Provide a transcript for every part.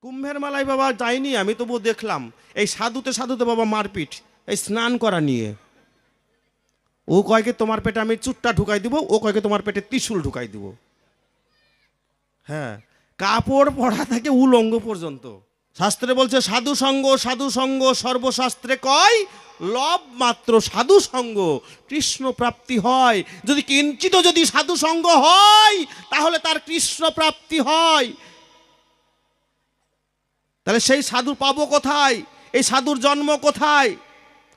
কুম্ভের মেলায় বাবা যাইনি আমি, তবু দেখলাম এই সাধুতে সাধুতে বাবা মারপিট, এই স্নান করা নিয়ে। ও কয়কে তোমার পেটে আমি চুটটা ঢুকাই দিব, ও কয়কে তোমার পেটে ত্রিশূল ঢুকাই দিব। হ্যাঁ, কাপড় পরা থেকে উলঙ্গ পর্যন্ত। শাস্ত্রে বলছে সাধু সঙ্গ, সাধু সঙ্গ সর্বশাস্ত্রে কয়, লব মাত্র সাধু সঙ্গ কৃষ্ণ প্রাপ্তি হয়। যদি কিঞ্চিত যদি সাধু সঙ্গ হয় তাহলে তার কৃষ্ণ প্রাপ্তি হয়। তাহলে সেই সাধু পাবো কোথায়? এই সাধুর জন্ম কোথায়,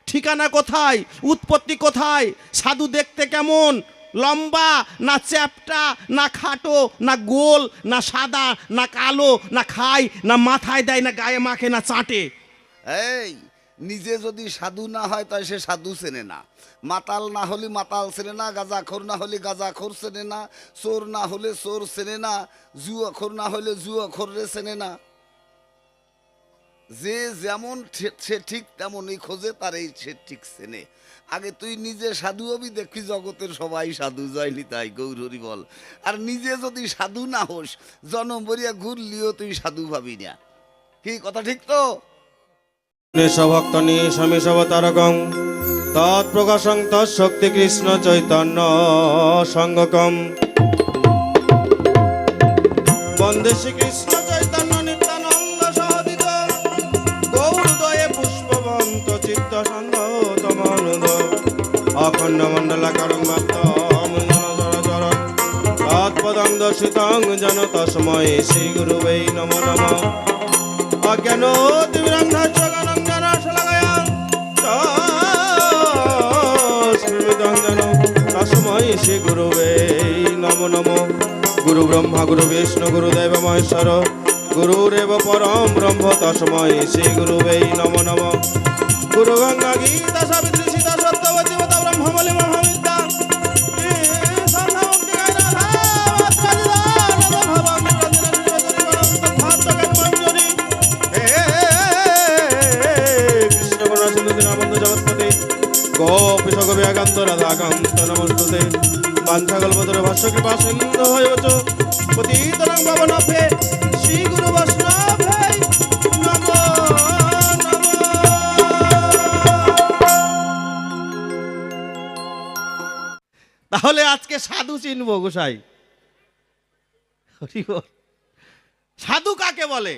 ঠিকানা কোথায়, উৎপত্তি কোথায়? সাধু দেখতে কেমন? লম্বা না চ্যাপটা, না খাটো, না গোল, না সাদা, না কালো, না খায়, না মাথায় দেয়, না গায়ে মাখে, না চাটে? এই নিজে যদি সাধু না হয় তাই সে সাধু চেনে না। মাতাল না হলে মাতাল চেনে না, গাঁজাখোর না হলে গাঁজাখোর চেনে না, চোর না হলে চোর চেনে না, জুয়াখোর না হলে জুয়াখোরে চেনে না। যে যেমন সে ঠিক তেমনই খোঁজে, তার এই সে ঠিক চেনে। আগে তুই নিজে সাধু হবি, দেখবি জগতের সবাই সাধু, জয়নি তাই গৌরী বল। আর নিজে যদি সাধু না হোস, জনম বরিয়া ঘুরলিও তুই সাধু ভাবি না। কি কথা ঠিক তো? ভক্ত নিশমিশবতারকং তৎপ্রকাশং তৎশক্তি কৃষ্ণ চৈতন্য সঙ্গকম বন্দে শ্রীকৃষ্ণ চৈতন্য নিত্যানন্দ সহোদিত গৌরদয়ে পুষ্পবন্ত চিত্ত সন্ধতমানুদ অখণ্ড মণ্ডলাকারং মাত্তম জনচরাচরং তৎপদং দর্শিতং যেন তস্मै শ্রী গুরুবে নমো নমঃ। অজ্ঞান তিমিরান্ধস্য জ্ঞানাশলাকয়া তস্মৃতং যেন তস্मै শ্রী গুরুবে নমো নমঃ। গুরু ব্রহ্মা গুরু বিষ্ণু গুরুদেব মহেশ্বর গুরুরেব পরম ব্রহ্ম তস্मै শ্রী গুরুবে নমো নমঃ। গুরু গঙ্গা গীতা সাবিত্রী সীতা সত্যবতী মাতা ব্রহ্মবলী মহাবিদ্যা গোপীশগব্যাকান্ত রাধাকান্ত নমস্তুতে। বাঞ্ছাকল্পতরু ভাষ্য কৃপা সিন্ধু হয়চ পতিতং পাবনাভ্যে শ্রী গুরু বৈষ্ণবে নমো নমঃ। তাহলে আজকে সাধু চিনবো গোসাই। সাধু কাকে বলে?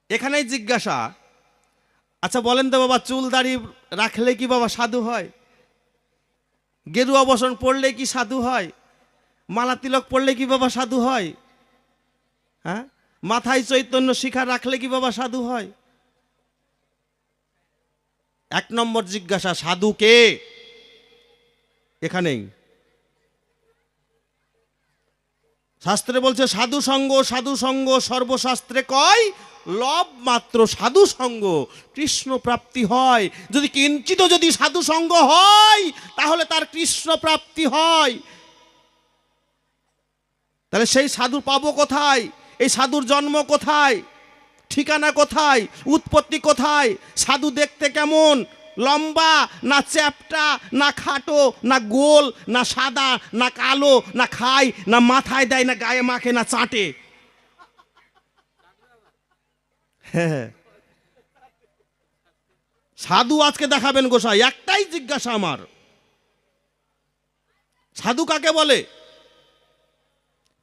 এখানেই জিজ্ঞাসা। আচ্ছা বলেন তো বাবা, চুল দাড়ি রাখলে কি বাবা সাধু হয়? গেরুয়া বসন পড়লে কি সাধু হয়? মালা তিলক পড়লে কি বাবা সাধু হয়? হ্যাঁ, মাথায় চৈতন্য শিখা রাখলে কি বাবা সাধু হয়? এক নম্বর জিজ্ঞাসা, সাধু কে? এখানেই শাস্ত্রে বলছে সাধু সঙ্গ সর্বশাস্ত্রে কয়, লব মাত্র সাধু সঙ্গ কৃষ্ণ প্রাপ্তি হয়। যদি কিঞ্চিত যদি সাধু সঙ্গ হয় তাহলে তার কৃষ্ণ প্রাপ্তি হয়। তাহলে সেই সাধু পাবো কোথায়? এই সাধুর জন্ম কোথায়, ঠিকানা কোথায়, উৎপত্তি কোথায়? সাধু দেখতে কেমন? লম্বা না চ্যাপটা, না খাটো, না গোল, না সাদা, না কালো, না খায়, না মাথায় দেয়, না গায়ে মাখে, না চাটে? হ্যাঁ, সাধু আজকে দেখাবেন গোসাই। একটাই জিজ্ঞাসা আমার, সাধু কাকে বলে?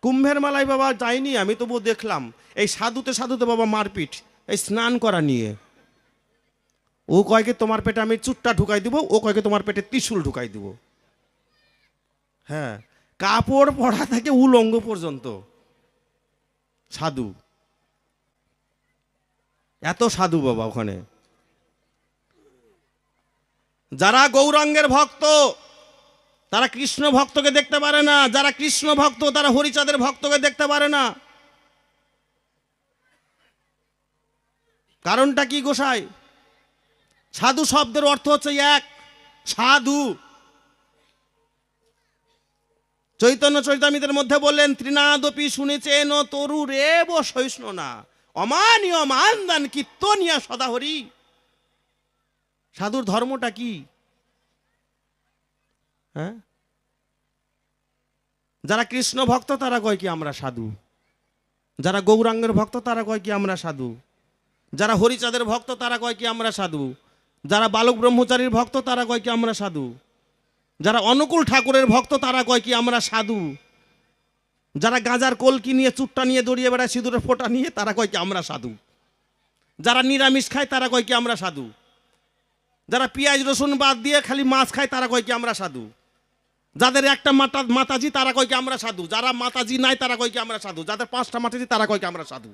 কুম্ভের মেলায় বাবা যাইনি আমি, তবু দেখলাম এই সাধুতে সাধুতে বাবা মারপিট, এই স্নান করা নিয়ে। ও কয়কে তোমার পেটে আমি চুটটা ঢুকাই দিব, ও কয়কে তোমার পেটে ত্রিশূল ঢুকাই দিব। হ্যাঁ, কাপড় পরা থেকে উলঙ্গ পর্যন্ত সাধু। এত সাধু বাবা ওখানে। যারা গৌরাঙ্গের ভক্ত তারা কৃষ্ণ ভক্তকে দেখতে পারে না, যারা কৃষ্ণ ভক্ত তারা হরিচাঁদের ভক্তকে দেখতে পারে না। কারণটা কি গোসাই? সাধু শব্দের অর্থ হচ্ছে এক, সাধু। চৈতন্য চৈতামিতের মধ্যে বললেন, ত্রিনাদপি শুনেছেন তরু রেব সহিষ্ণু না অমানীয় মানদান কীর্তনিয়া সদাহরি। সাধুর ধর্মটা কি? হ্যাঁ, যারা কৃষ্ণ ভক্ত তারা কয় কি আমরা সাধু। যারা গৌরাঙ্গের ভক্ত তারা কয় কি আমরা সাধু, যারা হরিচাঁদের ভক্ত তারা কয় কি আমরা সাধু, যারা বালক ব্রহ্মচারীর ভক্ত তারা কয় কি আমরা সাধু, যারা অনুকূল ঠাকুরের ভক্ত তারা কয় কি আমরা সাধু, যারা গাঁজার কলকি নিয়ে চুট্টা নিয়ে দড়িয়ে বেড়ায় সিঁদুরের ফোঁটা নিয়ে তারা কয় কি আমরা সাধু, যারা নিরামিষ খায় তারা কয় কি আমরা সাধু, যারা পেঁয়াজ রসুন বাদ দিয়ে খালি মাছ খায় তারা কয় কি আমরা সাধু, যাদের একটা মাতাজি তারা কয় কি আমরা সাধু, যারা মাতাজি নাই তারা কয় কি আমরা সাধু, যাদের 5টা মাতাজি তারা কয় কি আমরা সাধু।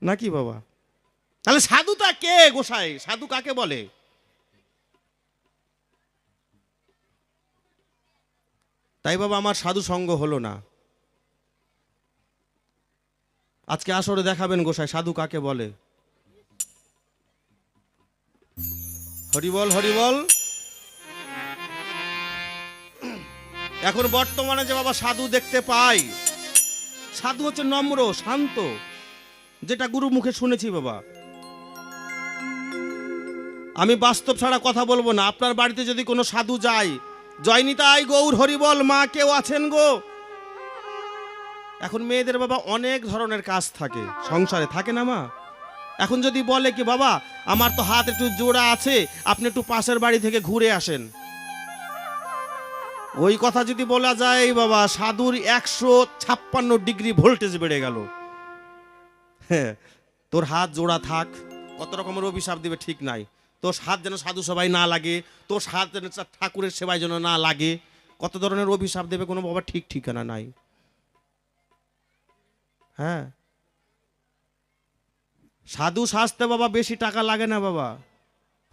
নাকি বাবা? তাহলে সাধুটা কে গোসাই? সাধু কাকে বলে? তাই বাবা আমার সাধু সঙ্গ হলো না। আজকে আসরে দেখাবেন গোসাই সাধু কাকে বলে। হরিবল হরিবল। এখন বর্তমানে যে বাবা সাধু দেখতে পাই, সাধু হচ্ছে নম্র শান্ত, যেটা গুরু মুখে শুনেছি বাবা। আমি বাস্তব ছাড়া কথা বলবো না। আপনার বাড়িতে যদি কোনো সাধু যায়, জয়নিতাই গৌর হরিবল, মা কেউ আছেন গো। এখন মেয়েদের বাবা অনেক ধরনের কাজ থাকে, সংসারে থাকে না মা। এখন যদি বলে কি বাবা আমার তো হাত একটু জোড়া আছে, আপনি একটু পাশের বাড়ি থেকে ঘুরে আসেন, ওই কথা যদি বলা যায় বাবা সাধুর 156 ডিগ্রি ভোল্টেজ বেড়ে গেল। হ্যাঁ, তোর হাত জোড়া থাক, কত রকমের অভিশাপ দিবে ঠিক নাই। তোর হাত যেন সাধু সবাই না লাগে, তোর হাত যেন ঠাকুরের সেবায় যেন না লাগে, কত ধরনের অভিশাপ দেবে কোনো বাবা ঠিক ঠিকানা নাই। হ্যাঁ, সাধু সাজতে বাবা বেশি টাকা লাগে না বাবা।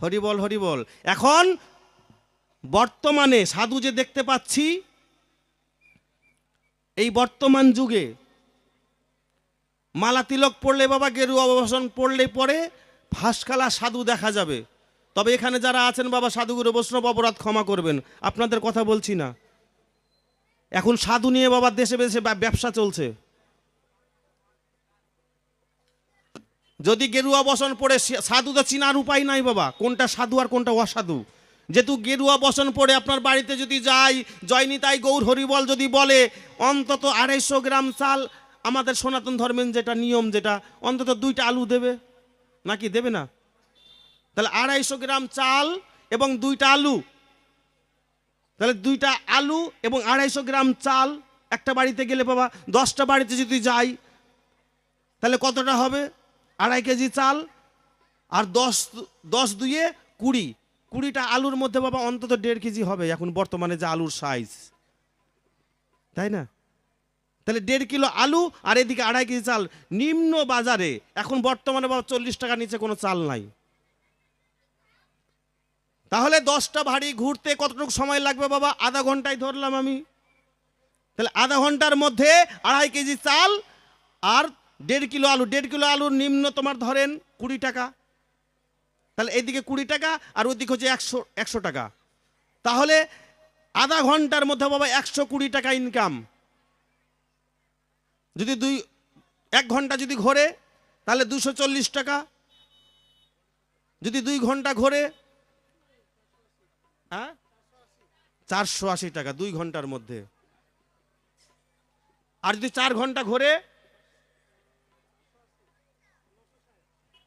হরিবল হরিবল। এখন বর্তমানে সাধু যে দেখতে পাচ্ছি, এই বর্তমান যুগে মালা তিলক পড়লে বাবা, গেরুয়া বসন পড়লে পরে ফাঁসকালা সাধু দেখা যাবে। তবে এখানে যারা আছেন বাবা সাধুগুরু বৈষ্ণব অপরাধ ক্ষমা করবেন, আপনাদের কথা বলছি না। এখন সাধু নিয়ে বাবা দেশে দেশে ব্যবসা চলছে। যদি গেরুয়া বসন পড়ে সাধু তো চিনার উপায় নাই বাবা, কোনটা সাধু আর কোনটা অসাধু। যেহেতু গেরুয়া বসন পড়ে আপনার বাড়িতে যদি যাই, জয়নিতাই গৌর হরিবল যদি বলে, অন্তত 250 গ্রাম চাল, আমাদের সনাতন ধর্মের যেটা নিয়ম, যেটা অন্তত 2টা আলু দেবে, নাকি দেবে না? তাহলে 250 গ্রাম চাল এবং 2টা আলু, তাহলে 2টা আলু এবং 250 গ্রাম চাল একটা বাড়িতে গেলে বাবা 10টা বাড়িতে যদি যাই তাহলে কতটা হবে? 2.5 কেজি চাল আর 10 দুয়ে 20টা আলুর মধ্যে বাবা অন্তত 1.5 কেজি হবে এখন বর্তমানে যে আলুর সাইজ, তাই না? তাহলে 1.5 কিলো আলু আর এদিকে 2.5 কেজি চাল। নিম্ন বাজারে এখন বর্তমানে বাবা 40 টাকা নিচে কোনো চাল নাই। তাহলে 10টা বাড়ি ঘুরতে কতটুকু সময় লাগবে বাবা? আধা ঘন্টায় ধরলাম আমি। তাহলে আধা ঘন্টার মধ্যে 2.5 কেজি চাল আর 1.5 কিলো আলু। 1.5 কিলো আলুর নিম্ন তোমার ধরেন 20 টাকা। তাহলে এইদিকে 20 টাকা আর ওইদিকে হচ্ছে 100 টাকা। তাহলে আধা ঘন্টার মধ্যে বাবা 120 টাকা ইনকাম। যদি 1 ঘন্টা যদি ঘোরে তাহলে 240 টাকা। যদি 2 ঘন্টা ঘোরে, হ্যাঁ 480 টাকা 2 ঘন্টার মধ্যে। আর যদি 4 ঘন্টা ঘোরে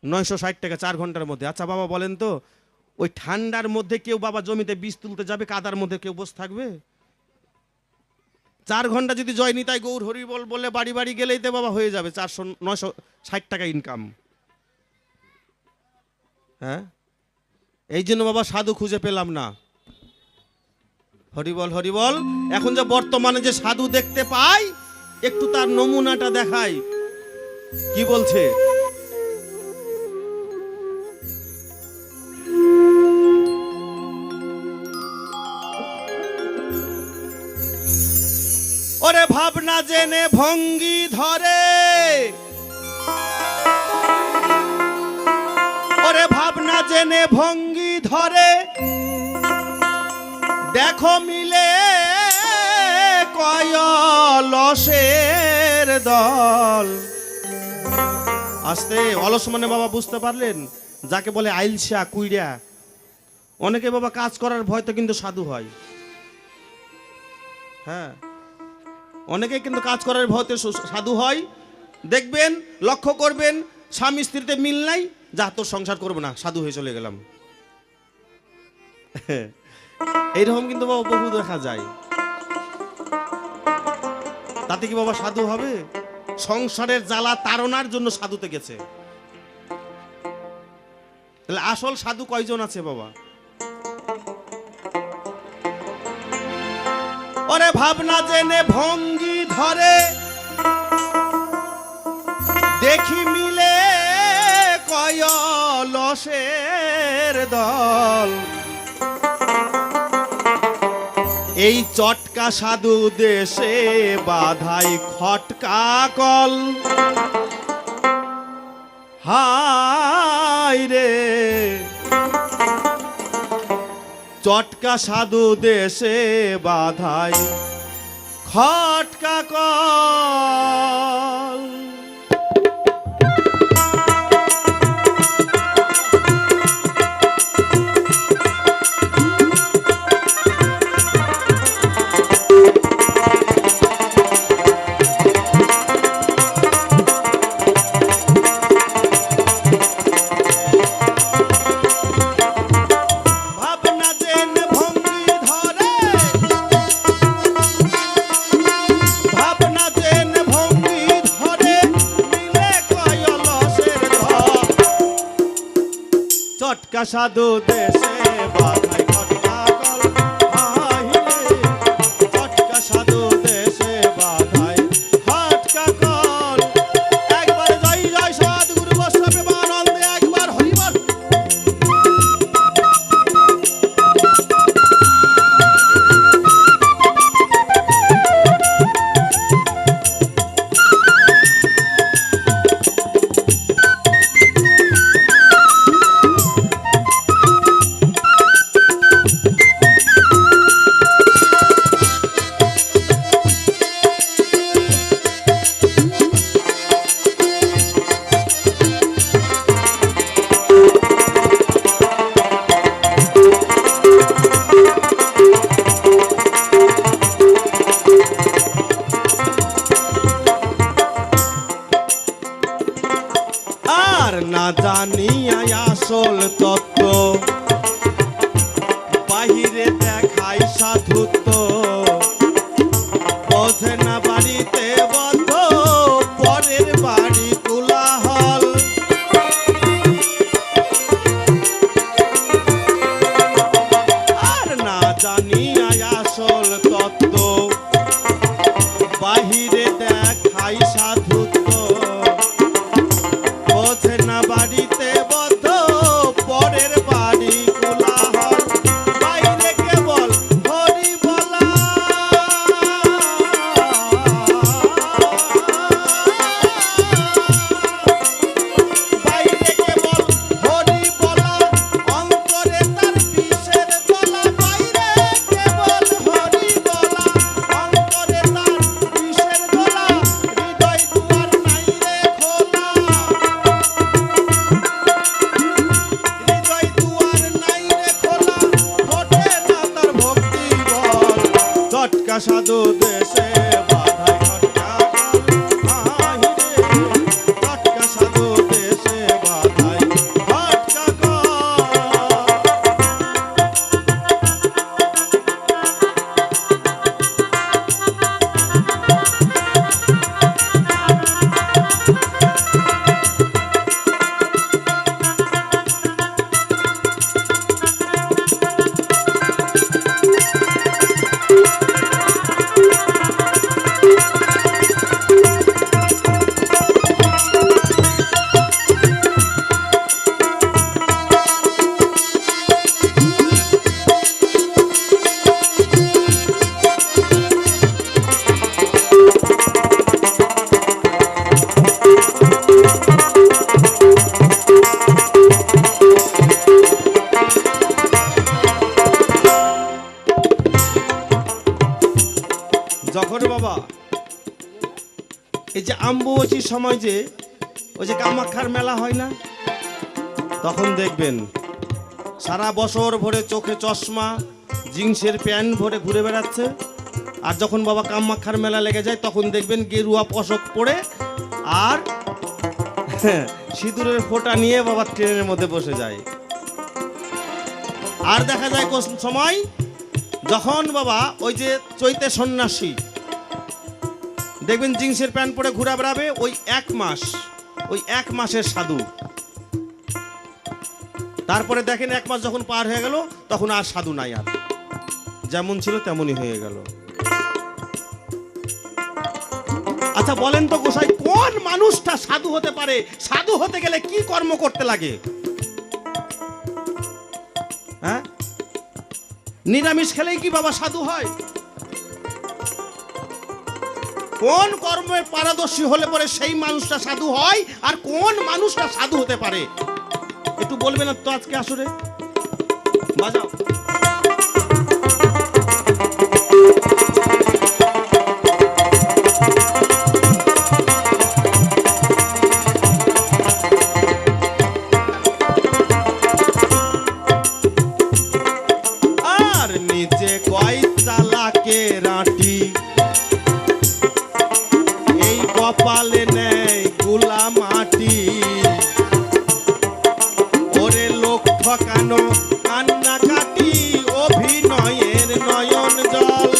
960 টাকা 4 ঘন্টার মধ্যে। আচ্ছা বাবা বলেন তো, ওই ঠান্ডার মধ্যে কেউ বাবা জমিতে বীজ তুলতে যাবে, কাদার মধ্যে কেউ বসে থাকবে? 4 ঘন্টা যদি জয়নিতাই গৌর হরিবল বলে বাড়ি বাড়ি গেলেই তো বাবা হয়ে যাবে 960 টাকা ইনকাম। হ্যাঁ, এই জন্য বাবা সাধু খুঁজে পেলাম না। হরিবল হরিবল। এখন যে বর্তমানে যে সাধু দেখতে পাই, একটু তার নমুনাটা দেখাই কি বলছে। ওরে ভাবনা জেনে ভঙ্গি ধরে, ওরে ভাবনা জেনে ভঙ্গি ধরে, দেখো মিলে কয়লসের দল। আস্তে অলস মানে বাবা বুঝতে পারলেন, যাকে বলে আইলসা কুইড়া। অনেকে বাবা কাজ করার ভয় তো কিন্তু সাধু হয়। হ্যাঁ, অনেকে কিন্তু কাজ করার ভয়তে সাধু হয়। দেখবেন, লক্ষ্য করবেন, স্বামী স্ত্রীতে মিল নাই, যা তোর সংসার করবো না, সাধু হয়ে চলে গেলাম। এইরকম কিন্তু বাবা বহু দেখা যায়। তাতে কি বাবা সাধু হবে? সংসারের জ্বালা তাড়নার জন্য সাধুতে গেছে। তাহলে আসল সাধু কয়জন আছে বাবা? ওরে ভাবনা জেনে ভঙ্গি ধরে দেখি মিলে কয়লসের দল, এই চটকা সাধু দেশে বাধাই খটকা কল। হায় রে চটকা সাধু দেশে বাধাই খটকা কল। চটকা সাধু দেশে বাধাই খটকা কল। হায় রে চটকা সাধু দেশে বাধাই খটকা কল। একবার জয় জয় সদ্গুরু বৈষ্ণব প্রেমানন্দে, একবার হরিবল। আর না জানিয়া আসল তত্ত্ব বাহিরে দেখাই সাধুত্ব, বোঝে না বাড়িতে বদ্ধ পরের বাড়ি কোলাহল। আর না জানিয়া আসল তত্ত্ব বাহিরে দেখাই সাধুত্ব, বোঝে না বাড়িতে বদ্ধ পরের বাড়ি কোলাহল। বাইরে কেবল হরি বলা, বাইরে কেবল হরি বলা, অন্তরে তার বিষের গলা। বাইরে কেবল হরি বলা, অন্তরে তার বিষের গলা। হৃদয় দুয়ার নাই রে খোলা, হৃদয় দুয়ার নাই রে খোলা, ফোটে না তার ভক্তি বল। চটকা সাধু দেশে বাধাই খটকা কল। হায় রে চটকা সাধু দেশে বাধাই খটকা কল। যখন বাবা এই যে অম্বুবাচীর সময় যে ওই যে কামাখ্যার মেলা হয় না, তখন দেখবেন সারা বছর ভরে চোখে চশমা, জিন্সের প্যান্ট ভরে ঘুরে বেড়াচ্ছে, আর যখন বাবা কামাখ্যার মেলা লেগে যায় তখন দেখবেন গেরুয়া পোশাক পরে আর সিঁদুরের ফোঁটা নিয়ে বাবা ট্রেনের মধ্যে বসে যায়। আর দেখা যায় কোন সময় যখন বাবা ওই যে চৈতে সন্ন্যাসী দেখবেন জিন্সের প্যান্ট পরে ঘুরে বেড়াবে, ওই এক মাসের সাধু। তারপরে দেখেন 1 মাস যখন পার হয়ে গেল তখন আর সাধু নাই, আর যেমন ছিল তেমনই হয়ে গেল। আচ্ছা বলেন তো গোসাই, কোন মানুষটা সাধু হতে পারে? সাধু হতে গেলে কি কর্ম করতে লাগে? হ্যাঁ, নিরামিষ খেলেই কি বাবা সাধু হয়? কোন কর্মে পারদর্শী হলে পরে সেই মানুষটা সাধু হয়, আর কোন মানুষটা সাধু হতে পারে একটু বলবেন তো আজকে আসরে বাজাও। আর নিচে কয় চালাকে রাটি, এই কপালে নেই গুলা মাটি। ওরে লোক ঠকানো কান্না কাটি, অভিনয়ের নয়ন জল।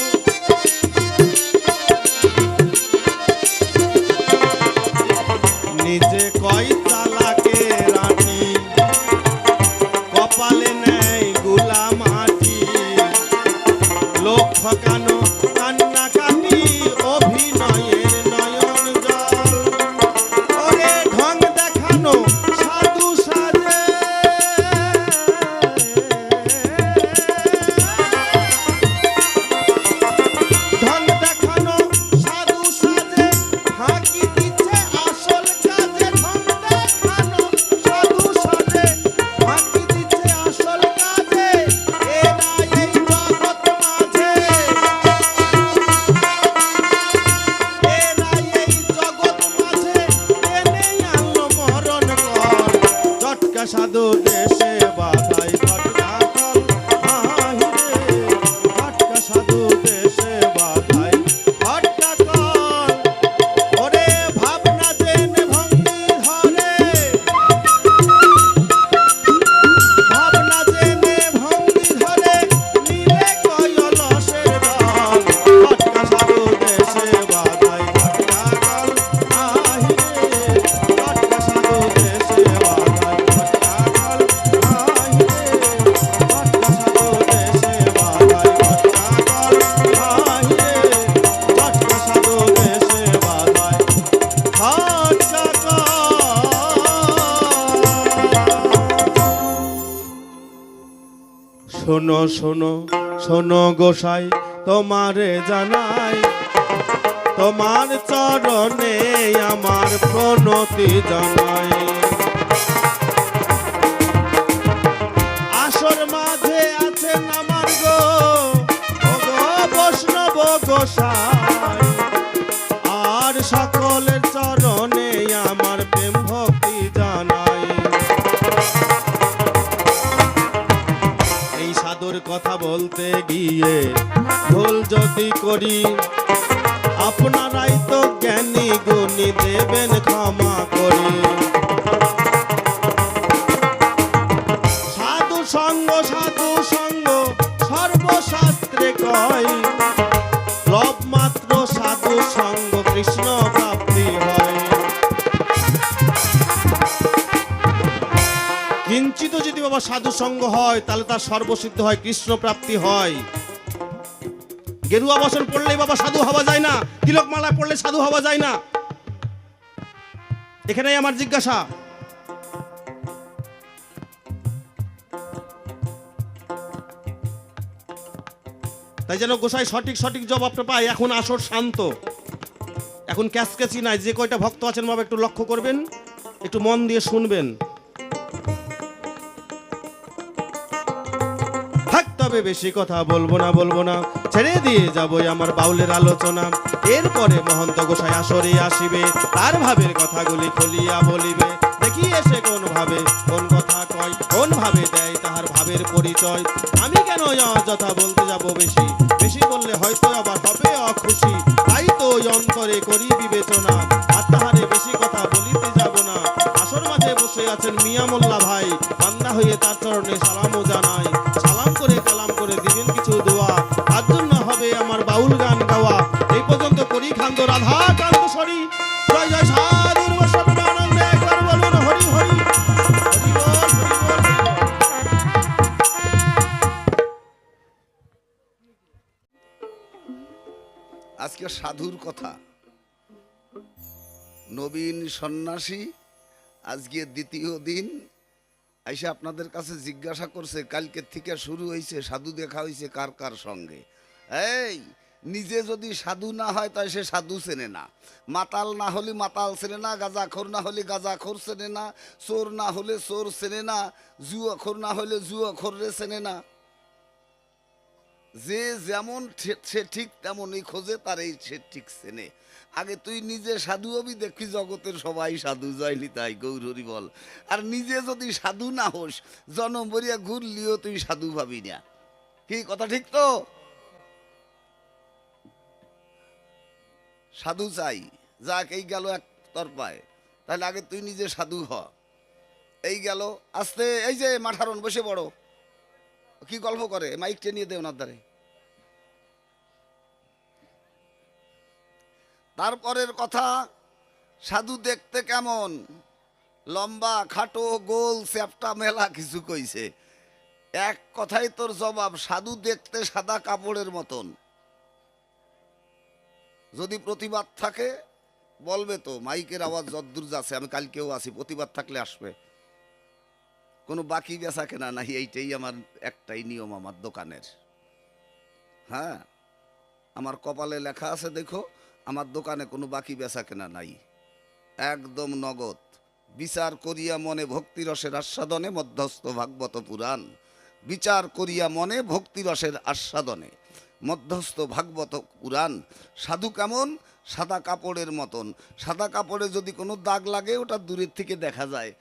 নিজে কয় চালাকে রাটি, কপালে নেই গুলা মাটি। লোক ঠকানো কান্না কাটি, অভিনয়ের নয়ন জল। ওরে ঢং দেখানো সাধু সাজে, ঢং দেখানো সাধু সাজে, ফাঁকি দিচ্ছে আসল কাজে। ঢং দেখানো সাধু সাজে, ফাঁকি দিচ্ছে আসল কাজে। এরা এই জগৎ মাঝে, এরা এই জগৎ মাঝে টেনে আনলো মরণ কর। চটকা সাধু দেশে বাধাই ফটকা কল, আহিরে চটকা সাধু দেশে বাধাই ফটকা কল। ওরে ভাবনা জেনে ভঙ্গি ধরে, ভাবনা জেনে ভঙ্গি ধরে, নীলে কয়লসের দল। ফটকা সাধু দেশে বাধাই ফটকা কল, আহিরে ফটকা সাধু দেশে বাধাই ফটকা কল, আহিরে ফটকা সাধু দেশে বাধাই ফটকা কল, আহিরে ফটকা সাধু দেশে বাধাই ফটকা কল। শোনো শোনো শোনো গোসাই, তোমারে জানাই, তোমার চরণে আমার প্রণতি জানাই। আসর মাঝে আছেন আমার গো, ও গো বৈষ্ণব গোসাই। আর সকলের চরণে আমার প্রেম ভক্তি জানাই। এই সাধুর কথা বলতে গিয়ে ভুল যদি করি, আপনারাই তো জ্ঞানী গুণী, দেবেন ক্ষমা করি। সাধু সঙ্গ সর্বশাস্ত্রে কয়, লব মাত্র সাধু সঙ্গ কৃষ্ণ প্রাপ্তি হয়। কিঞ্চিত যদি বাবা সাধু সঙ্গ হয় তাহলে তার সর্বসিদ্ধ হয়, কৃষ্ণ প্রাপ্তি হয়। গেরুয়া বসন পড়লেই বাবা সাধু হওয়া যায় না, তিলক মালা পড়লে সাধু হওয়া যায় না। এখানেই আমার জিজ্ঞাসা, তাই যেন গোসাই সঠিক জবাবটা পায়। এখন আসর শান্ত, এখন ক্যাচক্যাচি নাই। যে কয়টা ভক্ত আছেন বাবা একটু লক্ষ্য করবেন, একটু মন দিয়ে শুনবেন। তবে বেশি কথা বলবো না, ছেড়ে দিয়ে যাবই আমার বাউলের আলোচনা। এরপরে মহন্ত গোসাই আসরে আসিবে, তার ভাবের কথাগুলি খুলিয়া বলিবে। দেখি এসে কোন ভাবে কোন কথা কয়, কোন ভাবে দেয় তাহার ভাবের পরিচয়। আমি কেন অযথা বলতে যাব বেশি বললে হয়তো আবার হবে খুশি, তাই তো ওই অন্তরে করি বিবেচনা। আর তাহারে বেশি কথা বলিতে যাব না। আসর মাঝে বসে আছেন মিয়া মোল্লা ভাই, বান্দা হয়ে তার চরণে সালামও জানাই। সালাম করে কালাম করে দিবেন কিছু দোয়া, তার জন্য হবে আমার বাউল গান গাওয়া। এই পর্যন্ত করি খান্দ রাধা কান্ত সরি। জয় জয় সাধুর বসন্ত আনন্দে একবার বলুন হরি হরি। হরি বল, হরি বল, হরি বল। আজকে সাধুর কথা। নবীন সন্ন্যাসী আজকে দ্বিতীয় দিন আইসা আপনাদের কাছে জিজ্ঞাসা করছে কালকে থেকে শুরু হয়েছে সাধু দেখা হয়েছে কার কার সঙ্গে। এই নিজে যদি সাধু না হয় তাই সে সাধু চেনে না, মাতাল না হলে মাতাল চেনে না, গাঁজাখোর না হলে গাঁজাখোর চেনে না, চোর না হলে চোর চেনে না, জুয়াখোর না হলে জুয়াখোররে চেনে না। যে যেমন সে ঠিক তেমনই খোঁজে তার এই সে ঠিক চেনে। আগে তুই নিজে সাধু হবি, দেখবি জগতের সবাই সাধু, জয়নি তাই গৌরহরি বল। আর নিজে যদি সাধু না হোস, জনম বরিয়া ঘুরলিও তুই সাধু ভাবি না। কি কথা ঠিক তো? সাধু চাই, যাক এই গেল এক তরফায়। তাহলে আগে তুই নিজে সাধু হ। এই গেল আস্তে, এই যে মাঠারণ বসে বড় কি গল্প করে, মাইকটা নিয়ে দে ওনার দ্বারে। তারপরের কথা, সাধু দেখতে কেমন? লম্বা, খাটো, গোল, চ্যাপটা, মেলা কিছু কইছে। এক কথাই তোর জবাব, সাধু দেখতে সাদা কাপড়ের মতন। যদি প্রতিবাদ থাকে বলবে তো, মাইকের আওয়াজ যদ্দূর যাচ্ছে, আমি কালকেও আছি, প্রতিবাদ থাকলে আসবে। কোনো বাকি বেচা কেনা নাই, এইটাই আমার একটাই নিয়ম আমার দোকানের। হ্যাঁ, আমার কপালে লেখা আছে, দেখো আমার দোকানে কোনো বাকি বেচা কেনা নাই, একদম নগদ। বিচার করিয়া মনে ভক্তিরসের আস্বাদনে মধ্যস্থ ভাগবত পুরাণ। বিচার করিয়া মনে ভক্তিরসের আস্বাদনে মধ্যস্থ ভাগবত পুরাণ। সাধু কেমন? সাদা কাপড়ের মতন। সাদা কাপড়ে যদি কোনো দাগ লাগে ওটা দূরের থেকে দেখা যায়,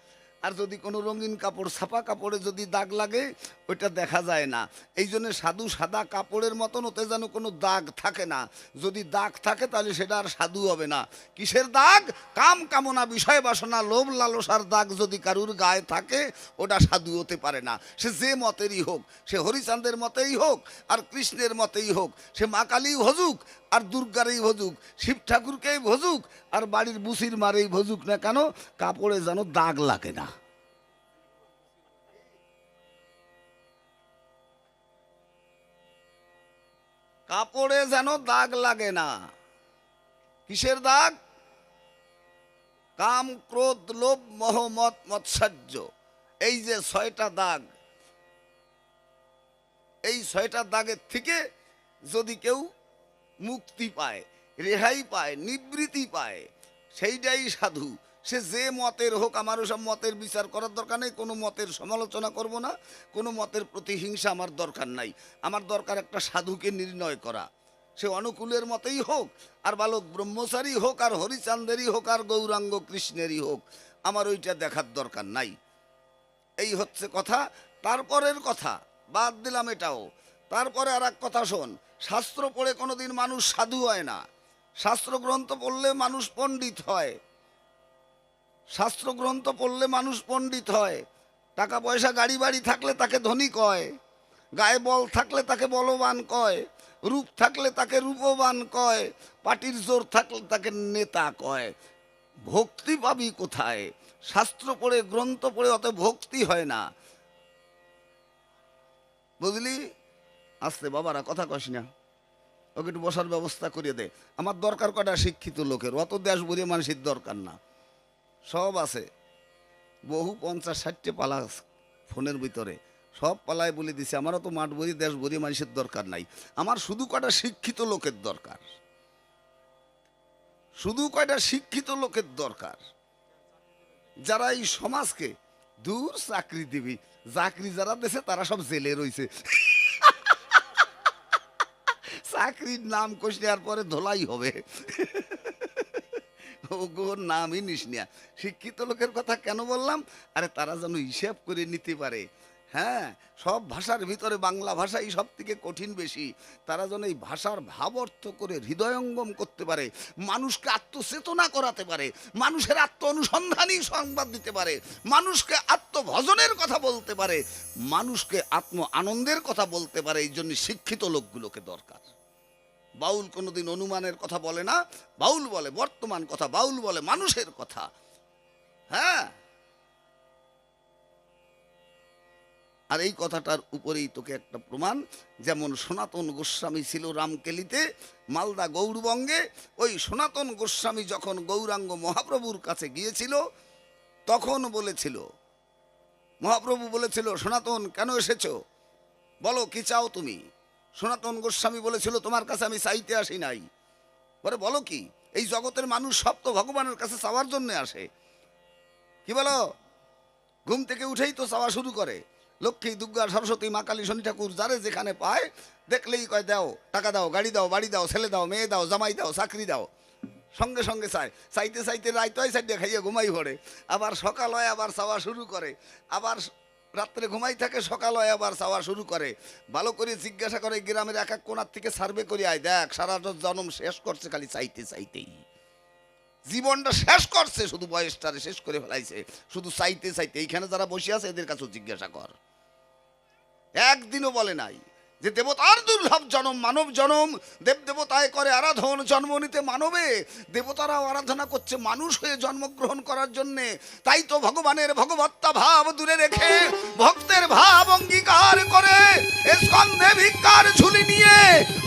আর যদি কোনো রঙিন কাপড়, ছাপা কাপড়ে যদি দাগ লাগে ওইটা দেখা যায় না। এই জন্য সাধু সাদা কাপড়ের মতন, ওতে যেন কোনো দাগ থাকে না। যদি দাগ থাকে তাহলে সেটা আর সাধু হবে না। কিসের দাগ? কাম কামনা, বিষয় বাসনা, লোভ লালসার দাগ যদি কারুর গায়ে থাকে ওটা সাধু হতে পারে না। সে যে মতেরই হোক, সে হরিচাঁদের মতেই হোক আর কৃষ্ণের মতেই হোক, সে মা কালী ভজুক আর দুর্গারই ভজুক, শিব ঠাকুরকেই ভজুক আর বাড়ির বুসির মারেই ভজুক না কেন, কাপড়ে যেন দাগ লাগে না। কাপড়ে যেন দাগ লাগে না। কিসের দাগ? কাম, ক্রোধ, লোভ, মোহ, মদ, মৎসর্য, এই যে 6টা দাগ। এই 6টা দাগের থেকে যদি কেউ মুক্তি পায়, রেহাই পায়, নিবৃত্তি পায়, সেইটাই সাধু। সে যে মতের হোক, আমার ওসব মতের বিচার করার দরকার নেই, কোনো মতের সমালোচনা করব না, কোনো মতের প্রতিহিংসা আমার দরকার নাই। আমার দরকার একটা সাধুকে নির্ণয় করা। সে অনুকূলের মতেই হোক, আর বালক ব্রহ্মচারী হোক, আর হরিচাঁদেরই হোক, আর গৌরাঙ্গ কৃষ্ণেরই হোক, আমার ওইটা দেখার দরকার নাই। এই হচ্ছে কথা। তারপরের কথা বাদ দিলাম এটাও। তারপরে আর এক কথা শোন, শাস্ত্র পড়ে কোনোদিন মানুষ সাধু হয় না। শাস্ত্র গ্রন্থ পড়লে মানুষ পণ্ডিত হয়। শাস্ত্র গ্রন্থ পড়লে মানুষ পণ্ডিত হয়। টাকা পয়সা, গাড়ি বাড়ি থাকলে তাকে ধনী কয়, গায়ে বল থাকলে তাকে বলবান কয়, রূপ থাকলে তাকে রূপবান কয়, পাটির জোর থাকলে তাকে নেতা কয়। ভক্তি পাবি কোথায়? শাস্ত্র পড়ে, গ্রন্থ পড়ে অত ভক্তি হয় না, বুঝলি? আসতে বাবারা, কথা কস না, ওকে একটু বসার ব্যবস্থা করিয়ে দে। আমার দরকার কটা শিক্ষিত লোকের, অত দেশ ভরিয়ে মানুষের দরকার না। সব আছে, বহু 50-60টে পালা ফোনের ভিতরে, সব পালায় বলে দিছে। আমারও তো মাঠ ভরি, দেশ ভরি মানুষের দরকার নাই। আমার শুধু কটা শিক্ষিত লোকের দরকার, শুধু কয়টা শিক্ষিত লোকের দরকার, যারা এই সমাজকে দূর চাকরি দিবি। চাকরি যারা দেশে তারা সব জেলে রয়েছে। চাকরির নাম কষ নেওয়ার পরে ধোলাই হবে, ওর নামই নিস না। শিক্ষিত লোকের কথা কেন বললাম? আরে তারা যেন হিসাব করে নিতে পারে। হ্যাঁ, সব ভাষার ভিতরে বাংলা ভাষাই সব থেকে কঠিন বেশি। তারা যেন এই ভাষার ভাব অর্থ করে হৃদয়ঙ্গম করতে পারে, মানুষকে আত্মচেতনা করাতে পারে, মানুষের আত্ম অনুসন্ধানী সংবাদ দিতে পারে, মানুষকে আত্মভজনের কথা বলতে পারে, মানুষকে আত্ম আনন্দের কথা বলতে পারে। এই জন্য শিক্ষিত লোকগুলোকে দরকার। বাউল কোনোদিন অনুমানের কথা বলে না, বাউল বলে বর্তমান কথা, বাউল বলে মানুষের কথা। হ্যাঁ, আর এই কথাটার উপরেই তোকে একটা প্রমাণ, যেমন সনাতন গোস্বামী ছিল রামকেলিতে, মালদা গৌরবঙ্গে। ওই সনাতন গোস্বামী যখন গৌরাঙ্গ মহাপ্রভুর কাছে গিয়েছিল, তখন বলেছিল, মহাপ্রভু বলেছিল, সনাতন কেন এসেছো, বলো কি চাও তুমি। সনাতন গোস্বামী বলেছিল, তোমার কাছে আমি চাইতে আসি নাই। বলে বলো কি, এই জগতের মানুষ সব তো ভগবানের কাছে চাওয়ার জন্য আসে। কি বলো, ঘুম থেকে উঠেই তো চাওয়া শুরু করে। লক্ষ্মী, দুর্গা, সরস্বতী, মা কালী, শনি ঠাকুর যারে যেখানে পায় দেখলেই কয় দাও, টাকা দাও, গাড়ি দাও, বাড়ি দাও, ছেলে দাও, মেয়ে দাও, জামাই দাও, চাকরি দাও। সঙ্গে সঙ্গে চায়, চাইতে চাইতে রাইত হয়, সাইডে খাইয়ে ঘুমাই পড়ে। আবার সকাল হয়, আবার চাওয়া শুরু করে। আবার রাত্রে ঘুমাই থাকে, সকাল হয় আবার চাওয়া শুরু করে। ভালো করে জিজ্ঞাসা করে, গ্রামের এক এক কোণার থেকে সার্ভে করে আয়, দেখ সারাটা জন্ম শেষ করছে খালি চাইতে চাইতেই, জীবনটা শেষ করছে, শুধু বয়সটারে শেষ করে ফেলাইছে শুধু চাইতে চাইতে। এইখানে যারা বসে আছে এদের কাছেও জিজ্ঞাসা কর, একদিনও বলে নাই যে দেবতার দুর্লভ জনম মানব জনম, দেব দেবতায় করে আরাধন, জন্ম নিতে মানবে। দেবতারাও আরাধনা করছে মানুষ হয়ে জন্মগ্রহণ করার জন্যে। তাই তো ভগবানের ভগবত্তা ভাব দূরে রেখে ভক্তের ভাব অঙ্গীকার করে স্কন্ধে ভিক্ষার ঝুলি নিয়ে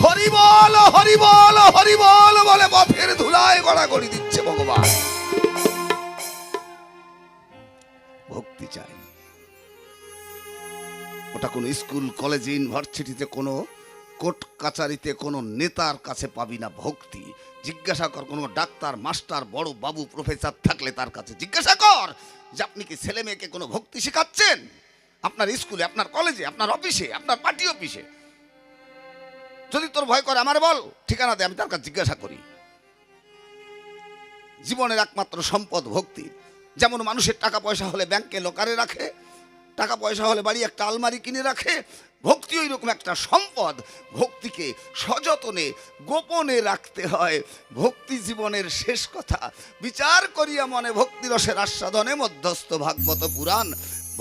হরিবল হরিবল হরিবল বলে পথের ধুলায় গড়াগড়ি দিচ্ছে ভগবান। ভক্তি চাই, ওটা কোনো স্কুল, কলেজে, ইউনিভার্সিটিতে, কোনো কোর্ট কাচারিতে কোনো নেতার কাছে পাবি না ভক্তি। জিজ্ঞাসা কর কোনো ডাক্তার, মাস্টার, বড় বাবু, প্রফেসর থাকলে তার কাছে জিজ্ঞাসা কর যে আপনি কি ছেলে মেয়েকে কোনো ভক্তি শেখাচ্ছেন আপনার স্কুলে, আপনার কলেজে, আপনার অফিসে, আপনার পার্টি অফিসে। যদি তোর ভয় করে আমার বল, ঠিকানা দে, আমি তার কাছে জিজ্ঞাসা করি। জীবনের একমাত্র সম্পদ ভক্তি। যেমন মানুষের টাকা পয়সা হলে ব্যাংকে লকারে রাখে, টাকা পয়সা হলে বাড়ি একটা আলমারি কিনে রাখে, ভক্তি ওই রকম একটা সম্পদ। ভক্তিকে সযতনে গোপনে রাখতে হয়। ভক্তি জীবনের শেষ কথা। বিচার করিয়া মনে ভক্তি রসের আস্বাদনে মধ্যস্থ ভাগবত পুরাণ।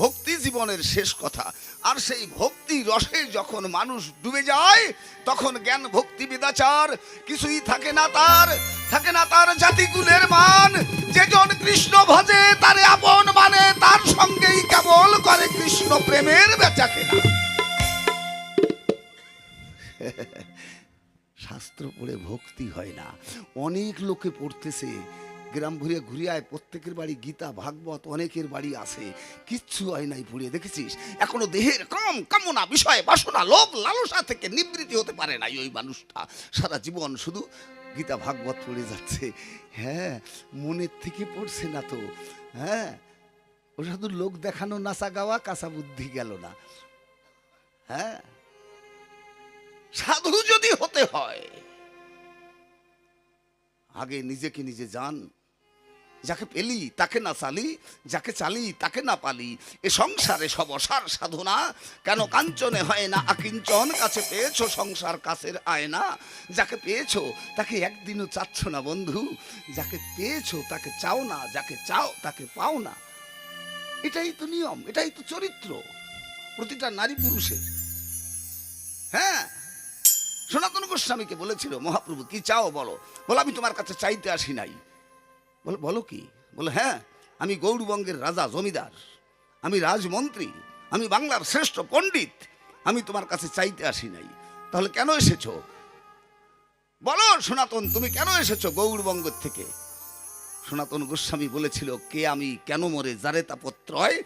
ভক্তি জীবনের শেষ কথা। আর সেই ভক্তি রসে যখন মানুষ ডুবে যায়, তখন জ্ঞান ভক্তি বিদাচার কিছুই থাকে না তার, থাকে না তার জাতিকুলের মান। যেজন কৃষ্ণ ভজে তারে আপন মানে, তার সঙ্গেই কেবল করে কৃষ্ণ প্রেমের বেচা কেনা। শাস্ত্র পড়ে ভক্তি হয় না, অনেক লোকে পড়তেছে, গ্রাম ঘুরিয়ে ঘুরিয়ে প্রত্যেকের বাড়ি গীতা ভাগবত অনেকের বাড়ি আছে, কিচ্ছু হয় নাই পড়ে দেখেছিস। এখনো দেহের কাম কামনা বিষয় বাসনা লোভ লালসা থেকে নিবৃত্তি হতে পারে নাই ওই মানুষটা। সারা জীবন শুধু গীতা ভাগবত পড়ে যাচ্ছে। হ্যাঁ, মনের থেকে পড়ছে না তো। হ্যাঁ, ও শুধু লোক দেখানো, নাচা গাওয়া, কাঁচা বুদ্ধি গেল না। হ্যাঁ, সাধু যদি হতে হয় আগে নিজেকে নিজে জান। যাকে পেলি তাকে না চালি, যাকে চালি তাকে না পালি। এ সংসারে সব অসার সাধনা, কেন কাঞ্চনে হয় না আকিঞ্চন। কাছে পেয়েছো সংসার কাছের আয়না, যাকে পেয়েছো তাকে একদিনও চাচ্ছ না বন্ধু। যাকে পেয়েছো তাকে চাও না, যাকে চাও তাকে পাও না। এটাই তো নিয়ম, এটাই তো চরিত্র প্রতিটা নারী পুরুষের। হ্যাঁ, সনাতন গোস্বামীকে বলেছিল মহাপ্রভু কি চাও বলো। বলো আমি তোমার কাছে চাইতে আসি নাই। বলো বলো কি। বলো হ্যাঁ, আমি গৌরবঙ্গের রাজা জমিদার, আমি রাজমন্ত্রী, আমি বাংলার শ্রেষ্ঠ পণ্ডিত, আমি তোমার কাছে চাইতে আসি নাই। তাহলে কেন এসেছো বলো সনাতন, তুমি কেন এসেছো গৌরবঙ্গ থেকে। সনাতন গোস্বামী বলেছিল কে আমি, কেন মরে যারে তাপত্রয়।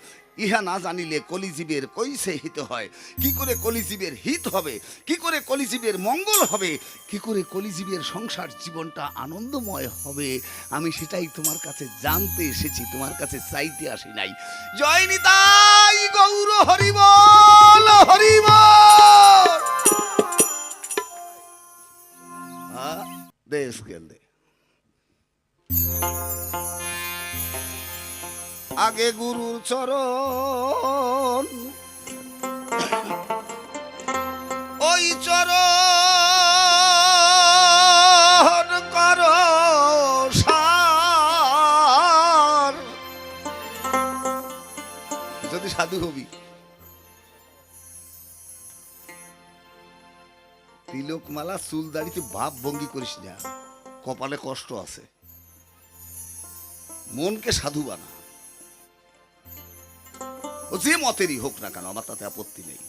ইহা না জানিলে কলিজীবের কইসে হিত হয়। কি করে কলিজীবের হিত হবে, কি করে কলিজীবের মঙ্গল হবে, কি করে কলিজীবের সংসার জীবনটা আনন্দময় হবে, আমি সেটাই তোমার কাছে জানতে এসেছি, তোমার কাছে চাইতে আসি নাই। জয় নিতাই গৌর হরিবল হরিবল। দে স্কেল দে। আগে গুরুর চরণ চরণ কর সার। যদি সাধু হবি তিলক মালা চুল দাড়িতে ভাব ভঙ্গি করিস না, কপালে কষ্ট আছে। মনকে সাধু বানা, ও যে মতেরই হোক না কেন, আমার তাতে আপত্তি নেই।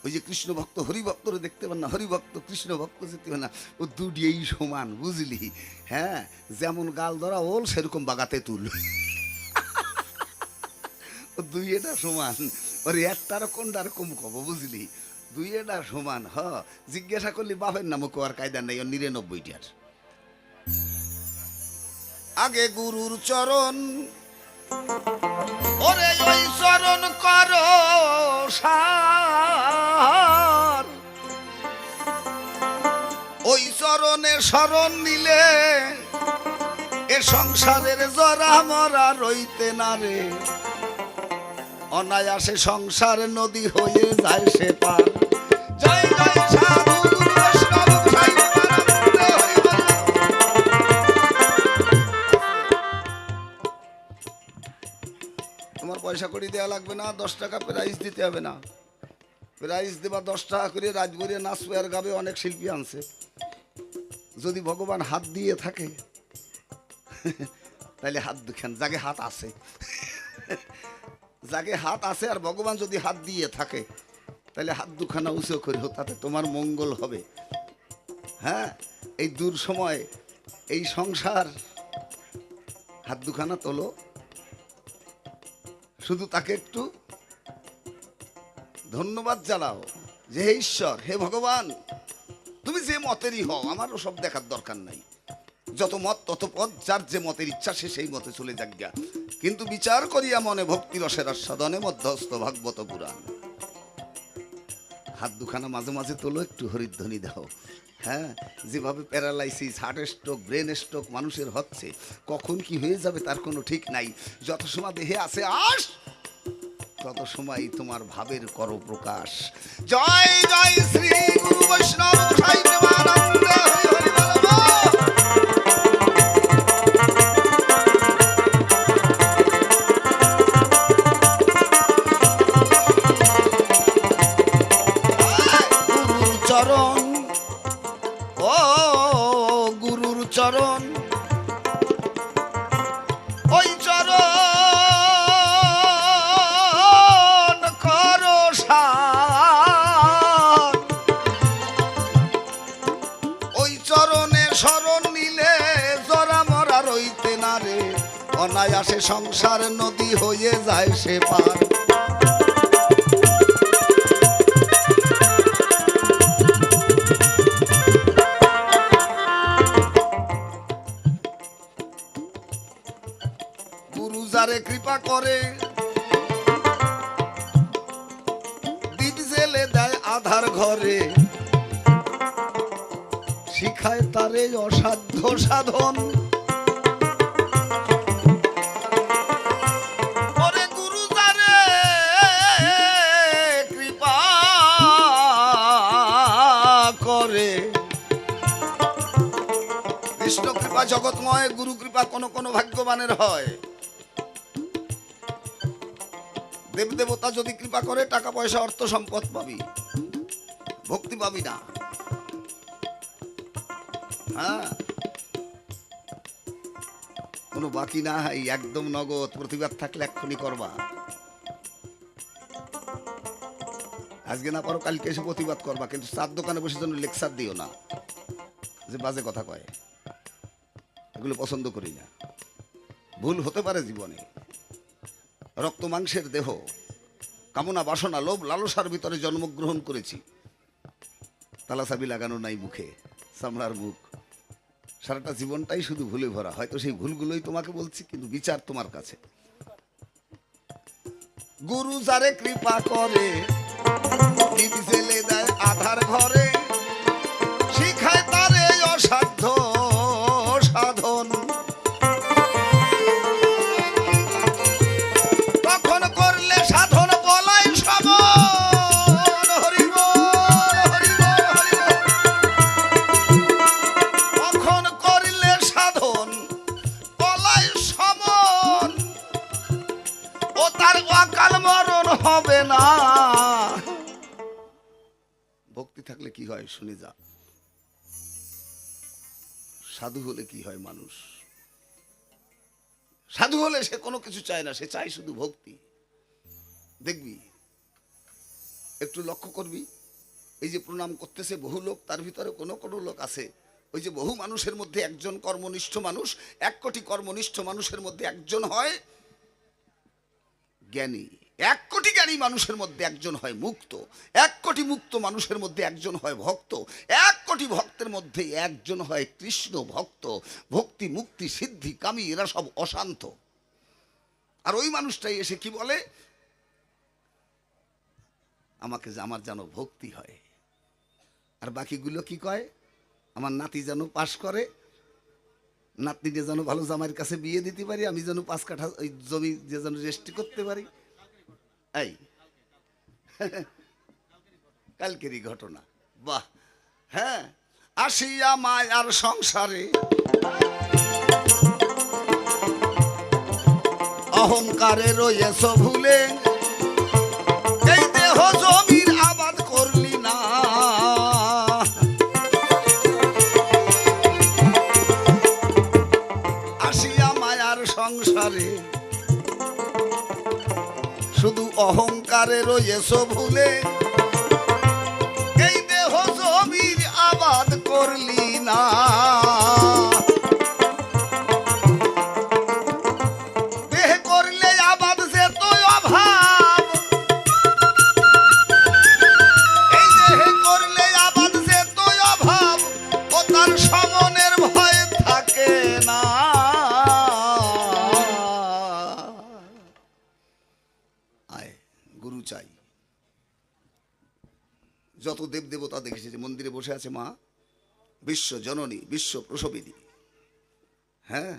ওই যে কৃষ্ণ ভক্ত হরিভক্তরে দেখতে পান না, হরিভক্ত কৃষ্ণ ভক্ত যেতে পান না, ও দুটিই সমান, বুঝলি? হ্যাঁ, যেমন গাল ধরা ওল সেরকম বাগাতে তুল, ও দুই এটা সমান। ওর একটার কোনটার কম কব, বুঝলি? দুই এটা সমান। জিজ্ঞাসা করলি বাপের নামও কোয়ার কায়দা নেই, ওর ৯৯টার। আগে গুরুর চরণ, ওরে ওই চরণ কর সার। ওই চরণে শরণ নিলে এ সংসারের জরা মরা রইতে না রে। অনায়াসে সংসার নদী হয়ে যায় সে পার। জয় জয় সাধু গুরু বৈষ্ণব সাই পরানন্দ হরি বল। তোমার পয়সা কড়ি দেওয়া লাগবে না, 10 টাকা প্রাইজ দিতে হবে না। প্রাইজ দেবা 10 টাকা করে, রাজবরিয়া নাচবে আর গাবে, অনেক শিল্পী আনছে। যদি ভগবান হাত দিয়ে থাকে তাহলে হাত দুখান, যাকে হাত আছে, যাকে হাত আছে আর ভগবান যদি হাত দিয়ে থাকে তাহলে হাত দুখানা উঁচু করে, তাতে তোমার মঙ্গল হবে। হ্যাঁ, এই দূর সময় এই সংসার, হাত দুখানা তোলো, শুধু তাকে একটু ধন্যবাদ জানাও যে হে ঈশ্বর, হে ভগবান, তুমি যে মতেরই হও, আমারও সব দেখার দরকার নাই। যত মত তত পথ, যার যে মতের ইচ্ছা সে সেই মতে চলে যাক গা। কিন্তু বিচার করিয়া মনে ভক্তি রসের আস্বাদনে মধ্যস্থ ভাগবত পুরাণ। হাত দুখানা মাঝে মাঝে তোলো, একটু হরিধ্বনি দাও। হ্যাঁ, যেভাবে paralysis, heart stroke, brain stroke মানুষের হচ্ছে, কখন কি হয়ে যাবে তার কোনো ঠিক নাই। যত সময় দেহে আছে আস, তত সময় তোমার ভাবের কর প্রকাশ। জয় জয় শ্রী গুরু বৈষ্ণব সাই প্রেমানন্দ হরি হরি বল। গুরুর চরণ, ও গুরুর চরণ, ওই চরণ কর সার। ওই চরণে শরণ নিলে জরা মরা রইতে না রে। অনায়াসে সংসার নদী হয়ে যায় সে পার। গুরু যারে কৃপা করে দীপ জেলে দেয় আধার ঘরে। শিখায় তারে অসাধ্য সাধন। ওরে গুরু যারে কৃপা করে, কৃষ্ণ কৃপা জগৎময়, গুরু কৃপা কোনো কোনো ভাগ্যবানের হয়। দেবদেবতা যদি কৃপা করে টাকা পয়সা অর্থ সম্পদ পাবি, ভক্তি পাবি না। হ্যাঁ, কোনো বাকি না, একদম নগদ। প্রতিবাদ থাকলে এক্ষুনি করবা, আজকে না পারো কালকে এসে প্রতিবাদ করবা। কিন্তু চার দোকানে বসে জন্য লেকচার দিও না, যে বাজে কথা কয়, এগুলো পছন্দ করি না। ভুল হতে পারে জীবনে, রক্ত মাংসের দেহ, কামনা বাসনা লোভ লালসার ভিতরে জন্মগ্রহণ করেছি। তালাচাবি লাগানো নাই মুখে, চামড়ার মুখ, সারাটা জীবনটাই শুধু ভুলে ভরা। হয়তো সেই ভুলগুলোই তোমাকে বলছি, কিন্তু বিচার তোমার কাছে। গুরু যারে কৃপা করে দীপ জেলে দেয় আধার ঘরে। শিখায় তারে অসাধ্য সাধন। তখন করলে সাধন বলাই সবন। হরি বল। কাল মরণ হবে না। ভক্তি থাকলে কি হয় শুনে যা। সাধু হলে কি হয় মানুষ? সাধু হলে সে কোনো কিছু চায় না, সে চায় শুধু ভক্তি। দেখবি, একটু লক্ষ্য করবি, এই যে প্রণাম করতেছে বহু লোক, তার ভিতরে কোনো কোনো লোক আছে, ওই যে বহু মানুষের মধ্যে একজন কর্মনিষ্ঠ মানুষ, 1 কোটি কর্মনিষ্ঠ মানুষের মধ্যে একজন হয় জ্ঞানী, 1 কোটি জ্ঞানী মানুষের মধ্যে একজন হয় মুক্ত, 1 কোটি মুক্ত মানুষের মধ্যে একজন হয় ভক্ত, 1 কোটি ভক্তের মধ্যে একজন হয় কৃষ্ণ ভক্ত। ভক্তি, মুক্তি, সিদ্ধি, কামী এরা সব অশান্ত। আর ওই মানুষটাই এসে কি বলে, আমার যেন ভক্তি হয়। আর বাকিগুলো কি কয়, আমার নাতি যেন পাশ করে, নাতনিকে যেন ভালো জামাইয়ের কাছে বিয়ে দিতে পারি, আমি যেন 5 কাঠা ওই জমি যে যেন রেজিস্ট্রি করতে পারি। এই কালকেরই ঘটনা, বাহ। হ্যাঁ, আসিয়া মায়ার সংসারে অহংকারে রয়েছ ভুলে, এই দেহ জমির আবাদ করলি না। আসিয়া মায়ার সংসারে শুধু অহংকারে রয়েছ ভুলে, এই দেহ জমির আবাদ করলি না। দেহ করলে আবাদ যে তোর অভাব, এই দেহ করলে আবাদ যে তোর অভাব, ও তার সমনের ভয় থাকে না। আয় গুরু চাই। যত দেব দেবতা দেখেছে যে মন্দিরে বসে আছে মা, বিশ্ব জননী, বিশ্ব প্রসবিনী। হ্যাঁ,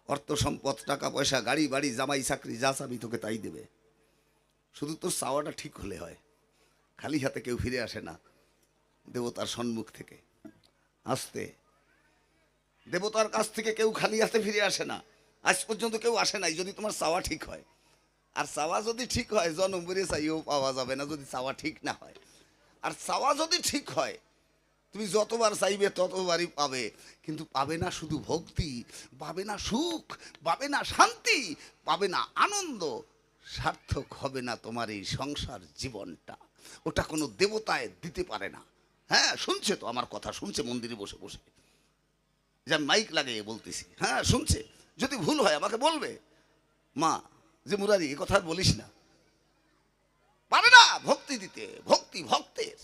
অর্থ সম্পদ, টাকা পয়সা, গাড়ি বাড়ি, জামাই চাকরি, যা চাবি তোকে তাই দেবে, শুধু তোর চাওয়াটা ঠিক হলে হয়। খালি হাতে কেউ ফিরে আসে না দেবতার সম্মুখ থেকে। আসতে দেবতার কাছ থেকে কেউ খালি হাতে ফিরে আসে না, আজ পর্যন্ত কেউ আসে নাই, যদি তোমার চাওয়া ঠিক হয়। আর চাওয়া যদি ঠিক হয়, জন্ম বেড়ে চাইও পাওয়া যাবে না যদি চাওয়া ঠিক না হয়। আর চাওয়া যদি ঠিক হয়, তুমি যতবার চাইবে ততবারই পাবে, কিন্তু পাবে না শুধু ভক্তি, পাবে না সুখ, পাবে না শান্তি, পাবে না আনন্দ, সার্থক হবে না তোমার এই সংসার জীবনটা। ওটা কোনো দেবতায় দিতে পারে না। হ্যাঁ, শুনছে তো আমার কথা, শুনছে মন্দিরে বসে বসে, যে আমি মাইক লাগিয়ে বলতেছি। হ্যাঁ শুনছে, যদি ভুল হয় আমাকে বলবে, মা যে মুরারি এ কথা বলিস না। পারে না ভক্তি দিতে, ভক্তি ভক্তের,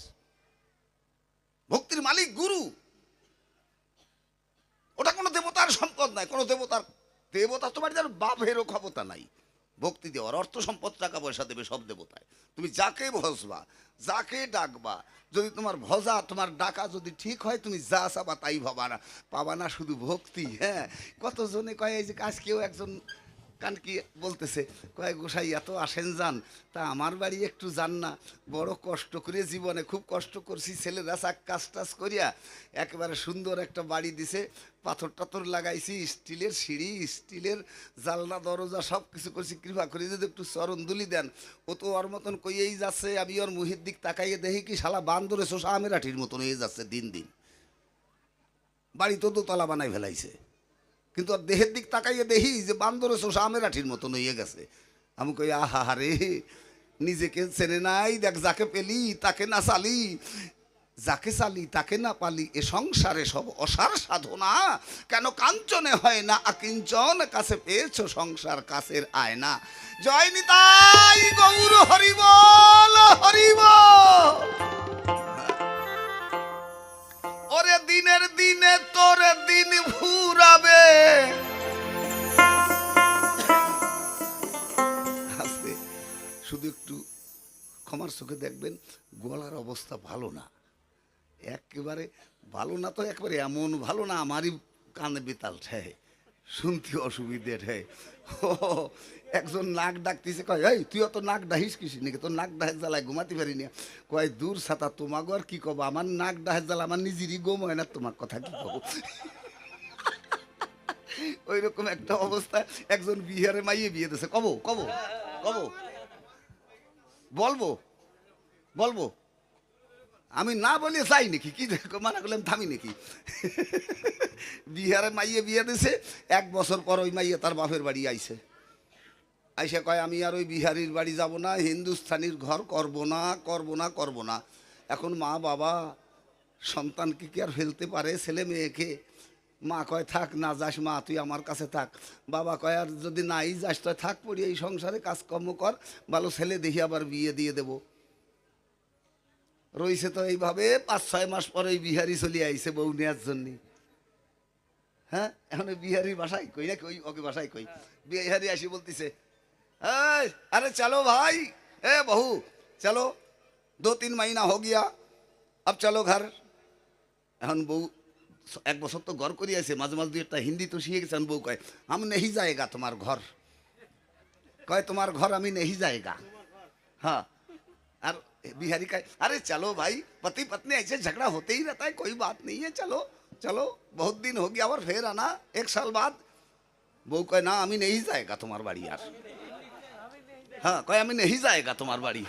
ভক্তির মালিক গুরু। ওটা কোনো দেবতার সম্পদ নাই, কোনো দেবতা তোমার যার বাপেরও ক্ষমতা নাই ভক্তি দেওয়ার। অর্থ সম্পদ, টাকা পয়সা দেবে সব দেবতায়। তুমি যাকে ভজবা, যাকে ডাকবা, যদি তোমার ভজা, তোমার ডাকা যদি ঠিক হয়, তুমি যা চাবা তাই পাবা না শুধু ভক্তি। হ্যাঁ, কতজনে কয়, এই যে আজকেও একজন কান কি বলতেছে, কয় গোসাই এত আসেন যান, তা আমার বাড়ি একটু যান না, বড় কষ্ট করে জীবনে খুব কষ্ট করছি, ছেলেরা কাজ টাজ করিয়া একেবারে সুন্দর একটা বাড়ি দিছে, পাথর টাথর লাগাইছি, স্টিলের সিঁড়ি, স্টিলের জানলা দরজা সব কিছু করছি, কৃপা করে যদি একটু চরণদুলি দেন। ও তো ওর মতন কইয়েই যাচ্ছে, আমি ওর মুহির দিক তাকাইয়ে দেখি কি শালা বান্দরে শোষা আমের আঠির মতন হয়ে যাচ্ছে দিন দিন। বাড়ি তো দোতলা বানাই ফেলাইছে, কিন্তু আর দেহের দিক তাকাইয়ে দেখি যে বান্দরে শোষা আমের আঠির মতন হয়ে গেছে। আমি কই আহা রে, নিজেকে চেনে নাই, দেখ যাকে পেলি তাকে না চালি, যাকে চালি তাকে না পালি, এ সংসারে সব অসার সাধনা। কেন কাঞ্চনে হয় না আকিঞ্চন, কাছে পেয়েছ সংসার কাছের আয়না। জয় নিতাই গৌর হরিবল হরিবল। ওরে দিনের দিনে তোর দিন ফুরাবে, শুধু একটু ক্ষমার চোখে দেখবেন, গলার অবস্থা ভালো না, একেবারে ভালো না, তো একবারে এমন ভালো না আমারই কানে বেতাল ঠায়, শুনতে অসুবিধে ঠায়। একজন নাক ডাকতেছে, কয় এই তুই অত নাক ডাহিস কিসি নাকি, তোর নাক ডাহের জ্বালায় ঘুমাতে পারি না। কয় দূর ছাতা, তোমাকে আর কি কব, আমার নাক ডাহের জ্বালা আমার নিজেরই গম হয় না, তোমার কথা কি কব। ওই রকম একটা অবস্থায় একজন বিহারে মাইয়ে বিয়ে দিছে। কব কব কব বলবো বলবো আমি না বলে চাই নাকি কি মানা করলাম থামি নাকি? বিহারে মাইয়ে বিয়ে দিছে, 1 বছর পর ওই মাইয়ে তার বাপের বাড়ি আইছে। আইসা কয় আমি আর ওই বিহারির বাড়ি যাব না, হিন্দুস্থানির ঘর করব না করব না করব না। এখন মা বাবা সন্তানকে কি আর ফেলতে পারে, ছেলে মেয়েকে? মা কয় থাক, না যাস মা, তুই আমার কাছে থাক। বাবা কয় আর যদি নাই যাস তো থাক, পড়ি এই সংসারে কাজকর্ম কর, ভালো ছেলে দেখি আবার বিয়ে দিয়ে দেব। রইছে তো এইভাবে 5-6 মাস পরে ওই বিহারি চলে আইছে বউ নেওয়ার জন্য। হ্যাঁ, এখন ওই বিহারির বাসায় কই না কই, ওকে বাসায় কই, বিহারি আসি বলতেছে এই अरे चलो भाई, ए बहू चलो, 2-3 महीना हो गया, अब चलो घर। এখন বউ 1 বছর তো ঘর করি আছে, মাঝে মাঝে 2 একটা হিন্দি তো শিখে গেছেন। বউ কয় हम नहीं जाएगा तुम्हार घर, कहे तुम्हार घर আমি नहीं जाएगा। हाँ, और बिहारी कहे अरे चलो भाई, पति पत्नी ऐसे झगड़ा होते ही रहता है, कोई बात नहीं है, चलो चलो, बहुत दिन हो गया और फिर आना 1 साल बाद। বউ কয় না আমি नहीं जाएगा তোমার বাড়ি আর। হ্যাঁ, কয় আমি नहीं जाएगा তোমার বাড়ি।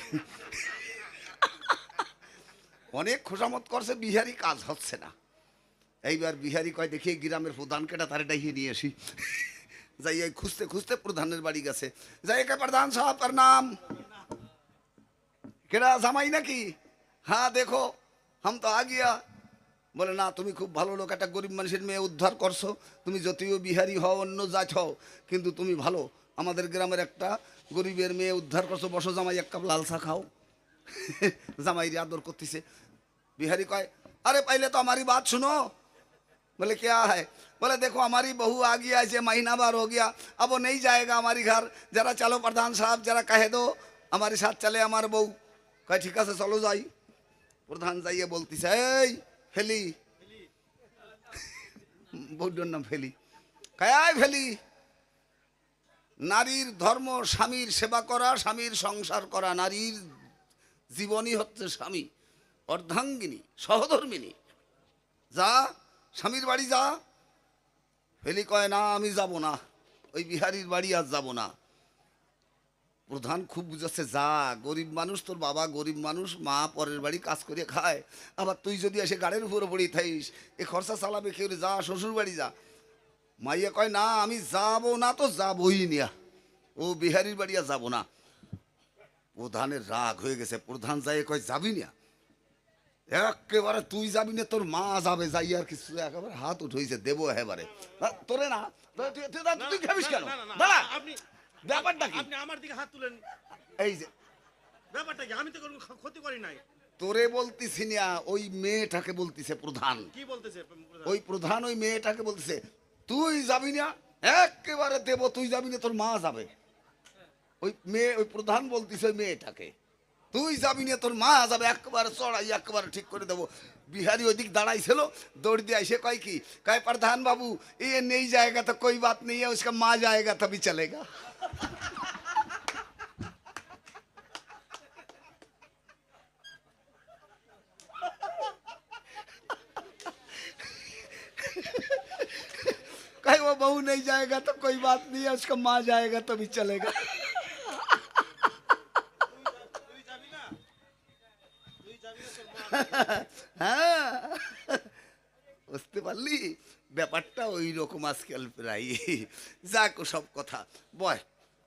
অনেক খোসামত করছে, বিহারি কাজ হচ্ছে না। এইবার বিহারি কয় দেখি গ্রামের প্রধান কেটা, তারে ডাইয়ে নিয়ে আসি। যাই এই খুঁজতে খুঁজতে প্রধানের বাড়ি গেছে। যাই কে প্রধান সাহেব প্রণাম। কেডা জামাই নাকি? হ্যাঁ দেখো हम तो आ गया। বলে না, তুমি খুব ভালো লোক, একটা গরিব মানুষের মেয়ে উদ্ধার করছো। তুমি যদিও বিহারি হও, অন্য জাত হও, কিন্তু তুমি ভালো। আমাদের গ্রামের একটা গরিবের মেয়ে উদ্ধার করছো, বসো জামাই, 1 কাপ লাল চা খাও। জামাই আদর করতেছে। बिहारी कहे अरे पहले तो हमारी बात सुनो। बोले क्या है? बोले देखो हमारी बहू आ गया, ऐसे महीना भर हो गया, अब वो नहीं जाएगा हमारी घर, जरा चलो प्रधान साहब, जरा कह दो हमारे साथ चले हमारे बहू। कहे ठीक है चलो जाई। प्रधान जाइए बोलती से फेली, বউটার নাম ফেলি। কয় ফেলি, নারীর ধর্ম স্বামীর সেবা করা, স্বামীর সংসার করা। নারীর জীবনই হচ্ছে স্বামী, অর্ধাঙ্গিনী, সহধর্মিনী। যা স্বামীর বাড়ি যা। ফেলি কয় না আমি যাব না, ওই বিহারির বাড়ি আর যাব না। প্রধান খুব বুঝাচ্ছে, যা, গরিব মানুষ, তোর বাবা গরিব মানুষ, মা পরের বাড়ি কাজ করে খায়, আবার তুই যদি এসে গাড়ির উপরে পড়ি থাইস, এ খরচা চালাবে কেউ, যা শ্বশুর বাড়ি যা। মাইয়া কয় না আমি যাব না, তো যাবই না, ও বিহারির বাড়ি আর যাবো না। প্রধানের রাগ হয়ে গেছে। প্রধান যাই কয় যাবি না, একেবারে তুই যাবি না, তোর মা যাবে, যাই আর কিছু। একেবারে হাত উঠেছে, দেবো এবারে তোরে না, তুই খাবিস কেন? দাঁড়া, ব্যাপারটা কি? আপনি আমার দিকে হাত তুলেন, এই যে ব্যাপারটা কি? আমি তো কোনো ক্ষতি করি নাই। তোরে বলতিছি না, ওই মেয়েটাকে বলতিছে প্রধান। কি বলতেছে? ওই প্রধান ওই মেয়েটাকে বলতেছে তুই যাবি না, একেবারে দেব, তুই যাবি না, তোর মা যাবে। ওই মেয়ে, ওই প্রধান বলতিছে ওই মেয়েটাকে তুই যাবি না, তোর মা যাবে, একেবারে চড়াই, একেবারে ঠিক করে দেবো। বিহারি ওইদিক দাঁড়াইছিল, দৌড় দিয়ে এসে কয় কি, কয় प्रधान बाबू ये नहीं जाएगा तो कोई बात नहीं है, उसका माँ जाएगा तभी चलेगा। कहे वो बहू नहीं जाएगा तो कोई बात नहीं है, उसका माँ जाएगा तभी चलेगा। হ্যাঁ, বুঝতে পারলি ব্যাপারটা ওই রকম আজকাল প্রায়। যাক সব কথা বয়,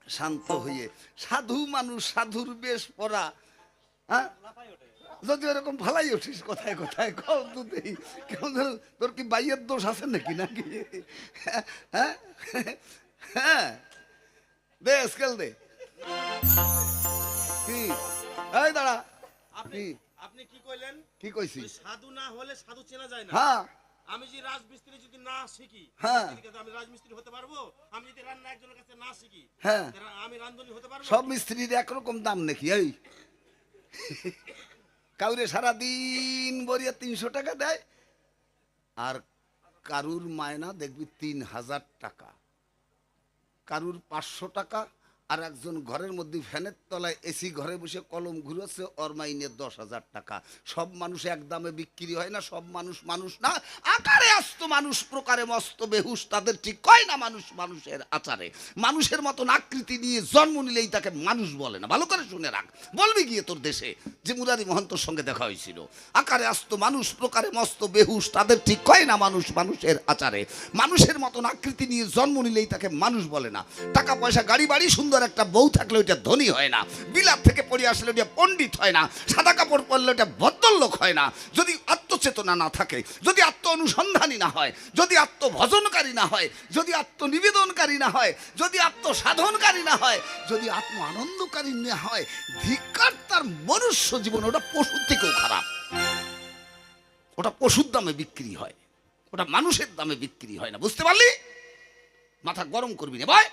শান্ত হয়ে, সাধু মানুষ, সাধুর বেশ পরা। হ্যাঁ, যদি ওরকম ভালাই উঠিস কথায় কথায়, কও তো দেই কেমন, তোর কি বাইয়ের দোষ আছে নাকি? নাকি হ্যাঁ হ্যাঁ, দে স্কেল দে। কি এই দাঁড়া, আপনি আপনি কি কইলেন? কি কইছি? সাধু না হলে সাধু চেনা যায় না। হ্যাঁ, আমি যে রাজমিস্ত্রি যদি না শিখি, হ্যাঁ, আমি রাজমিস্ত্রি হতে পারবো? আমি যদি রান্না একজনের কাছে না শিখি, হ্যাঁ, আমি রান্ধনী হতে পারবো? সব মিস্ত্রির একরকম দাম নাকি? এই কাউরে সারাদিন বরিয়া 300 টাকা দেয়, আর কারুর মায়না দেখবি 3000 টাকা, কারুর 500 টাকা, আর একজন ঘরের মধ্যে ফ্যানের তলায় এসি ঘরে বসে কলম ঘুরেছে, ওর মাইনে 10,000 টাকা। সব মানুষ এক দামে বিক্রি হয় না, সব মানুষ মানুষ না। আকারে আস্ত মানুষ, প্রকারে মস্ত বেহুশ, তাদের ঠিক কয় না মানুষ মানুষের আচারে। মানুষের মতন আকৃতি নিয়ে জন্ম নিলেই তাকে মানুষ বলে না। ভালো করে শুনে রাখ, বলবি গিয়ে তোর দেশে যে মুরারি মহন্তর সঙ্গে দেখা হয়েছিল। আকারে আস্ত মানুষ, প্রকারে মস্ত বেহুশ, তাদের ঠিক কয় না মানুষ মানুষের আচারে। মানুষের মতন আকৃতি নিয়ে জন্ম নিলেই তাকে মানুষ বলে না। টাকা পয়সা, গাড়ি বাড়ি, সুন্দর একটা বউ থাকলে ওইটা ধনী হয় না। বিলাত থেকে পড়ে আসলে ওইটা পণ্ডিত হয় না। সাদা কাপড় পরলে ওইটা ভদ্রলোক হয় না। যদি আত্মচেতনা না থাকে, যদি আত্ম অনুসন্ধানী না হয়, যদি আত্মভজনকারী না হয়, যদি আত্মনিবেদনকারী না হয়, যদি আত্মসাধনকারী না হয়, যদি আত্ম আনন্দকারী না হয়, ধিক্কার তার মনুষ্য জীবন। ওটা পশুর থেকেও খারাপ। ওটা পশুর দামে বিক্রি হয়, ওটা মানুষের দামে বিক্রি হয় না। বুঝতে পারলি? মাথা গরম করবি না ভাই।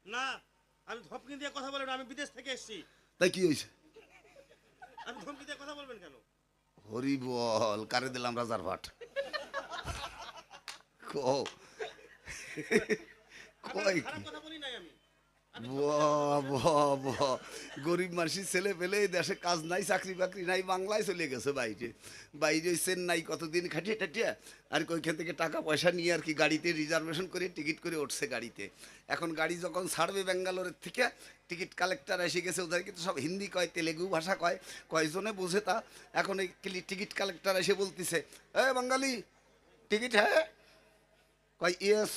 না, আমি ধমকি দিয়ে কথা বলবেন, আমি বিদেশ থেকে এসেছি। তাই কি হয়েছে? আমি ধমকি দিয়ে কথা বলবেন কেন? হরি বল, কারে দিলাম রাজার ভাট। কও কই কি? কথা বলি নাই আমি। গরিব মানুষের ছেলে পেলে দেশে কাজ নাই, চাকরি বাকরি নাই, বাংলায় চলে গেছে বাইরে। বাইরে চেন্নাই কতদিন খাটিয়ে টাটিয়ে আর ওইখান থেকে টাকা পয়সা নিয়ে আর কি গাড়িতে রিজার্ভেশন করে টিকিট করে উঠছে গাড়িতে। এখন গাড়ি যখন ছাড়বে ব্যাঙ্গালোরের থেকে, টিকিট কালেক্টর এসে গেছে। ওদের কিন্তু সব হিন্দি কয়, তেলেগু ভাষা কয়, কয়জনে বোঝে তা। এখন এই টিকিট কালেক্টর এসে বলতেছে, এ বাঙালি টিকিট হ্যাঁ? কয় ইয়েস।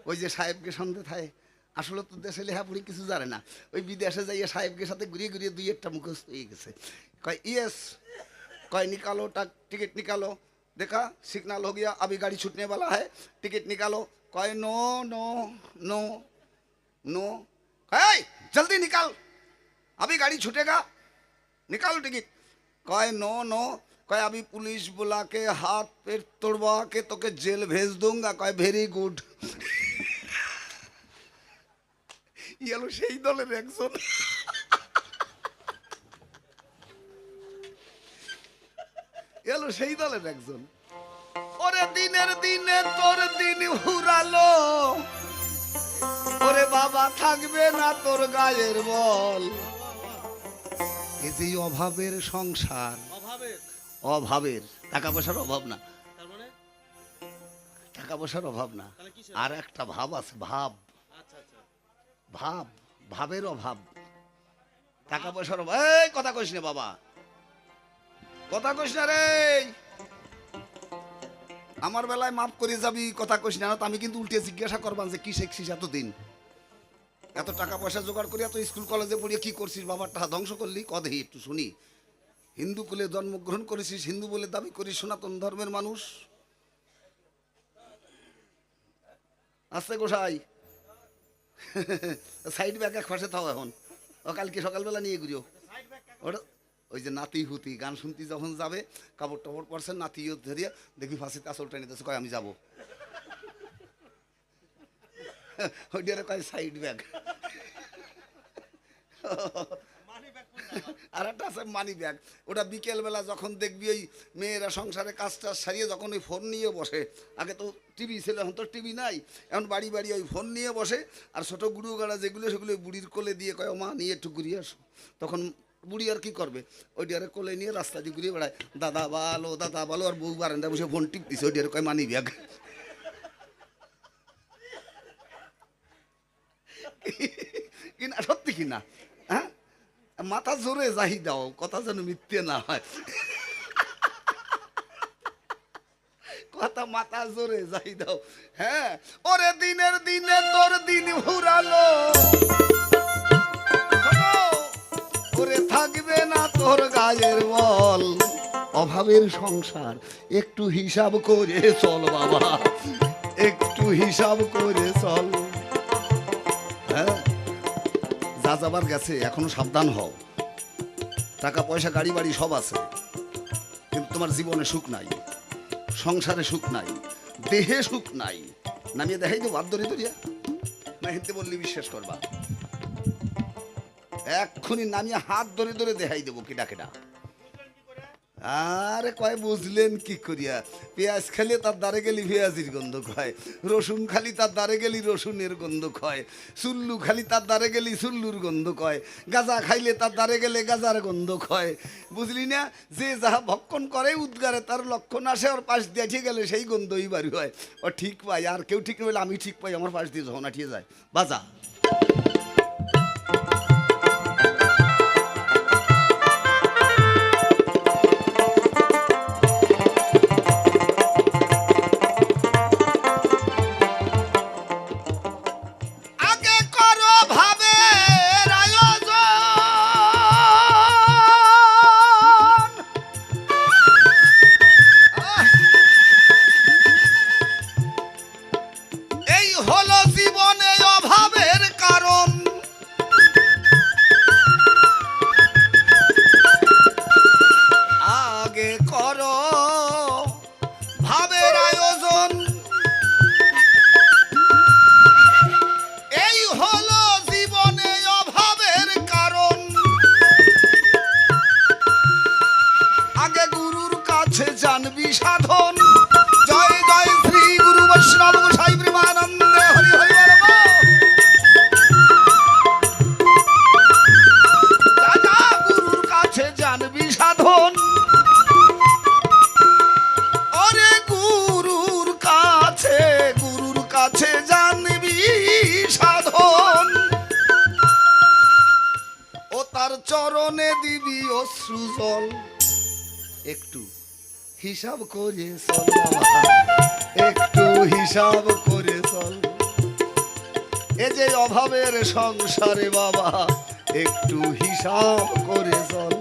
ওই যে সাহেবকে সন্দেহ থাকে, আসলে তো দেশে লেখাপড়ি কিছু জানে না। ওই বিদেশে যাইয়ে সাহেবকে সাথে ঘুরিয়ে ঘুরিয়ে দুই একটা মুখস্থ হয়ে গেছে। কয় ইয়েস। কয় নিকালো टिकट निकालो। देखा सिग्नल हो गया, अभी गाड़ी छूटने वाला है, टिकट निकालो। कहे नो नो नो नो। कहे जल्दी निकाल, अभी गाड़ी छूटेगा, निकालो टिकट। कहे नो नो। कहे अभी पुलिस बुला के हाथ पैर तोड़वा के तो के जेल भेज दूंगा। कहे वेरी गुड। এলো সেই দলের একজন। এলো সেই দলের একজন। ওরে দিনের দিনে তোর দিন হুরালো, ওরে বাবা থাকবে না তোর গায়ের বল। এই যে অভাবের সংসার, অভাবের, টাকা পয়সার অভাব না, টাকা পয়সার অভাব না, আর একটা ভাব আছে, ভাব। ভাব, ভাবের অভাব, টাকা পয়সার অভাব। এই কথা কইস না বাবা, কথা কইস না রে। আমার বেলায় মাফ করে যাবি, কথা কইস না। আমি কিন্তু উল্টে জিজ্ঞাসা করবান যে কি শিখছিস এতদিন, এত টাকা পয়সা জোগাড় করে এত স্কুল কলেজে পড়িয়ে কি করছিস, বাবার টাকা ধ্বংস করলি। কদেহি একটু শুনি। হিন্দু কুলে জন্মগ্রহণ করেছিস, হিন্দু বলে দাবি করিস, সনাতন ধর্মের মানুষ। আসছে গোসাই, সাইড ব্যাগ এক পাশে থাও এখন। ও কালকে সকালবেলা নিয়ে ঘুরিও। ওটা ওই যে নাতি হুতি গান শুনতে যখন যাবে, কাপড় টাপড় পরছে, নাতিও ধরিয়ে দেখি ফাঁসিতে আসলটা নিতেছে, কয় আমি যাবো। ওইটারে কয় সাইড ব্যাগ। আর একটা আছে মানি ব্যাগ। ওটা বিকেলবেলা যখন দেখবি ওই মেয়েরা সংসারে কাজটা সারিয়ে যখন ওই ফোন নিয়ে বসে, আগে তো টিভি ছিল, এখন তো টিভি নাই, এখন বাড়ি বাড়ি ওই ফোন নিয়ে বসে। আর ছোটো গুরু গাড়া যেগুলো সেগুলো বুড়ির কোলে দিয়ে কয় মা নিয়ে একটু ঘুরিয়ে আসো। তখন বুড়ি আর কি করবে, ওই ডিয়ারে কোলে নিয়ে রাস্তা দিয়ে ঘুরিয়ে বেড়ায়, দাদা ভালো দাদা ভালো। আর বউ বারান্দা বসে ফোন টিপতিছে, ওই ডিয়ারে কয় মানি ব্যাগ। কিনা সত্যি কিনা? হ্যাঁ, মাথা জোরে যাই দাও, কথা যেন মিথ্যে না হয়। কথা মাথা জোরে যাই দাও। হ্যাঁ, ওরে দিনের দিনে তোর দিন হুরালো, ওরে থাকবে না তোর গায়ের বল। অভাবের সংসার, একটু হিসাব করে চল বাবা, একটু হিসাব করে চল। হ্যাঁ, যা যাবার গেছে, এখনো সাবধান হও। টাকা পয়সা গাড়ি বাড়ি সব আছে, কিন্তু তোমার জীবনে সুখ নাই, সংসারে সুখ নাই, দেহে সুখ নাই। নামিয়ে দেখাই তো বাদ ধরে ধরিয়া না, হিন্দে বললি বিশ্বাস করবা। এক্ষুনি নামিয়ে হাত ধরে ধরে দেখাই দেবো কেডা কেডা। আরে কয় বুঝলেন কি করিয়া, পেঁয়াজ খালি তার দ্বারে গেলি পেঁয়াজির গন্ধ কয়, রসুন খালি তার দ্বারে গেলি রসুনের গন্ধ কয়, চুল্লু খালি তার দ্বারে গেলি চুল্লুর গন্ধ কয়, গাঁজা খাইলে তার দ্বারে গেলে গাঁজার গন্ধ কয়। বুঝলি না, যে যাহা ভক্ষণ করে উদ্গারে তার লক্ষণ আসে, ওর পাশ দিয়ে ঠিক গেলে সেই গন্ধই বাড়ি হয়। ও ঠিক পাই, আর কেউ ঠিক নইলে আমি ঠিক পাই, আমার পাশ দিয়ে যখন আঠিয়ে যায়। বাজা জানবি সাধন। জয় জয় শ্রী গুরু বৈষ্ণব গোসাই প্রেমানন্দে হরি হরি বল। রাজা গুরুর কাছে জানবি সাধন, ওরে গুরুর কাছে জানবি সাধন। ও তার চরণে দিবি অশ্রুজল। একটু হিসাব করে চল বাবা, একটু হিসাব করে চল। এ যে অভাবের সংসারে বাবা, একটু হিসাব করে চল।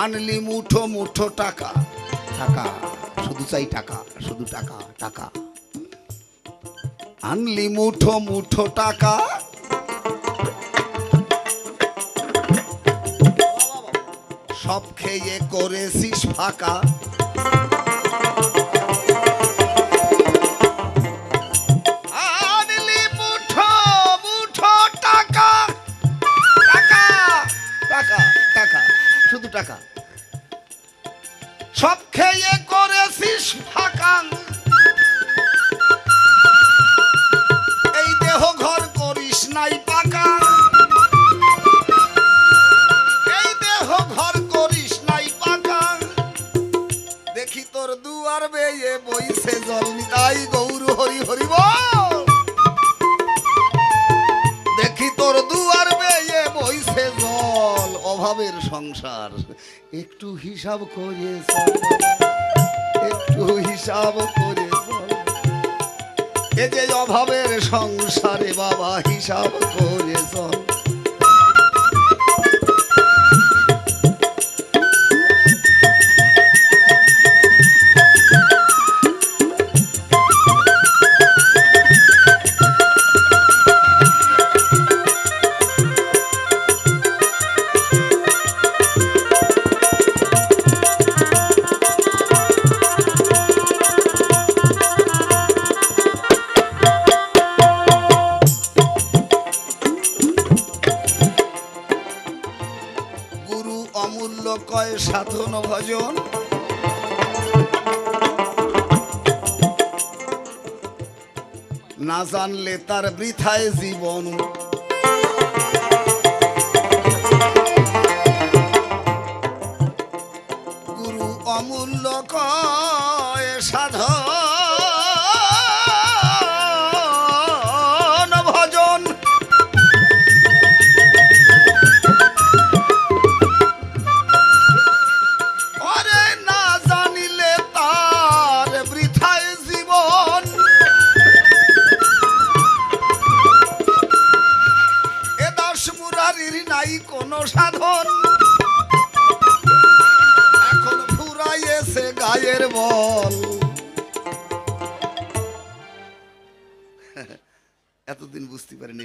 আনলি মুঠো মুঠো টাকা, টাকা শুধু চাই টাকা, শুধু টাকা টাকা। আনলি মুঠো মুঠো টাকা, সব খেয়ে করেছিস ফাঁকা। আনলি মুঠো মুঠো টাকা, টাকা টাকা টাকা শুধু টাকা, সব খেয়ে করেছিস ফাঁকা। এই দেহ ঘর করিস নাই পাকা, এই দেহ ঘর করিস নাই পাকা। দেখি তোর দুয়ার বেয়ে বইছে জল, নিতাই গৌর হরি হরি বল। দেখি তোর দুয়ার বেয়ে বইছে জল, অভাবের সংসার একটু হিসাব করে চল, একটু হিসাব করে চল। এ যে অভাবের সংসারে বাবা, হিসাব করে চল। অমূল্য কয় সাধন ভজন, না জানলে তার বৃথায় জীবন। গুরু অমূল্য কয় সাধন ভজন, নাই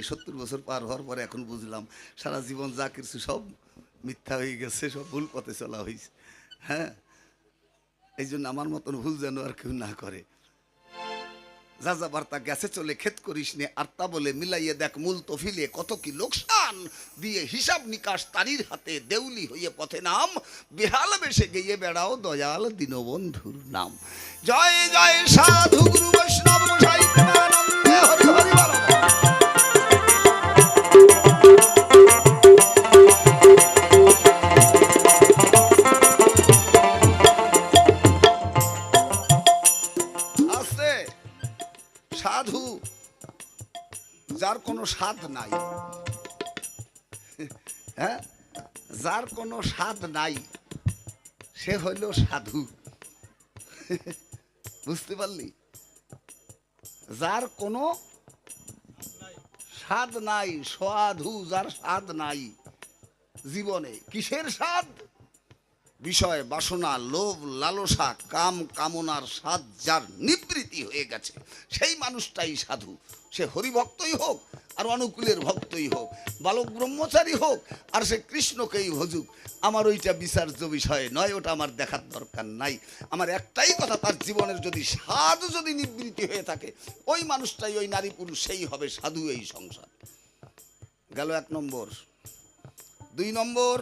70 বছর পার হওয়ার পরে এখন বুঝলাম সারা জীবন যা কিছু সব মিথ্যা হয়ে গেছে, সব ভুল পথে চলা হয়েছে। হ্যাঁ, এই জন্য আমার মতন ভুল যেন আর কেউ না করে। যা যাবার তা গেছে চলে, ক্ষেত করিস নে আর তা বলে মিলাইয়ে দেখ মূল তফিলে কত কি লোকসান, দিয়ে হিসাব নিকাশ তারির হাতে দেউলি হইয়ে পথে নাম, বেহাল বেশে গিয়ে বেড়াও দয়াল দীনবন্ধুর নাম। জয় জয় সাধু গুরু বৈষ্ণব গোসাই প্রেমানন্দে হরি হরি বল। সাধু যার কোনো স্বাদ নাই, হ্যাঁ, যার কোনো স্বাদ নাই সে হইল সাধু। বুঝতে পারলি? যার কোনো স্বাদ নাই, সাধু যার স্বাদ নাই জীবনে। কিসের স্বাদ? বিষয় বাসনা, লোভ লালসা, কাম কামনার স্বাদ যার নিবৃত্তি হয়ে গেছে সেই মানুষটাই সাধু। সে হরিভক্তই হোক আর অনুকূলের ভক্তই হোক, বালক ব্রহ্মচারী হোক আর সে কৃষ্ণকেই ভজুক, আমার ওইটা বিচার্য বিষয় নয়, ওটা আমার দেখার দরকার নাই। আমার একটাই কথা, তার জীবনের যদি স্বাদ যদি নিবৃত্তি হয়ে থাকে ওই মানুষটাই, ওই নারী পুরুষ সেই হবে সাধু এই সংসার। গেল 1 নম্বর। 2 নম্বর,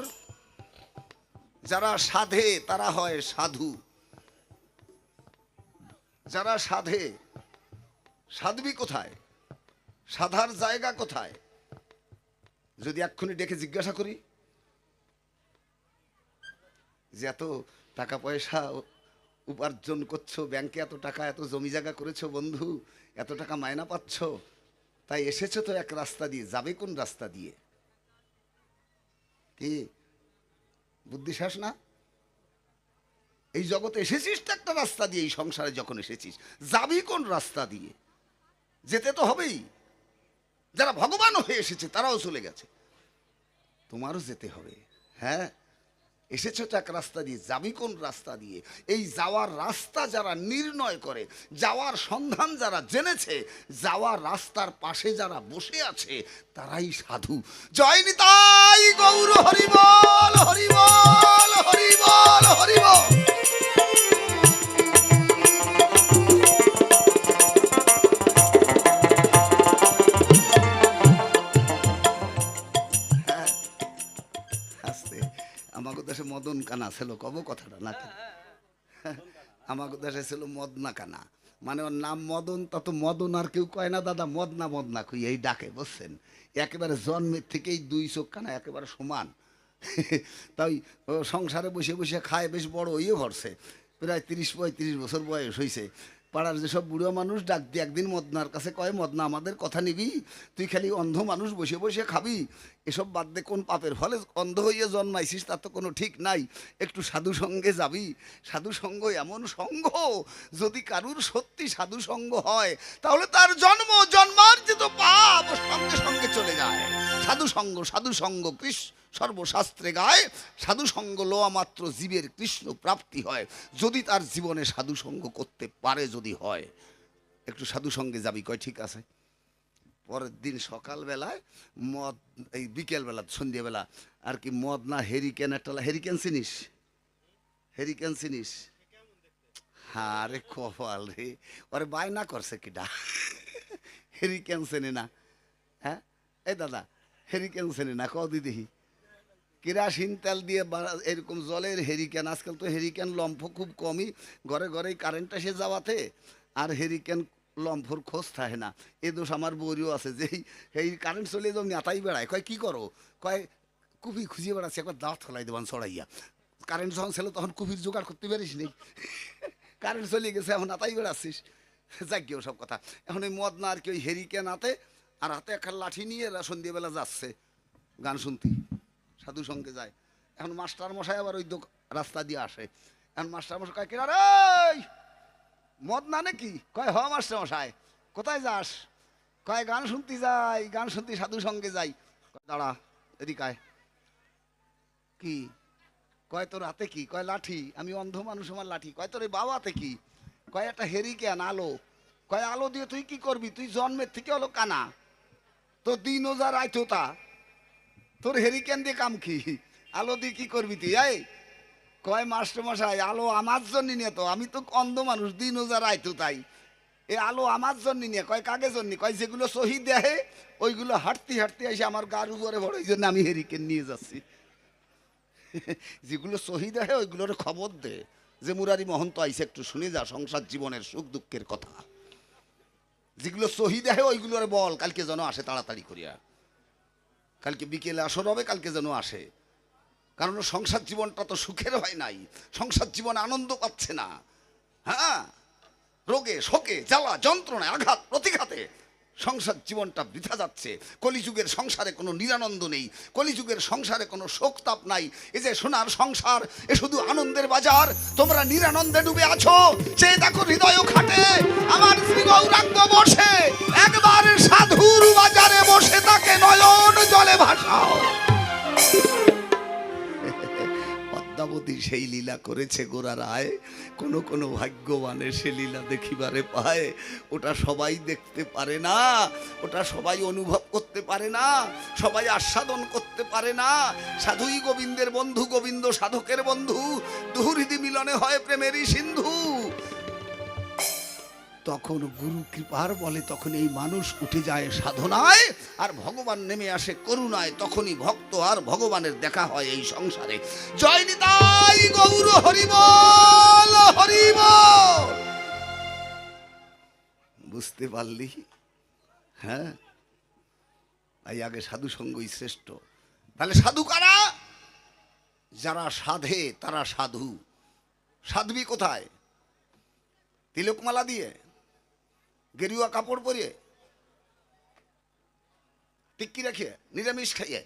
যারা সাধে তারা হয় সাধু। যারা সাধে, সাধবি কোথায়, সাধার জায়গা কোথায়? যদি এক্ষুনি ডেকে জিজ্ঞাসা করি যে এত টাকা পয়সা উপার্জন করছো, ব্যাংকে এত টাকা, এত জমি জায়গা করেছো বন্ধু, এত টাকা মায়না পাচ্ছ, তাই এসেছো তো এক রাস্তা দিয়ে, যাবে কোন রাস্তা দিয়ে? কি বুদ্ধি শেষ না? এই জগতে এসেছিস তো একটা রাস্তা দিয়ে, এই সংসারে যখন এসেছিস যাবি কোন রাস্তা দিয়ে? যেতে তো হবেই। যারা ভগবান হয়ে এসেছে তারাও চলে গেছে, তোমারও যেতে হবে। হ্যাঁ, এসেছো তো এক রাস্তা দিয়ে, যাবি কোন রাস্তা দিয়ে? এই যাওয়ার রাস্তা যারা নির্ণয় করে, যাওয়ার সন্ধান যারা জেনেছে, যাওয়ার রাস্তার পাশে যারা বসে আছে তারাই সাধু। জয় নিতাই গৌর হরিবল হরিবল হরিবল হরিবল। আমাকে দেশে মদন কানা ছিল, কব কথাটা নাকি? আমাকে দেশে ছিল মদনা কানা, মানে ওর নাম মদন, তা তো মদন আর কেউ কয় না দাদা, মদনা মদনা কই এই ডাকে, বুঝছেন? একেবারে জন্মের থেকেই 2 চোখ কানা একেবারে সমান। তাই সংসারে বসে বসে খায়, বেশ বড় হইয়ে ভরছে, প্রায় 30-35 বছর বয়স হয়েছে। পাড়ার যেসব বুড়ো মানুষ ডাক দিয়ে একদিন মদনার কাছে কয়, মদনা আমাদের কথা নিবি? তুই খালি অন্ধ মানুষ বসে বসে খাবি, এসব বাদ দে, কোন পাপের ফলে অন্ধ হইয়ে জন্মাইছিস তার তো কোনো ঠিক নাই, একটু সাধু সঙ্গে যাবি। সাধু সঙ্গ এমন সঙ্গ, যদি কারুর সত্যি সাধু সঙ্গ হয় তাহলে তার জন্ম জন্মার্জিত পাপ সঙ্গে সঙ্গে চলে যায়। সাধু সঙ্গ, সাধু সঙ্গ কৃষ্ণ সর্বশাস্ত্রে গায়, সাধু সঙ্গ লোয়া মাত্র জীবের কৃষ্ণ প্রাপ্তি হয়। যদি তার জীবনে সাধু সঙ্গ করতে পারে, যদি হয়, একটু সাধু সঙ্গে যাবি। কয় ঠিক আছে। পরের দিন সকালবেলায় মদ, এই বিকেলবেলা সন্ধ্যাবেলা আর কি, মদ না হেরিকেন, একটা হেরিকেন চিনিস? হেরিকেন চিনিস? হ্যাঁ রে কপাল রে, ওরে বায়না করছে কিটা, হেরিকেন চেনে না? হ্যাঁ এই দাদা, হেরিকেন চেনে না? কদি দেখি। কেরাসিন তেল দিয়ে এরকম জলের হেরিকেন, আজকাল তো হেরিকেন লম্ফ খুব কমই, ঘরে ঘরেই কারেন্ট এসে যাওয়াতে আর হেরিকেন লম্ফর খোঁজ থাকে না। এ দোষ আমার বউরিও আছে, যে এই কারেন্ট চলে যাও নেতাই বেড়ায়। কয় কি করো? কয় কুপি খুঁজিয়ে বেড়াচ্ছে, একবার দাঁত ফেলাই দেবান ছড়াইয়া। কারেন্ট যখন ছিল তখন কুপির জোগাড় করতে পারিস নি, কারেন্ট চলে গেছে এখন নাতাই বেড়াচ্ছিস। যাক গিয়ে সব কথা। এখন ওই মদ না আর কি, ওই হেরিকেন হাতে, আর হাতে একটা লাঠি নিয়ে এরা সন্ধ্যেবেলা যাচ্ছে গান শুনতে, সাধু সঙ্গে যায়। এখন মাস্টার মশাই আবার ওই রাস্তা দিয়ে আসে। এখন মাস্টার মশাই কয়, কিনা রে মদ না নাকি? কয় হ মাস্টার মশাই। কোথায় যাস? কয় গান শুনতে যাই, গান শুনতে সাধু সঙ্গে যাই। দাঁড়া এদিকায়। কি? কয় তোর হাতে কি? কয় লাঠি। আমি অন্ধ মানুষ, আমার লাঠি। কয় তোর এই বাবাতে কি? কয় একটা হেরিকেন আলো। কয় আলো দিয়ে তুই কি করবি? তুই জন্মের থেকে হলো কানা। তো দিনও যা রাইতো তা, তোর হেরিকেন দিয়ে কাম কি? আলো দিয়ে কি করবি তুই? এই কয় মাস্টার মশাই আলো আমার জন্য নিয়ে, তো আমি তো অন্ধ মানুষ, দিনও যা রাইতো তাই। এ আলো আমার জন্য নিয়ে, কয় কাকে জন্য? কয় যেগুলো শহীদ দেহে ওইগুলো হাঁটতে হাঁটতে এসে আমার গার উপরে ভরে, ওই জন্য আমি হেরিকেন নিয়ে যাচ্ছি। যেগুলো শহীদ দেহে ওইগুলোর খবর দে যে মুরারি মহন্ত আইসে, একটু শুনে যা সংসার জীবনের সুখ দুঃখের কথা। যেগুলো শহীদ দেহে ওইগুলোর বল কালকে যেন আসে তাড়াতাড়ি করিয়া, কালকে বিকেলে আসর হবে, কালকে যেন আসে। কারণ সংসার জীবনটা তো সুখের হয় নাই, সংসার জীবনে আনন্দ পাচ্ছে না। হ্যাঁ, রোগে শোকে জ্বালা যন্ত্রণায় আঘাত প্রতিঘাতে সংসার জীবনটা বৃথা যাচ্ছে। কলিযুগের সংসারে কোনো নিরানন্দ নেই, কলিযুগের সংসারে কোনো শোক তাপ নাই। এই যে সোনার সংসার, এ শুধু আনন্দের বাজার, তোমরা নিরানন্দে ডুবে আছো। সে দেখো হৃদয় খাটে আমার শ্রী গৌরাঙ্গ বসে, একবার সাধুর বাজারে বসে তাকে নয়ন জলে ভাসাও। পদ্মাবতী সেই লীলা করেছে গোরা রায়, কোনো কোনো ভাগ্যবানে সে লীলা দেখিবারে পায়। ওটা সবাই দেখতে পারে না, ওটা সবাই অনুভব করতে পারে না, সবাই আস্বাদন করতে পারে না। সাধুই গোবিন্দের বন্ধু, গোবিন্দ সাধকের বন্ধু, দুহৃদি মিলনে হয় প্রেমেরই সিন্ধু। তখন গুরু কৃপার বলে তখন এই মানুষ উঠে যায় সাধনায়, আর ভগবান নেমে আসে করুণায়। তখনই ভক্ত আর ভগবানের দেখা হয় এই সংসারে। জয় নিতাই গৌর হরিবল হরিবল। বুঝতে পারলি? হ্যাঁ, এই আগে সাধু সঙ্গই শ্রেষ্ঠ। তাহলে সাধু কারা? যারা সাধে তারা সাধু। সাধবি কোথায়? তিলকমালা দিয়ে, গেরুয়া কাপড় পরিয়ে, টিক্কি রেখে, নিরামিষ খাইয়ে।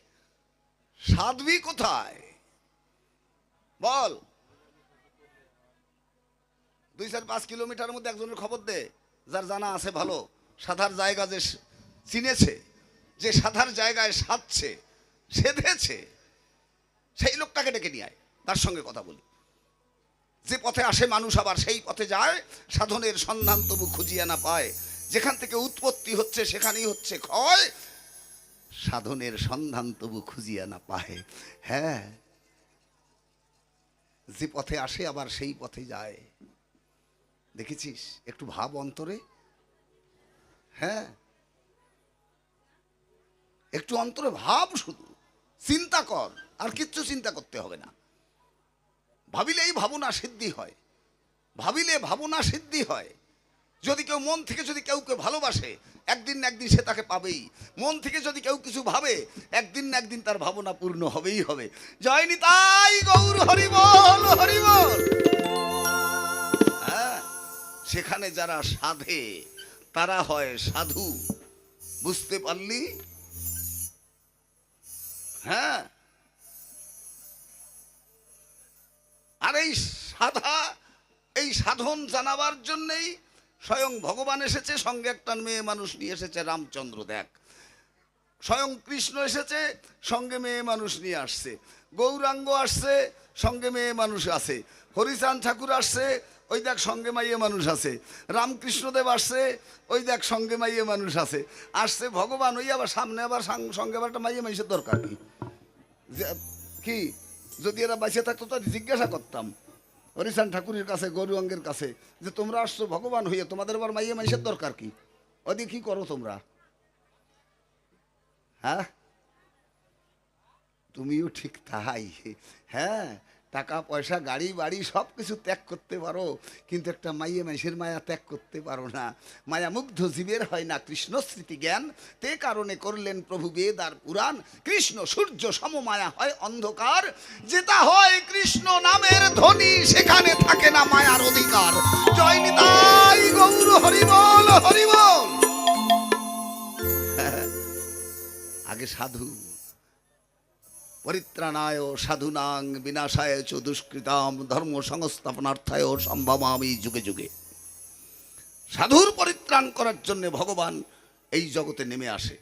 সাধবি কোথায় বল? 2-4-5 কিলোমিটার মধ্যে একজনের খবর দে, যার জানা আছে ভালো, সাধার জায়গা যে চিনেছে, যে সাধার জায়গায় সাধছে সেধেছে, সেই লোকটাকে ডেকে নিয়ে আয়, তার সঙ্গে কথা বলি। যে পথে আসে মানুষ আবার সেই পথে যায়, সাধনের সন্ধান তবু খুঁজিয়া না পায়। যেখান থেকে উৎপত্তি হচ্ছে সেখানেই হচ্ছে ক্ষয়, সাধনের সন্ধান তবু খুঁজিয়া না পায়। হ্যাঁ, যে পথে আসে আবার সেই পথে যায়। দেখেছিস? একটু ভাব অন্তরে। হ্যাঁ, একটু অন্তরে ভাব, শুধু চিন্তা কর, আর কিচ্ছু চিন্তা করতে হবে না। ভাবিলেই ভাবনা সিদ্ধি হয়, ভাবিলে ভাবনা সিদ্ধি হয়। যদি কেউ মন থেকে যদি কেউকে ভালোবাসে, একদিন না একদিন সে তাকে পাবেই। মন থেকে যদি কেউ কিছু ভাবে, একদিন না একদিন তার ভাবনা পূর্ণ হবেই হবে। জয় নিতাই গৌর হরিবল হরিবল। হ্যাঁ, সেখানে যারা সাধে তারা হয় সাধু। বুঝতে পারলি? হ্যাঁ, আর এই সাধা, এই সাধন জানাবার জন্যেই স্বয়ং ভগবান এসেছে, সঙ্গে একটা মেয়ে মানুষ নিয়ে এসেছে, রামচন্দ্র। দেখ, স্বয়ং কৃষ্ণ এসেছে, সঙ্গে মেয়ে মানুষ নিয়ে আসছে। গৌরাঙ্গ আসছে, সঙ্গে মেয়ে মানুষ আছে। হরিচাঁদ ঠাকুর আসছে, ওই দেখ সঙ্গে মাইয়ে মানুষ আছে। রামকৃষ্ণদেব আসছে, ওই দেখ সঙ্গে মাইয়ে মানুষ আছে। আসছে ভগবান, ওই আবার সামনে আবার সঙ্গে আবার একটা মাইয়ে মানুষের দরকার কি? যদি এরা বাঁচিয়ে থাকতো তো জিজ্ঞাসা করতাম হরিচাঁদ ঠাকুরের কাছে, গৌরাঙ্গের কাছে, যে তোমরা আসছো ভগবান হইয়ে, তোমাদের আবার মাইয়ে মানুষের দরকার কি? ওদিকে কি করো তোমরা? হ্যাঁ, তুমিও ঠিক তাই। হ্যাঁ, টাকা পয়সা গাড়ি বাড়ি সব কিছু ত্যাগ করতে পারো, কিন্তু একটা মাইয়ে মানুষের মায়া ত্যাগ করতে পারো না। মায়া মুগ্ধ জীবের হয় না কৃষ্ণ স্মৃতি জ্ঞান, তে কারণে করলেন প্রভু বেদ আর পুরাণ। কৃষ্ণ সূর্য সমমায়া হয় অন্ধকার, যেটা হয় কৃষ্ণ নামের ধ্বনি, সেখানে থাকে না মায়ার অধিকার। জয় নিতাই গৌর হরিবল হরিবল। আগে সাধু, পরিত্রাণায় সাধুনাং বিনাশায় চ দুষ্কৃতাম ধর্ম সংস্থাপনার্থায় সম্ভবামি যুগে যুগে। সাধুর পরিত্রাণ করার জন্য ভগবান এই জগতে নেমে আসে।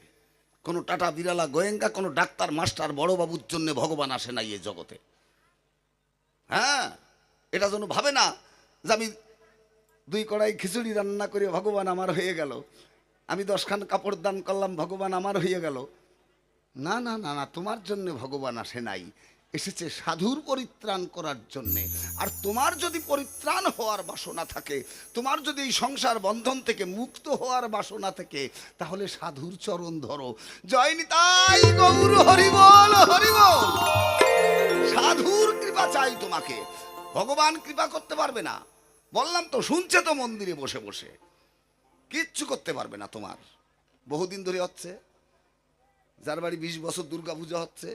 কোনো টাটা বিড়ালা গোয়েঙ্কা, কোনো ডাক্তার মাস্টার বড়বাবুর জন্য ভগবান আসে না এই জগতে। হ্যাঁ, এটা যেন ভাবে না যে আমি 2 কড়াই খিচুড়ি রান্না করে ভগবান আমার হয়ে গেল। আমি 10খান কাপড় দান করলাম, ভগবান আমার হয়ে গেল। না না না না, তোমার জন্য ভগবান আসে নাই, এসেছে সাধুর পরিত্রাণ করার জন্যে। আর তোমার যদি পরিত্রাণ হওয়ার বাসনা থাকে, তোমার যদি এই সংসার বন্ধন থেকে মুক্ত হওয়ার বাসনা থেকে, তাহলে সাধুর চরণ ধরো। জয় নিতাই গৌর, হরি বল হরি বল। সাধুর কৃপা চাই তোমাকে, ভগবান কৃপা করতে পারবে না। বললাম তো, শুনছে তো মন্দিরে বসে বসে, কিচ্ছু করতে পারবে না তোমার। বহুদিন ধরে হচ্ছে, যার বাড়ি 20 বছর দুর্গা পুজো হচ্ছে,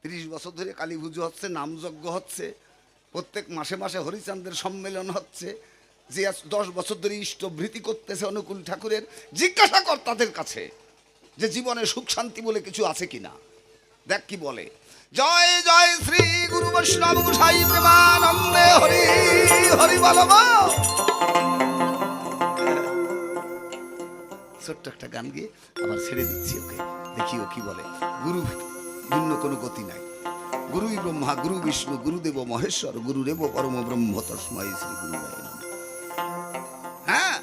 30 বছর ধরে কালী পুজো হচ্ছে, নামযজ্ঞ হচ্ছে, প্রত্যেক মাসে মাসে হরিচাঁদের সম্মেলন হচ্ছে, যে 10 বছর ধরে ইষ্টভৃতি করতেছে অনুকূল ঠাকুরের, জিজ্ঞাসা কর তাদের কাছে যে জীবনে সুখ শান্তি বলে কিছু আছে কিনা। দেখ কি বলে। জয় জয় শ্রী গুরু বৈষ্ণব গোসাই প্রেমানন্দে হরি হরি বল। ছোট্ট একটা গান গিয়ে আবার ছেড়ে দিচ্ছি ওকে, দেখিও কি বলে। গুরু ভিন্ন কোনো গতি নাই। গুরুই ব্রহ্মা গুরু বিষ্ণু গুরুদেব মহেশ্বর গুরুরেব পরম ব্রহ্ম তস্মৈ শ্রী গুরুদেব নমঃ। হ্যাঁ,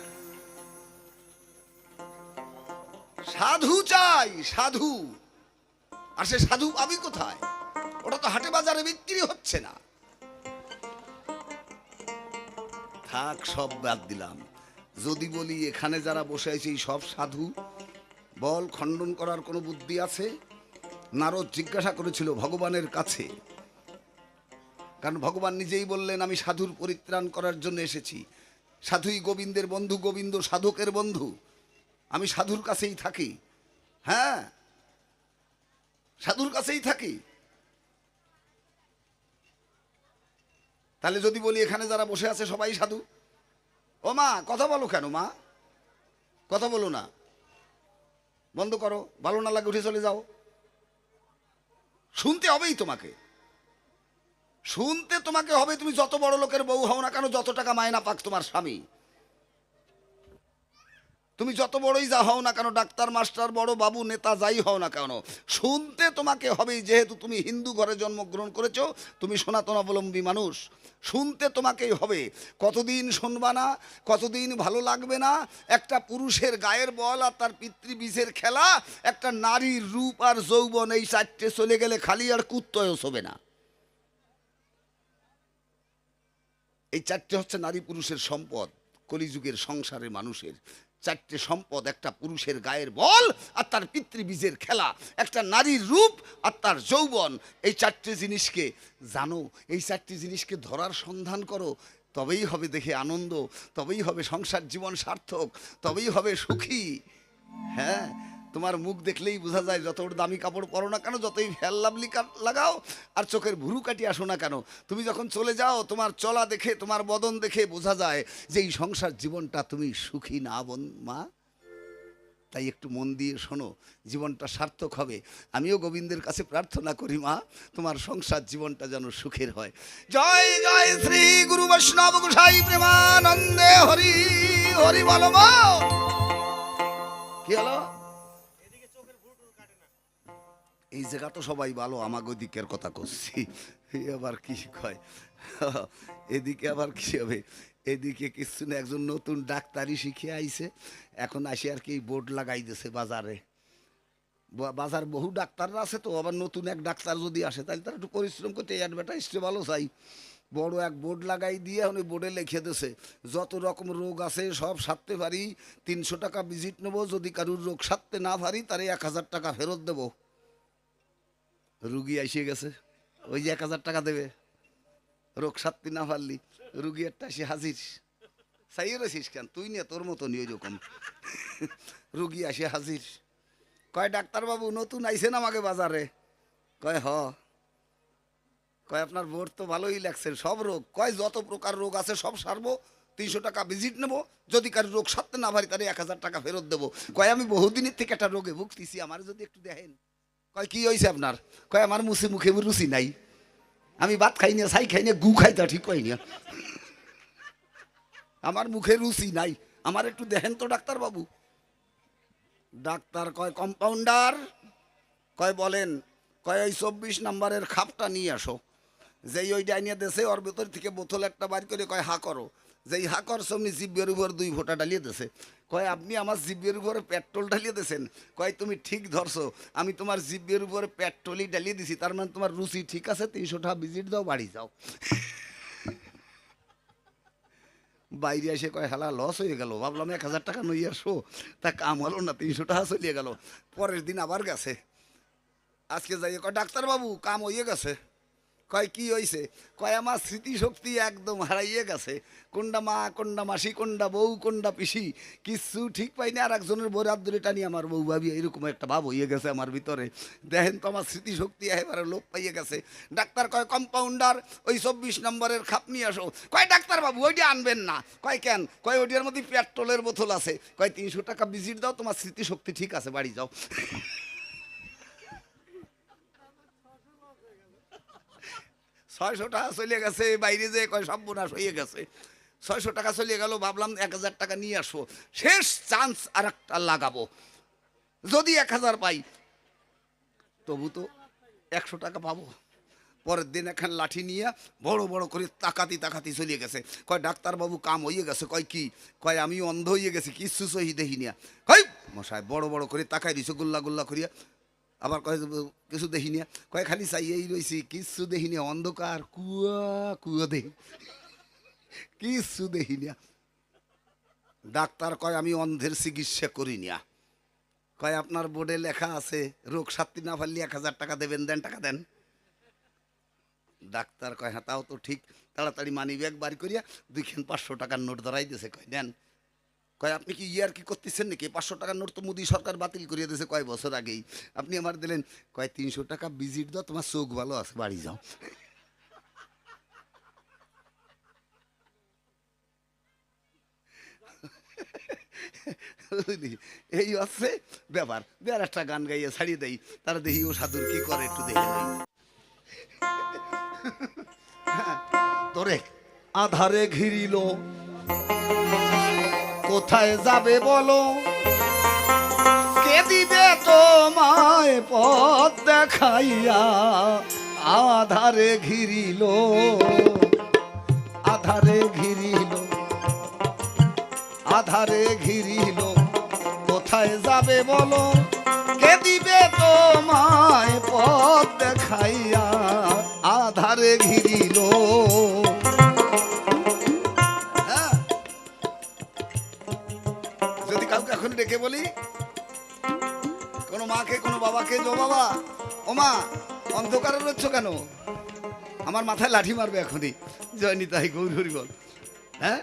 সাধু চাই, সাধু। আর সে সাধু পাবি কোথায়? ওটা তো হাটে বাজারে বিক্রি হচ্ছে না। থাক, সব বাদ দিলাম। যদি বলি এখানে যারা বসে আছে এই সব সাধু, বল খণ্ডন করার কোনো বুদ্ধি আছে? নারদ জিজ্ঞাসা করেছিল ভগবানের কাছে, কারণ ভগবান নিজেই বললেন আমি সাধুর পরিত্রাণ করার জন্য এসেছি। সাধুই গোবিন্দের বন্ধু, গোবিন্দ সাধকের বন্ধু। আমি সাধুর কাছেই থাকি। হ্যাঁ, সাধুর কাছেই থাকি। তাহলে যদি বলি এখানে যারা বসে আছে সবাই সাধু, ও মা কথা বলো কেন? মা কথা বলো না, বন্ধ করো, ভালো না লাগে উঠে চলে যাও। শুনতে হবেই তোমাকে, শুনতে তোমাকে হবে। তুমি যত বড় লোকের বউ হও না কেন, যত টাকা মায়না পাক তোমার স্বামী, তুমি যত বড়ই যা হও না কেন, ডাক্তার মাস্টার বড় বাবু নেতা যাই হও না কেন, শুনতে তোমাকে হবেই। যেহেতু তুমি হিন্দু ঘরে জন্মগ্রহণ করেছো, তুমি সনাতনাবলম্বী মানুষ, শুনতে তোমাকেই হবে। কতদিন শুনবা না, কতদিন ভালো লাগবে না? একটা পুরুষের গায়ের বল আর তার পিতৃবীজের খেলা, একটা নারীর রূপ আর যৌবন, এই চারটে চলে গেলে খালি আর কুত্তয়ও শোবে না। এই চারটে হচ্ছে নারী পুরুষের সম্পদ। কলিযুগের সংসারে মানুষের চারটে সম্পদ: একটা পুরুষের গায়ের বল আর তার পিতৃবীজের খেলা, একটা নারীর রূপ আর তার যৌবন। এই চারটে জিনিসকে জানো, এই চারটে জিনিসকে ধরার সন্ধান করো, তবেই হবে দেখে আনন্দ, তবেই হবে সংসার জীবন সার্থক, তবেই হবে সুখী। হ্যাঁ, তোমার মুখ দেখলেই বোঝা যায়, যত দামি কাপড় পরো না কেন, যতই ফেল লাভলি লাগাও আর চোখের ভুরু কাটি আসো না কেন, তুমি যখন চলে যাও তোমার চলা দেখে, তোমার বদন দেখে বোঝা যায় যে এই সংসার জীবনটা তুমি সুখী না মা। তাই একটু মন দিয়ে শোনো, জীবনটা সার্থক হবে। আমিও গোবিন্দের কাছে প্রার্থনা করি মা, তোমার সংসার জীবনটা যেন সুখের হয়। জয় জয় শ্রী গুরু বৈষ্ণব গোসাই প্রেমানন্দে হরি হরি বলো। কি হলো? এই জায়গা তো সবাই ভালো, আমাকে ওদিকের কথা করছি। আবার কি কয়, এদিকে আবার কি হবে? এদিকে কিছু না, একজন নতুন ডাক্তারি শিখে আইছে, এখন আসে আর কি বোর্ড লাগাই দিয়েছে বাজারে। বাজার বহু ডাক্তাররা আছে তো, আবার নতুন এক ডাক্তার যদি আসে তাহলে তারা একটু পরিশ্রম করতে অ্যাডভার্টাইজটা ভালো চাই। বড় এক বোর্ড লাগাই দিয়ে উনি বোর্ডে লিখে দিয়েছে যত রকম রোগ আছে সব সারতে পারি, 300 টাকা ভিজিট নেবো, যদি কারুর রোগ সারতে না পারি তারে 1000 টাকা ফেরত দেবো। রুগী এসে গেছে, ওই যে 1000 টাকা দেবে, রোগ সারতে না পারলি। রুগী একটা এসে হাজির, চাইয়ে রয়েছিস কেন তুই নিয়ে, তোর মতো নিয়ে ওরকম। রুগী আসে হাজির, কয় ডাক্তারবাবু নতুন আইসেন আমাকে বাজারে? কয় হ। কয় আপনার বোর্ড তো ভালোই লাগছে, সব রোগ, কয় যত প্রকার রোগ আছে সব সারবো, 300 টাকা ভিজিট নেবো, যদি কারোর রোগ সারতে না পারি তাহলে 1000 টাকা ফেরত দেবো। কয় আমি বহুদিনের থেকে একটা রোগে ভুগতেছি, আমার যদি একটু দেখেন। কয় কি হয়েছে আপনার? কয় আমার মুখে রুচি নাই, আমি ভাত খাই না, ছাই খাই না, গু খাই, তা ঠিক কই না, আমার মুখে রুচি নাই, আমার একটু দেখেন তো ডাক্তার বাবু। ডাক্তার কয় কম্পাউন্ডার, কয় বলেন, কয় ওই 24 নম্বরের খাপটা নিয়ে আসো। যেই ওই ডাইনিয়া দেশে ওর ভেতর থেকে বোতল একটা বার করে কয় হা করো, যেই হা কর সমনি জিব্বের উপর 2 ফোঁটা ডালিয়ে দেছে। কয় আপনি আমার জিব্বের উপরে পেট্রোল ঢালিয়ে দিয়েছেন? কয় তুমি ঠিক ধরছো, আমি তোমার জিব্বের উপরে পেট্রোলই ঢালিয়ে দিছি, তার মানে তোমার রুচি ঠিক আছে, 300 টাকা ভিজিট দাও, বাড়ি যাও। বাইরে এসে কয় হালা লস হয়ে গেল, ভাবলাম 1000 টাকা নই আসো, তা কাম হলো না, 300 টাকা চলিয়ে গেল। পরের দিন আবার গেছে, আজকে যাই কয় ডাক্তারবাবু কাম হয়ে গেছে। কয় কি হয়েছে? কয় আমার স্মৃতিশক্তি একদম হারাইয়ে গেছে, কোনটা মা কোনটা মাসি কোনটা বউ কোনটা পিসি কিচ্ছু ঠিক পাই না, আর একজনের বউ রাত ধরে টানি আমার বউ ভাবি, এরকম একটা ভাব হয়ে গেছে আমার ভিতরে। দেখেন তো আমার স্মৃতিশক্তি একেবারে লোপ পাইয়ে গেছে। ডাক্তার কয় কম্পাউন্ডার ওই 24 নম্বরের খাপ নিয়ে আসো। কয় ডাক্তারবাবু ওইটা আনবেন না। কয় কেন? কয় ওইটার মধ্যে পেট্রোলের বোতল আছে। কয় 300 টাকা ভিজিট দাও, তোমার স্মৃতিশক্তি ঠিক আছে, বাড়ি যাও। 600 টাকা চলে গেছে, বাইরে যেয়ে কয় সর্বনাশ হয়ে গেছে। 600 টাকা চলে গেল, ভাবলাম 1000 টাকা নিয়ে আসবো, শেষ চান্স আর একটা লাগাবো, যদি 1000 পাই তবু তো 100 টাকা পাবো। পরের দিন এখন লাঠি নিয়ে বড় বড় করে তাকাতি তাকাতি চলে গেছে। কয় ডাক্তারবাবু কাম হয়ে গেছে। কয় কি? কয় আমি অন্ধ হয়ে গেছি, কিচ্ছু সহি দেখি নিয়া। কয় মশাই বড় বড় করে তাকাই দিছে গুল্লা গুল্লা করিয়া। আবার কয় কিছু দেখি নিয়া। কয় খালি চাইয়েই রয়েছি, কিচ্ছু দেখি নিয়া, অন্ধকার কুয়া কুয়া দেখি, কিচ্ছু দেখি নিয়া। ডাক্তার কয় আমি অন্ধের চিকিৎসা করি নিয়া। কয় আপনার বোর্ডে লেখা আছে রোগ সারতে না পারলে 1000 টাকা দেবেন, দেন টাকা দেন। ডাক্তার কয় হ্যাঁ তাও তো ঠিক, তাড়াতাড়ি মানি ব্যাগ বার করিয়া 500 টাকার নোট ধরাই দিয়েছে। কয় নেন। কয় আপনি কি ইয়ার কি করতেছেন নাকি? 500 টাকার নোট তো মোদি সরকার বাতিল করিয়ে দিয়েছে কয় বছর আগেই, আপনি আমার দিলেন। কয় 300 টাকা ভিজিট দাও, তোমার চোখ ভালো আছে, বাড়ি যাও। এই হচ্ছে ব্যাপার। বের একটা গান গাইয়ে ছাড়িয়ে দেই, তারা দেখি ও সাধুর কি করে একটু দেখে নেই। তোরে আধারে ঘিরিল, কোথায় যাবে বলো, কে দিবে তোমায় পথ দেখাইয়া। আধারে ঘিরিল, আধারে ঘিরিল, আধারে ঘিরিল, কোথায় যাবে বলো, কে দিবে তোমায় পথ দেখাইয়া। আধারে ঘিরিল। যদি কাউকে এখন ডেকে বলি, কোনো মাকে কোনো বাবাকে, যো বাবা ও মা অন্ধকারে রয়েছ কেন, আমার মাথায় লাঠি মারবে এখনই। জয় নিতাই গৌর হরি বল। হ্যাঁ,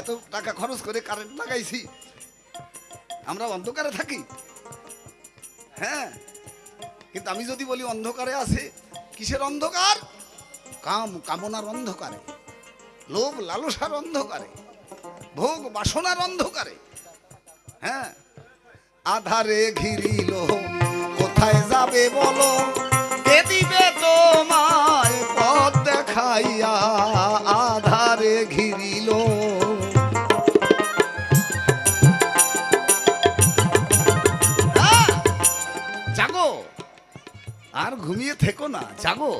এত টাকা খরচ করে কারেন্ট লাগাইছি, আমরা অন্ধকারে থাকি। হ্যাঁ, কিন্তু আমি যদি বলি অন্ধকারে আছে, কিসের অন্ধকার? কাম কামনার অন্ধকারে, লোভ লালসার অন্ধকারে, ভোগ বাসনার অন্ধকারে। হ্যাঁ, আধারে ঘিরিল, কোথায় যাবে বলো, কে দিবে তোমায় পথ দেখাইয়া। আধারে ঘিরিল। জাগো, আর ঘুমিয়ে থেকো না, জাগো।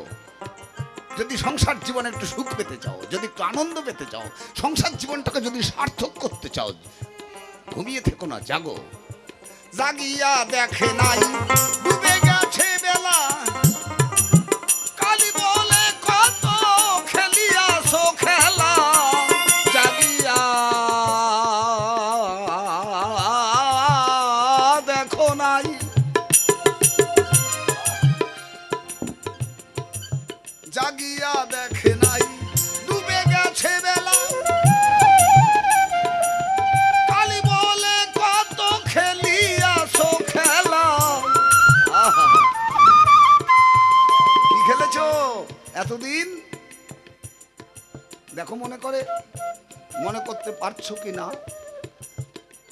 যদি সংসার জীবনে একটু সুখ পেতে চাও, যদি একটু আনন্দ পেতে চাও, সংসার জীবনটাকে যদি সার্থক করতে চাও, ঘুমিয়ে থেকো না, জাগো। জাগিয়া দেখে নাই ডুবে গেছে বেলা, কালি বলে কত খেলিয়াছো খেলা। জাগিয়া দেখো নাই, জাগিয়া দেখে নাই ডুবে গেছে বেলা, কালি বলে কত খেলিয়াছো খেলা। কি খেলেছো এতদিন? দেখো মনে করে, মনে করতে পারছো কি না?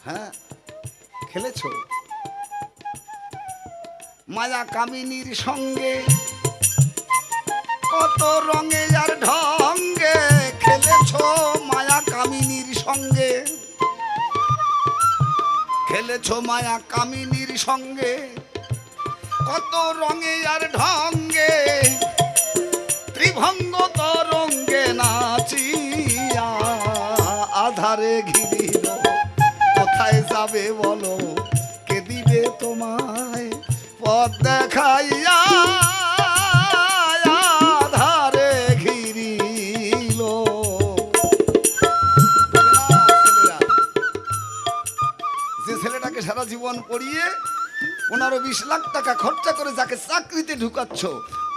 হ্যাঁ, খেলেছো। মায়া কামিনীর সঙ্গে কত রঙে আর ঢঙ্গে খেলেছো, মায়া কামিনীর সঙ্গে খেলেছো, মায়া কামিনীর সঙ্গে কত রঙে আর ঢঙ্গে ত্রিভঙ্গ তরঙ্গে নাচিয়া আধারে ঘিরিল কোথায় যাবে বলো কে দিবে তোমায় পথ দেখাইয়া আধারে ঘিরিল। যে ছেলেটাকে সারা জীবন পড়িয়ে 15-20 লাখ টাকা খরচা করে যাকে চাকরিতে ঢুকাচ্ছ,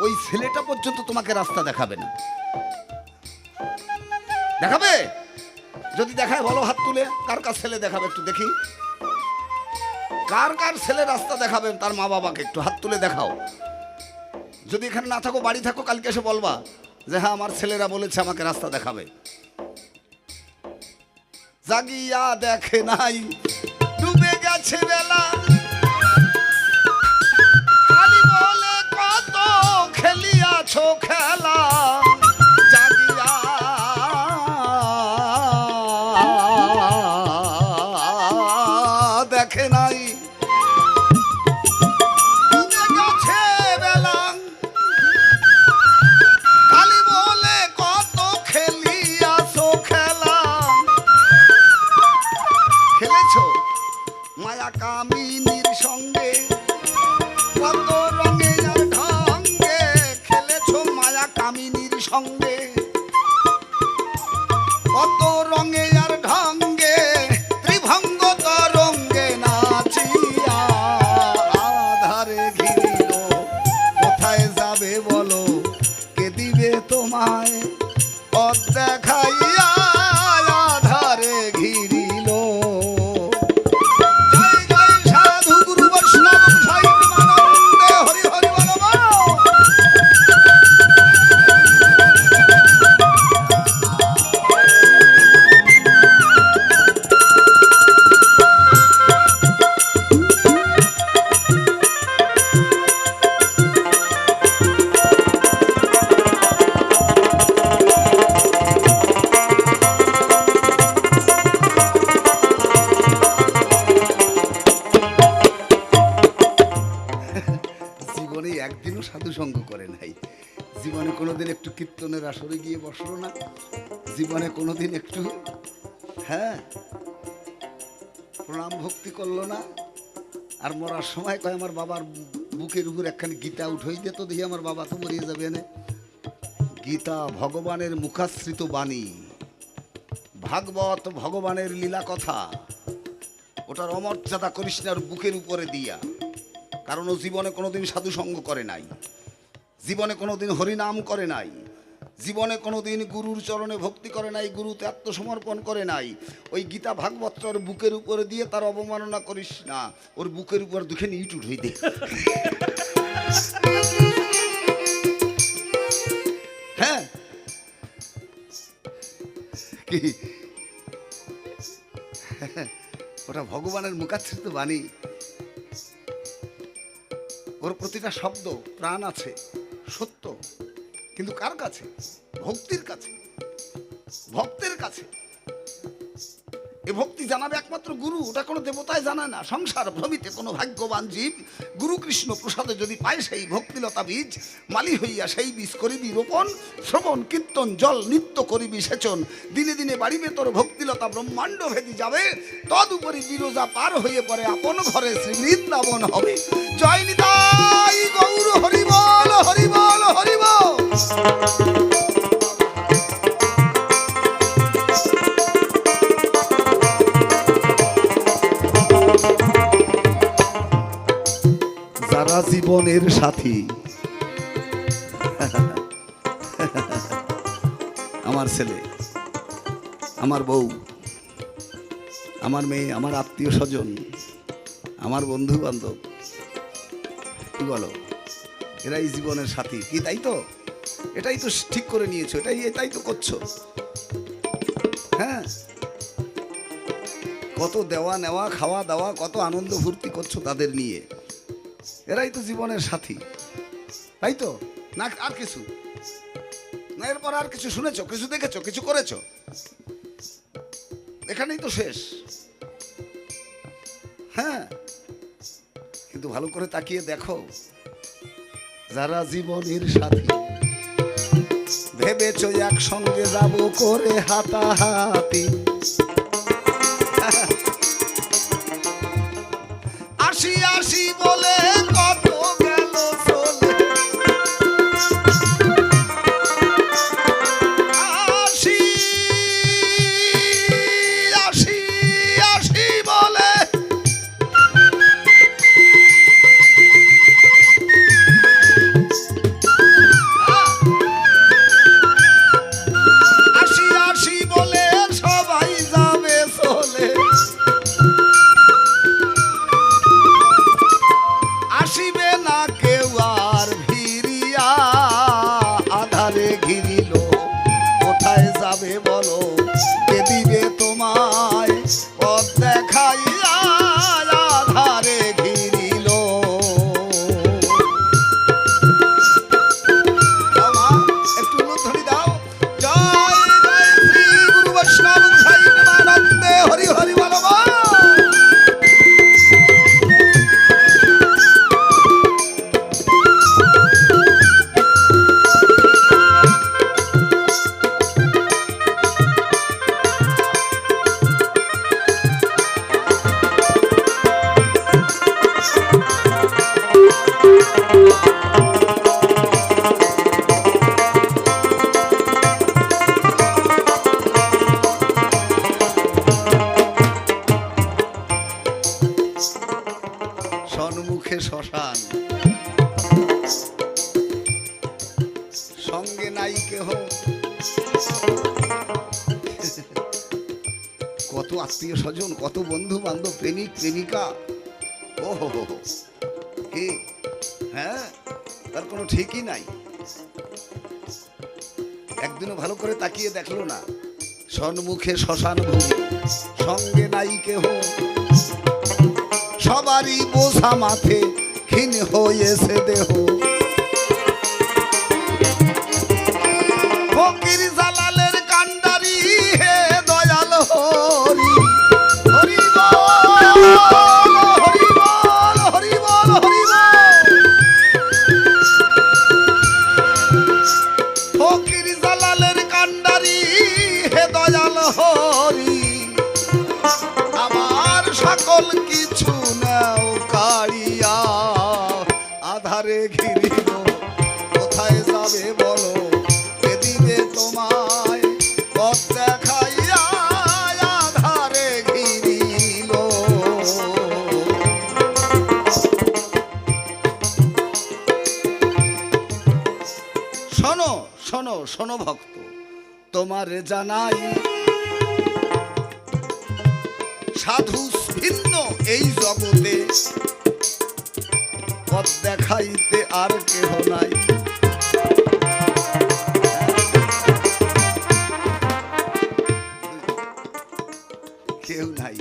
ওই ছেলেটা পর্যন্ত তোমাকে রাস্তা দেখাবে না। দেখাবে? যদি দেখায় বলো হাত তুলে, কার কার ছেলে দেখাবে একটু দেখি। কার কার ছেলে রাস্তা দেখাবেন তার মা বাবাকে একটু হাত তুলে দেখাও। যদি এখানে না থাকো, বাড়ি থাকো, কালকে এসে বলবা যে হ্যাঁ আমার ছেলেরা বলেছে আমাকে রাস্তা দেখাবে। জাগিয়া দেখে নাই ডুবে গেছে বেলা, কালি বলে কত খেলিয়াছো খেলা। জাগিয়া দেখে নাই ডুবে গেছে বেলা, কালি বলে কত খেলিয়াছো খেলা। খেলেছো মায়া কামিনীর সঙ্গে কত রঙে আর ঢঙ্গে, খেলেছো মায়া কামিনীর সঙ্গে কত রঙে আর ঢঙ্গে ত্রিভঙ্গ তরঙ্গে নাচিয়া আধারে ঘিরিল কোথায় যাবে বলো কে দিবে তোমায় পথ দেখাইয়া আধারে ঘিরিল। জয় জয় সাধু গুরু বৈষ্ণব সাহিত্য মানন্দে হরি হরি বল বল। জীবনে একদিনও সাধু সঙ্গ করে নাই, জীবনে কোনোদিন একটু কীর্তনের আসরে গিয়ে বসলো না, জীবনে কোনোদিন একটু প্রণাম ভক্তি করলো না। আর মরার সময় কয় আমার বাবার বুকের উপর একখানি গীতা উঠেই দিত, দেখি আমার বাবা তো মরিয়ে যাবে না। গীতা ভগবানের মুখাশ্রিত বাণী, ভাগবত ভগবানের লীলা কথা, ওটার অমর্যাদা করিস না ওর বুকের উপরে দিয়া। কারণ ও জীবনে কোনোদিন সাধু সঙ্গ করে নাই, জীবনে কোনোদিন হরিনাম করে নাই, জীবনে কোনোদিন গুরুর চরণে ভক্তি করে নাই, গুরুতে আত্মসমর্পণ করে নাই। ওই গীতা ভাগবতটা ওর বুকের উপরে দিয়ে তার অবমাননা করিস না, ওর বুকের উপর দুঃখে ইট উঠই দে। হ্যাঁ কি ওটা ভগবানের মুখাশ্রিত বাণী, ওর প্রতিটা শব্দ প্রাণ আছে, সত্য। কিন্তু কার কাছে? ভক্তির কাছে, ভক্তের কাছে। এ ভক্তি জানাবে একমাত্র গুরু, ওটা কোনো দেবতায় জানায় না। সংসার ভ্রমিতে কোনো ভাগ্যবান জীব গুরু কৃষ্ণ প্রসাদে যদি পায় সেই ভক্তিলতা বীজ, মালি হইয়া সেই বীজ করিবি রোপণ, শ্রবণ কীর্তন জল নিত্য করিবি সেচন। দিনে দিনে বাড়িবে তোর ভক্তিলতা, ব্রহ্মাণ্ড ভেদি যাবে, তদুপরি বিরোজা পার হয়ে পড়ে আপন ঘরে শ্রী বৃন্দাবন হবে। জয় নিতাই গৌর হরি বল হরি বল হরি বল। যারা জীবনের সাথী, আমার ছেলে, আমার বউ, আমার মেয়ে, আমার আত্মীয় স্বজন, আমার বন্ধু বান্ধব, কি বলো, এরাই জীবনের সাথী। কি তাই তো? এটাই তো ঠিক করে নিয়েছো, এটাই তো করছো। হ্যাঁ, কত দেওয়া নেওয়া, খাওয়া দাওয়া, কত আনন্দ ফুর্তি করছো তাদের নিয়ে। এরাই তো জীবনের সাথী, তাই তো? না আর কিছু না, এরপর আর কিছু শুনেছো, কিছু দেখেছো, কিছু করেছো? এখানেই তো শেষ। হ্যাঁ, কিন্তু ভালো করে তাকিয়ে দেখো যারা জীবনের সাথী ভেবেছ একসঙ্গে যাব করে হাতাহাতি, আসি আসি বলে কত গেল চলে, আসি আসি আসি বলে আসি আসি বলে সবাই যাবে চলে, আসিবে না কেউ আর ফিরিয়া, আধারে ঘিরিল কোথায় যাবে বলো, কে দিবে তোমায় পথ দেখাইয়া, আধারে ঘিরিল। দাও মা, একটু ধরি দাও। জয় জয় শ্রী গুরু বৈষ্ণব সাই প্রেমানন্দে, হরি হরি বলো মা। সন্মুখে শ্মশান, সঙ্গে নাই কেহ, কত আত্মীয় স্বজন, কত বন্ধু বান্ধব, প্রেমিক প্রেমিকা, ও হো হো হো, কি হ্যাঁ, তার কোনো ঠিকই নাই। একদিনও ভালো করে তাকিয়ে দেখলো না। সন্মুখে শ্মশান ভূমি, সঙ্গে নাই কেহ, সবারই বোঝা মাথে, ক্ষীণ হয়েছে দেহ, ফকির জালালের কান্ডারি হে দয়াল হরি, হরি বল হরি বল হরি বল হরি বল, ফকির জালালের কান্ডারি হে দয়াল হরি, আমার সকল কিছু নাও কাড়িয়া, আধারে ঘিরিল কোথায় যাবে বলো, কে দিবে তোমায় পথ দেখাইয়া, আধারে ঘিরিল। শোনো শোনো শোনো ভক্ত, তোমারে জানাই সাধু ভিন্ন এই জগতে, পথ দেখাইতে আর কেহ নাই, কেউ নাই,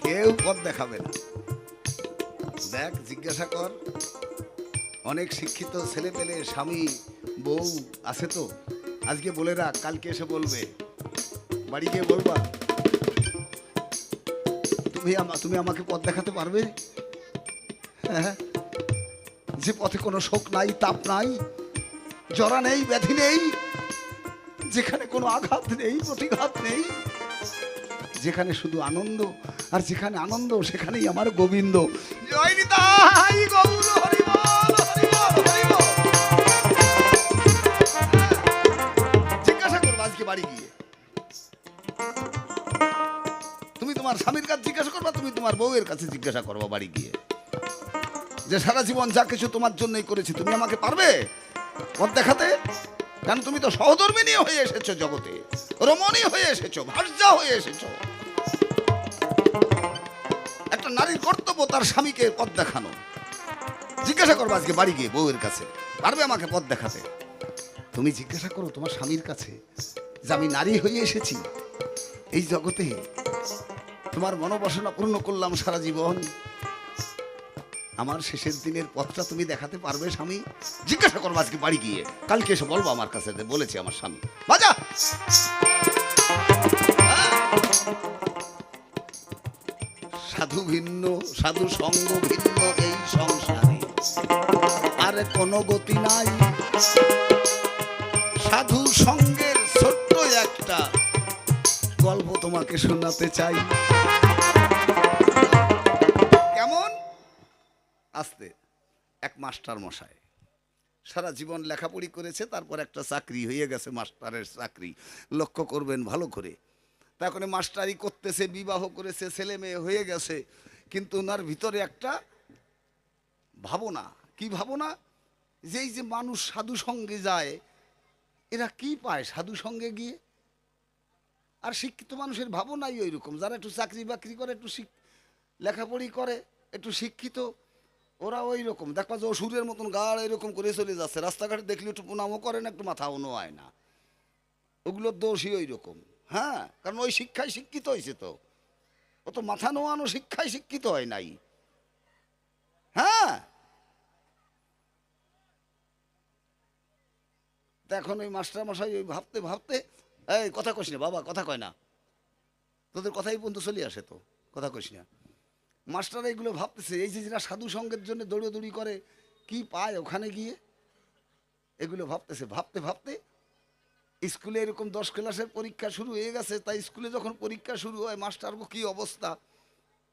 কেউ পথ দেখাবে না। দেখ, জিজ্ঞাসা কর, অনেক শিক্ষিত ছেলে পেলে স্বামী বউ আছে তো, আজকে বলে রাখ, কালকে এসে বলবে, বাড়ি গিয়ে বলবা তুমি আমাকে পথ দেখাতে পারবে? হ্যাঁ, যে পথে কোনো শোক নাই, তাপ নাই, জরা নেই, ব্যাধি নেই, যেখানে কোনো আঘাত নেই, প্রতিঘাত নেই, যেখানে শুধু আনন্দ, আর যেখানে আনন্দ সেখানেই আমার গোবিন্দ। জয় নিতাই গৌর হরি বল হরি বল হরি বল। জিজ্ঞাসা করবো আজকে বাড়ি গিয়ে, তুমি তোমার স্বামীর কাছে জিজ্ঞাসা করবা, তুমি তোমার বউয়ের কাছে জিজ্ঞাসা করবা বাড়ি গিয়ে, যে সারা জীবন যা কিছু তোমার জন্যই করেছি, তুমি আমাকে পারবে পথ দেখাতে? কারণ তুমি তো সহধর্মিনী হয়ে এসেছো জগতে, রমণী হয়ে এসেছো, ভার্যা হয়ে এসেছো। একটা নারীর কর্তব্য তার স্বামীকে পথ দেখানো। জিজ্ঞাসা করবো আজকে বাড়ি গিয়ে বউয়ের কাছে, পারবে আমাকে পথ দেখাতে? তুমি জিজ্ঞাসা করো তোমার স্বামীর কাছে যে আমি নারী হয়ে এসেছি এই জগতে, তোমার মনোবাসনা পূর্ণ করলাম সারা জীবন, আমার শেষের দিনের পথটা তুমি দেখাতে পারবে স্বামী? জিজ্ঞাসা করবো আজকে বাড়ি গিয়ে, কালকে এসে বলবো আমার কাছে বলেছে আমার স্বামী। বাজা সাধু ভিন্ন, সাধু সঙ্গ ভিন্ন এই সংসারে, আরে কোনো গতি নাই। সাধু সঙ্গের ছোট্ট একটা গল্প তোমাকে শোনাতে চাই। কেমন? আস্তে। এক মাস্টার মশাই সারা জীবন লেখাপড়ি করেছে, তারপর একটা চাকরি হয়ে গেছে, মাস্টারের চাকরি। লক্ষ্য করবেন ভালো করে। তা এখন মাস্টারি করতেছে, বিবাহ করেছে, ছেলে মেয়ে হয়ে গেছে, কিন্তু ওনার ভিতরে একটা ভাবনা। কি ভাবনা? যে এই যে মানুষ সাধু সঙ্গে যায়, এরা কি পায় সাধু সঙ্গে গিয়ে? আর শিক্ষিত মানুষের ভাবনাই ওই রকম, যারা একটু চাকরি বাকরি করে, একটু লেখাপড়ি করে, একটু শিক্ষিত, ওরা ওই রকম দেখবা যে অসুরের মতন গাড় এরকম করে চলে যাচ্ছে। রাস্তাঘাটে দেখলে একটু প্রণামও করে না, একটু মাথাও নোয়ায় না। ওগুলোর দোষই ওই রকম। হ্যাঁ, কারণ ওই শিক্ষায় শিক্ষিত হয়েছে, তো ও তো মাথা নোয়ানো শিক্ষায় শিক্ষিত হয় নাই। হ্যাঁ, এখন ওই মাস্টার মশাই ওই ভাবতে ভাবতে, এই কথা কইস না বাবা, কথা কয় না, তোদের কথাই পর্যন্ত চলে আসে, তো কথা কইস না। মাস্টার এইগুলো ভাবতেছে, এই যে যারা সাধু সঙ্গের জন্য দৌড়াদৌড়ি করে, কি পায় ওখানে গিয়ে, এগুলো ভাবতেছে। ভাবতে ভাবতে স্কুলে এরকম 10 ক্লাসের পরীক্ষা শুরু হয়ে গেছে। তাই স্কুলে যখন পরীক্ষা শুরু হয়, মাস্টার কি অবস্থা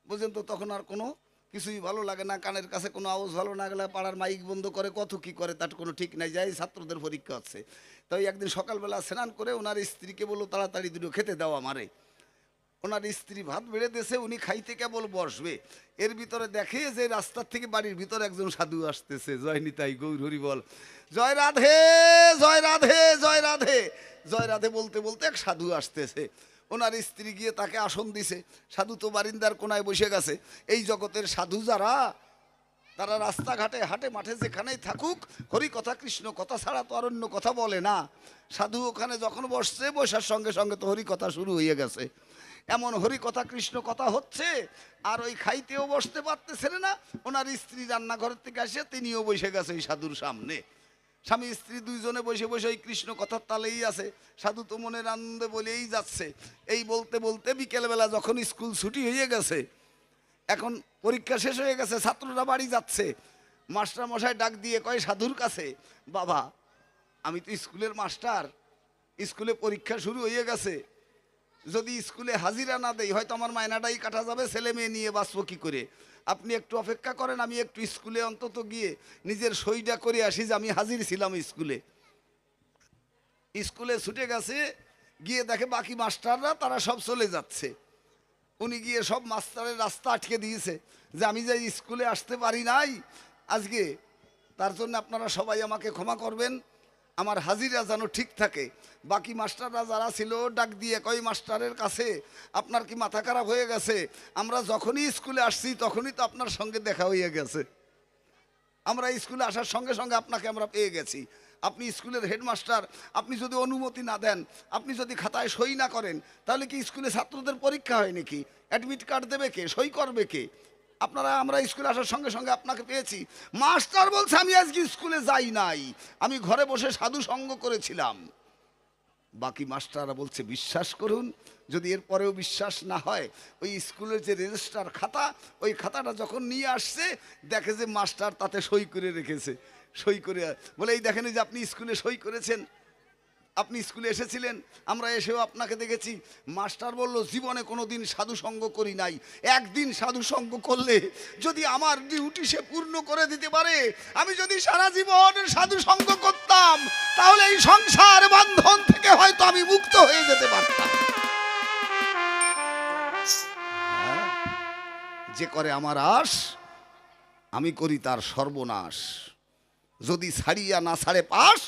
বুঝেন তো, তখন আর কোনো কিছুই ভালো লাগে না, কানের কাছে কোনো আওয়াজ ভালো না গেলে পাড়ার মাইক বন্ধ করে কত কি করে, তার কোনো ঠিক নাই। যাই ছাত্রদের পরীক্ষা হচ্ছে, তাই একদিন সকালবেলা স্নান করে ওনার স্ত্রীকে বললো, তাড়াতাড়ি দুটো খেতে দাও আমারে। ওনার স্ত্রী ভাত বেড়ে দিয়েছে, উনি খাইতে কেবল বসবে, এর ভিতরে দেখে যে রাস্তার থেকে বাড়ির ভিতরে একজন সাধু আসতেছে। জয় নিতাই গৌর হরি বল, জয় রাধে, জয় রাধে, জয় রাধে, জয় রাধে বলতে বলতে এক সাধু আসতেছে। ওনার স্ত্রী গিয়ে তাকে আসন দিছে। সাধু তো বারিন্দার কোনায় বসে গেছে। এই জগতের সাধু যারা, তারা রাস্তাঘাটে হাটে মাঠে যেখানেই থাকুক, হরি কথা কৃষ্ণ কথা ছাড়া তো আর অন্য কথা বলে না। সাধু ওখানে যখন বসছে, বসার সঙ্গে সঙ্গে তো হরি কথা শুরু হয়ে গেছে। এমন হরি কথা কৃষ্ণ কথা হচ্ছে, আর ওই খাইতেও বসতে পারতেছেন না। ওনার স্ত্রী রান্নাঘরের থেকে আসে, তিনিও বসে গেছে ওই সাধুর সামনে। স্বামী স্ত্রী দুইজনে বসে বসে ওই কৃষ্ণ কথার তালেই আছে। সাধু তো মনের আনন্দে বলেই যাচ্ছে। এই বলতে বলতে বিকেলবেলা যখন স্কুল ছুটি হয়ে গেছে, এখন পরীক্ষা শেষ হয়ে গেছে, ছাত্ররা বাড়ি যাচ্ছে, মাস্টার মশাই ডাক দিয়ে কয় সাধুর কাছে, বাবা আমি তো স্কুলের মাস্টার, স্কুলে পরীক্ষা শুরু হয়ে গেছে, যদি স্কুলে হাজিরা না দেই হয়তো আমার মায়নাটাই কাটা যাবে, ছেলে মেয়ে নিয়ে বাঁচবো কি করে। আপনি একটু অপেক্ষা করেন, আমি একটু স্কুলে অন্তত গিয়ে নিজের সইটা করে আসি যে আমি হাজির ছিলাম স্কুলে। স্কুলে ছুটে গেছে, গিয়ে দেখে বাকি মাস্টাররা তারা সব চলে যাচ্ছে। উনি গিয়ে সব মাস্টারের রাস্তা আটকে দিয়েছে যে আমি যে স্কুলে আসতে পারি নাই আজকে, তার জন্য আপনারা সবাই আমাকে ক্ষমা করবেন, আমার হাজিরা যেন ঠিক থাকে। বাকি মাস্টাররা যারা ছিল ডাক দিয়ে কয়, মাস্টারের কাছে আপনার কি মাথা খারাপ হয়ে গেছে? আমরা যখনই স্কুলে আসছি তখনই তো আপনার সঙ্গে দেখা হয়ে গেছে, আমরা স্কুলে আসার সঙ্গে সঙ্গে আপনাকে আমরা পেয়ে গেছি। আপনি স্কুলের হেডমাস্টার, আপনি যদি অনুমতি না দেন, আপনি যদি খাতায় সই না করেন, তাহলে কি স্কুলে ছাত্রদের পরীক্ষা হয় নাকি? অ্যাডমিট কার্ড দেবে কে? সই করবে কে? আমরা স্কুলে আসার সঙ্গে সঙ্গে আপনাকে পেয়েছি। মাস্টার বলছে আমি আজকে স্কুলে যাই নাই, আমি ঘরে বসে সাধু সঙ্গ করেছিলাম। বাকি মাস্টাররা বলছে বিশ্বাস করুন, যদি এর পরেও বিশ্বাস না হয়, ওই স্কুলের যে রেজিস্টার খাতা, ওই খাতাটা যখন নিয়ে আসছে দেখে যে মাস্টার তাতে সই করে রেখেছে। সই করে বলে, এই দেখেন যে আপনি স্কুলে সই করেছেন, আপনি স্কুলে এসেছিলেন, আমরা এসেও আপনাকে দেখেছি। মাস্টার বলল, জীবনে কোনো দিন সাধু সঙ্গ করি নাই, একদিন সাধু সঙ্গ করলে যদি আমার ডিউটি সে পূর্ণ করে দিতে পারে, আমি যদি সারা জীবন সাধু সঙ্গ করতাম, তাহলে এই সংসার বন্ধন থেকে হয়তো আমি মুক্ত হয়ে যেতে পারতাম। যে করে আমার আশ, আমি করি তার সর্বনাশ। যদি ছাড়িয়া না ছাড়ে পাশ,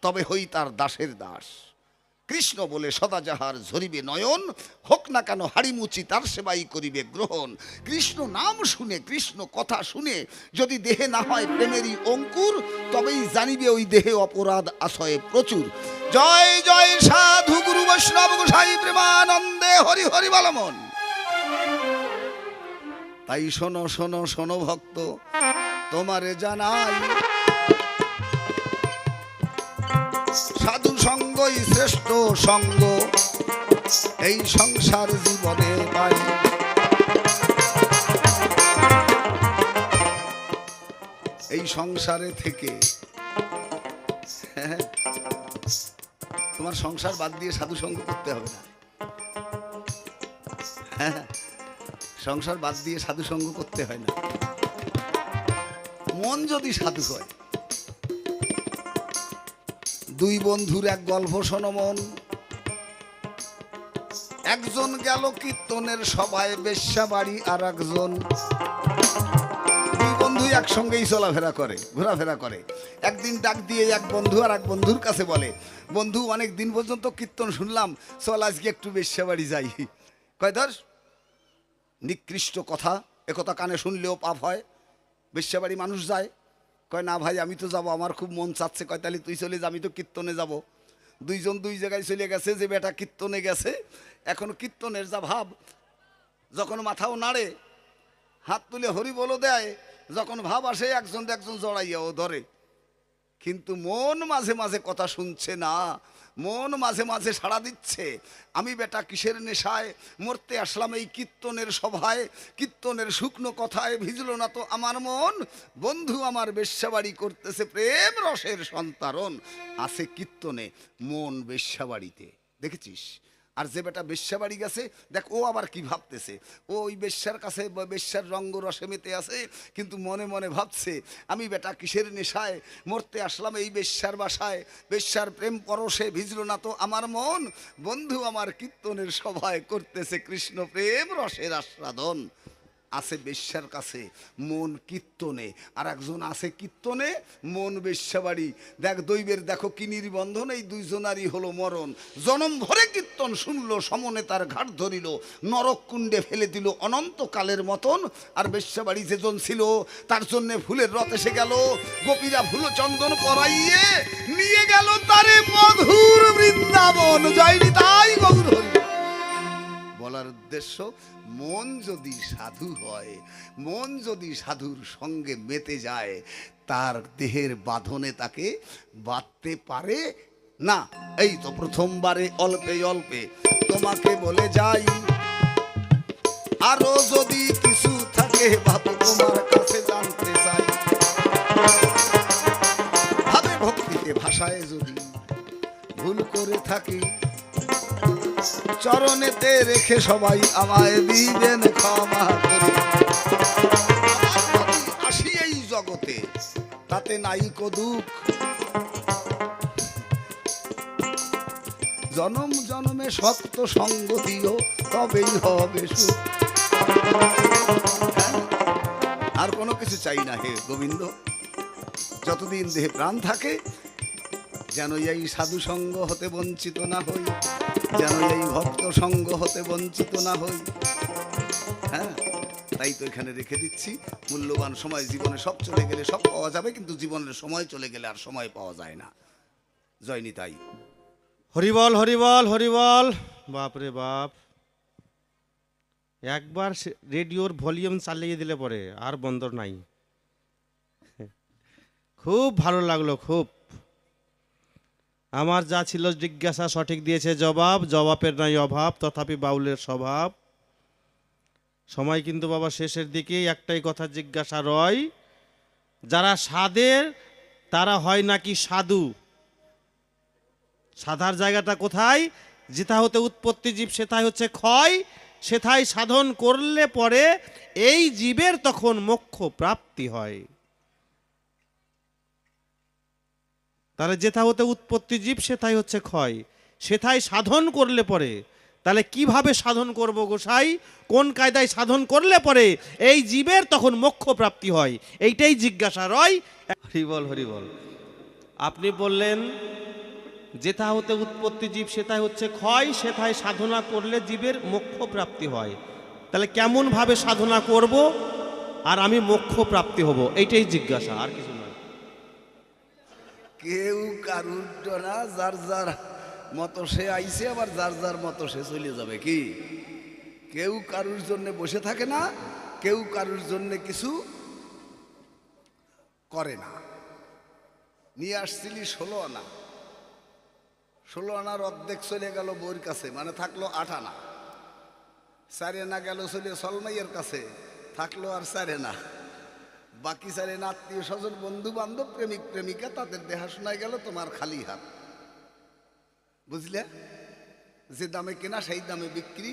তবে হই তার দাসের দাস। কৃষ্ণ বলে সদা যাহার ঝরিবে নয়ন, হোক না কেন হাড়িমুচি তার সেবাই করিবে গ্রহণ। কৃষ্ণ নাম শুনে, কৃষ্ণ কথা শুনে যদি দেহে না হয় প্রেমেরই অঙ্কুর, তবেই জানিবে ওই দেহে অপরাধ আশয়ে প্রচুর। জয় জয় সাধু গুরু বৈষ্ণব গোসাই প্রেমানন্দে, হরি হরি বলমন। তাই শোনো শোনো শোনো ভক্ত, তোমারে জানাই, সাধু সঙ্গই শ্রেষ্ঠ সঙ্গ এই সংসার জীবনে পাই। এই সংসারে থেকে, হ্যাঁ, তোমার সংসার বাদ দিয়ে সাধু সঙ্গ করতে হবে না। হ্যাঁ, সংসার বাদ দিয়ে সাধু সঙ্গ করতে হয় না। মন যদি সাধু হয়, দুই বন্ধুর এক গল্প শোনো মন। একজন গেল কীর্তনের সভায় বেশ্যা বাড়ি, আর একজন, দুই বন্ধু একসঙ্গেই চলাফেরা করে, ঘোরাফেরা করে। একদিন ডাক দিয়ে এক বন্ধু আর এক বন্ধুর কাছে বলে, বন্ধু অনেক দিন পর্যন্ত কীর্তন শুনলাম, চল আজকে একটু বেশ্যা বাড়ি যাই। কয় ধর, নিকৃষ্ট কথা, একথা কানে শুনলেও পাপ হয়, বেশ্যা বাড়ি মানুষ যায়? কয় না ভাই আমি তো যাবো, আমার খুব মন চাচ্ছে। কয় তাহলে তুই চলে যা, আমি তো কীর্তনে যাব। দুইজন দুই জায়গায় চলে গেছে। যে বেটা কীর্তনে গেছে, এখন কীর্তনের যা ভাব, যখন মাথাও নাড়ে, হাত তুলে হরি বলো দেয়, যখন ভাব আসে একজন একজন জড়াইয়াও ধরে। কিন্তু মন মাঝে মাঝে কথা শুনছে না, মন মাঝে মাঝে সাড়া দিচ্ছে। আমি বেটা কিসের নেশায় মরতে আসলাম এই কীর্তনের সভায়, কীর্তনের শুকনো কথায় ভিজলো না তো আমার মন। বন্ধু আমার বেশ্যাবাড়ি করতেছে প্রেম রসের সন্তারণ, আছে কীর্তনে মন বেশ্যাবাড়িতে। দেখেছিস? আর যে বেটা বেশ্যাবাড়ি গেছে, দেখ ও আবার কি ভাবতেছে। ও ওই বেশ্যার কাছে বেশ্যার রঙ্গ রসে মেতে আছে, কিন্তু মনে মনে ভাবছে আমি বেটা কিসের নেশায় মরতে আসলাম এই বেশ্যার বাসায়, বেশ্যার প্রেম পরশে ভিজলো না তো আমার মন। বন্ধু আমার কীর্তনের সভায় করতেছে কৃষ্ণ প্রেম রসের আস্বাদন। আছে বেশ্যার কাছে মন কীর্তনে, আর একজন আছে কীর্তনে মন বেশ্যাবাড়ি। দেখ দৈবের দেখো কি নির্বন্ধন, এই দুইজনারই হলো মরণ। জনম ভরে কীর্তন শুনলো, সমনে তার ঘাট ধরিল, নরক কুণ্ডে ফেলে দিল অনন্তকালের মতন। আর বেশ্যাবাড়ি যেজন ছিল, তার জন্যে ফুলের রথ এসে গেল, গোপীরা ফুল চন্দন পরাইয়ে নিয়ে গেল তারে মধুর বৃন্দাবন। যায়নি তাই গৌর হরি। বলার উদ্দেশ্য, মন যদি সাধু হয়, মন যদি সাধুর সঙ্গে মেতে যায়, তার দেহের বাঁধনে তাকে বাঁধতে পারে না। এই তো প্রথমবারে অল্পে অল্পে তোমাকে বলে যাই, আরো যদি কিছু থাকে ভাবো তোমার কাছে জানতে চাই। ভাবে ভক্তিতে ভাষায় যদি ভুল করে থাকি, চরণেতে রেখে সবাই আমায় দিবেন ক্ষমা করে। আসি এই জগতে তাতে নাই কো দুঃখ, জনম জনমে সত্য সঙ্গ দিও তবেই হবে সুখ। আর কোনো কিছু চাই না হে গোবিন্দ, যতদিন দেহে প্রাণ থাকে যেন এই সাধু সঙ্গ হতে বঞ্চিত না হই, যেন এই ভক্ত সঙ্গ হতে বঞ্চিত না হই। হ্যাঁ, তাই তো এখানে রেখে দিচ্ছি। মূল্যবান সময়, জীবনে সব চলে গেলে সব পাওয়া যাবে, কিন্তু জীবনের সময় চলে গেলে আর সময় পাওয়া যায় না। জয় নিতাই। হরিবল হরিবল হরিবল। বাপরে বাপ, একবার রেডিওর ভলিউম চালিয়ে দিলে পরে আর বন্ধ নাই। খুব ভালো লাগলো, খুব। আমার যা ছিল জিজ্ঞাসা সঠিক দিয়েছে জবাব, জবাবের নাই অভাব, তথাপি বাউলের স্বভাব। সময় কিন্তু বাবা শেষের দিকে, একটাই কথা জিজ্ঞাসা রয়, যারা সাধের তারা হয় নাকি সাধু? সাধার জায়গাটা কোথায়? যেথা হতে উৎপত্তি জীব সেথাই হচ্ছে ক্ষয়, সেথাই সাধন করলে পরে এই জীবের তখন মোক্ষ প্রাপ্তি হয়। তাহলে যেথা হতে উৎপত্তি জীব সেথাই হচ্ছে ক্ষয়, সেথাই সাধন করলে পরে, তাহলে কিভাবে সাধন করব গোসাই? কোন কায়দায় সাধন করলে পরে এই জীবের তখন মোক্ষ প্রাপ্তি হয়? এইটাই জিজ্ঞাসা রয়। হরিবল হরিবল। আপনি বললেন যেথা হতে উৎপত্তি জীব সেথাই হচ্ছে ক্ষয়, সেথায় সাধনা করলে জীবের মোক্ষ প্রাপ্তি হয়। তাহলে কেমন ভাবে সাধনা করব আর আমি মোক্ষ প্রাপ্তি হব? এইটাই জিজ্ঞাসা, আর কিছু নয়। কেউ কারুর না, যার যার মতো সে আইছে, আবার যার যার মতো সে চলে যাবে। কি কেউ কারুর জন্য বসে থাকে না, কেউ কারুর জন্য কিছু করে না। নিয়ে আসছিলি 16 আনা, 16 আনার অর্ধেক চলে গেল বউর কাছে, মানে থাকলো 8 আনা। 4 আনা গেল চলে সলমাইয়ের কাছে, থাকলো আর 4 আনা। বাকি ছিলেন আত্মীয় স্বজন, বন্ধু বান্ধব, প্রেমিক প্রেমিকা, তাদের দেখাশোনায় গেল তোমার খালি হাত। বুঝলে, যে দামে কেনা সেই দামে বিক্রি,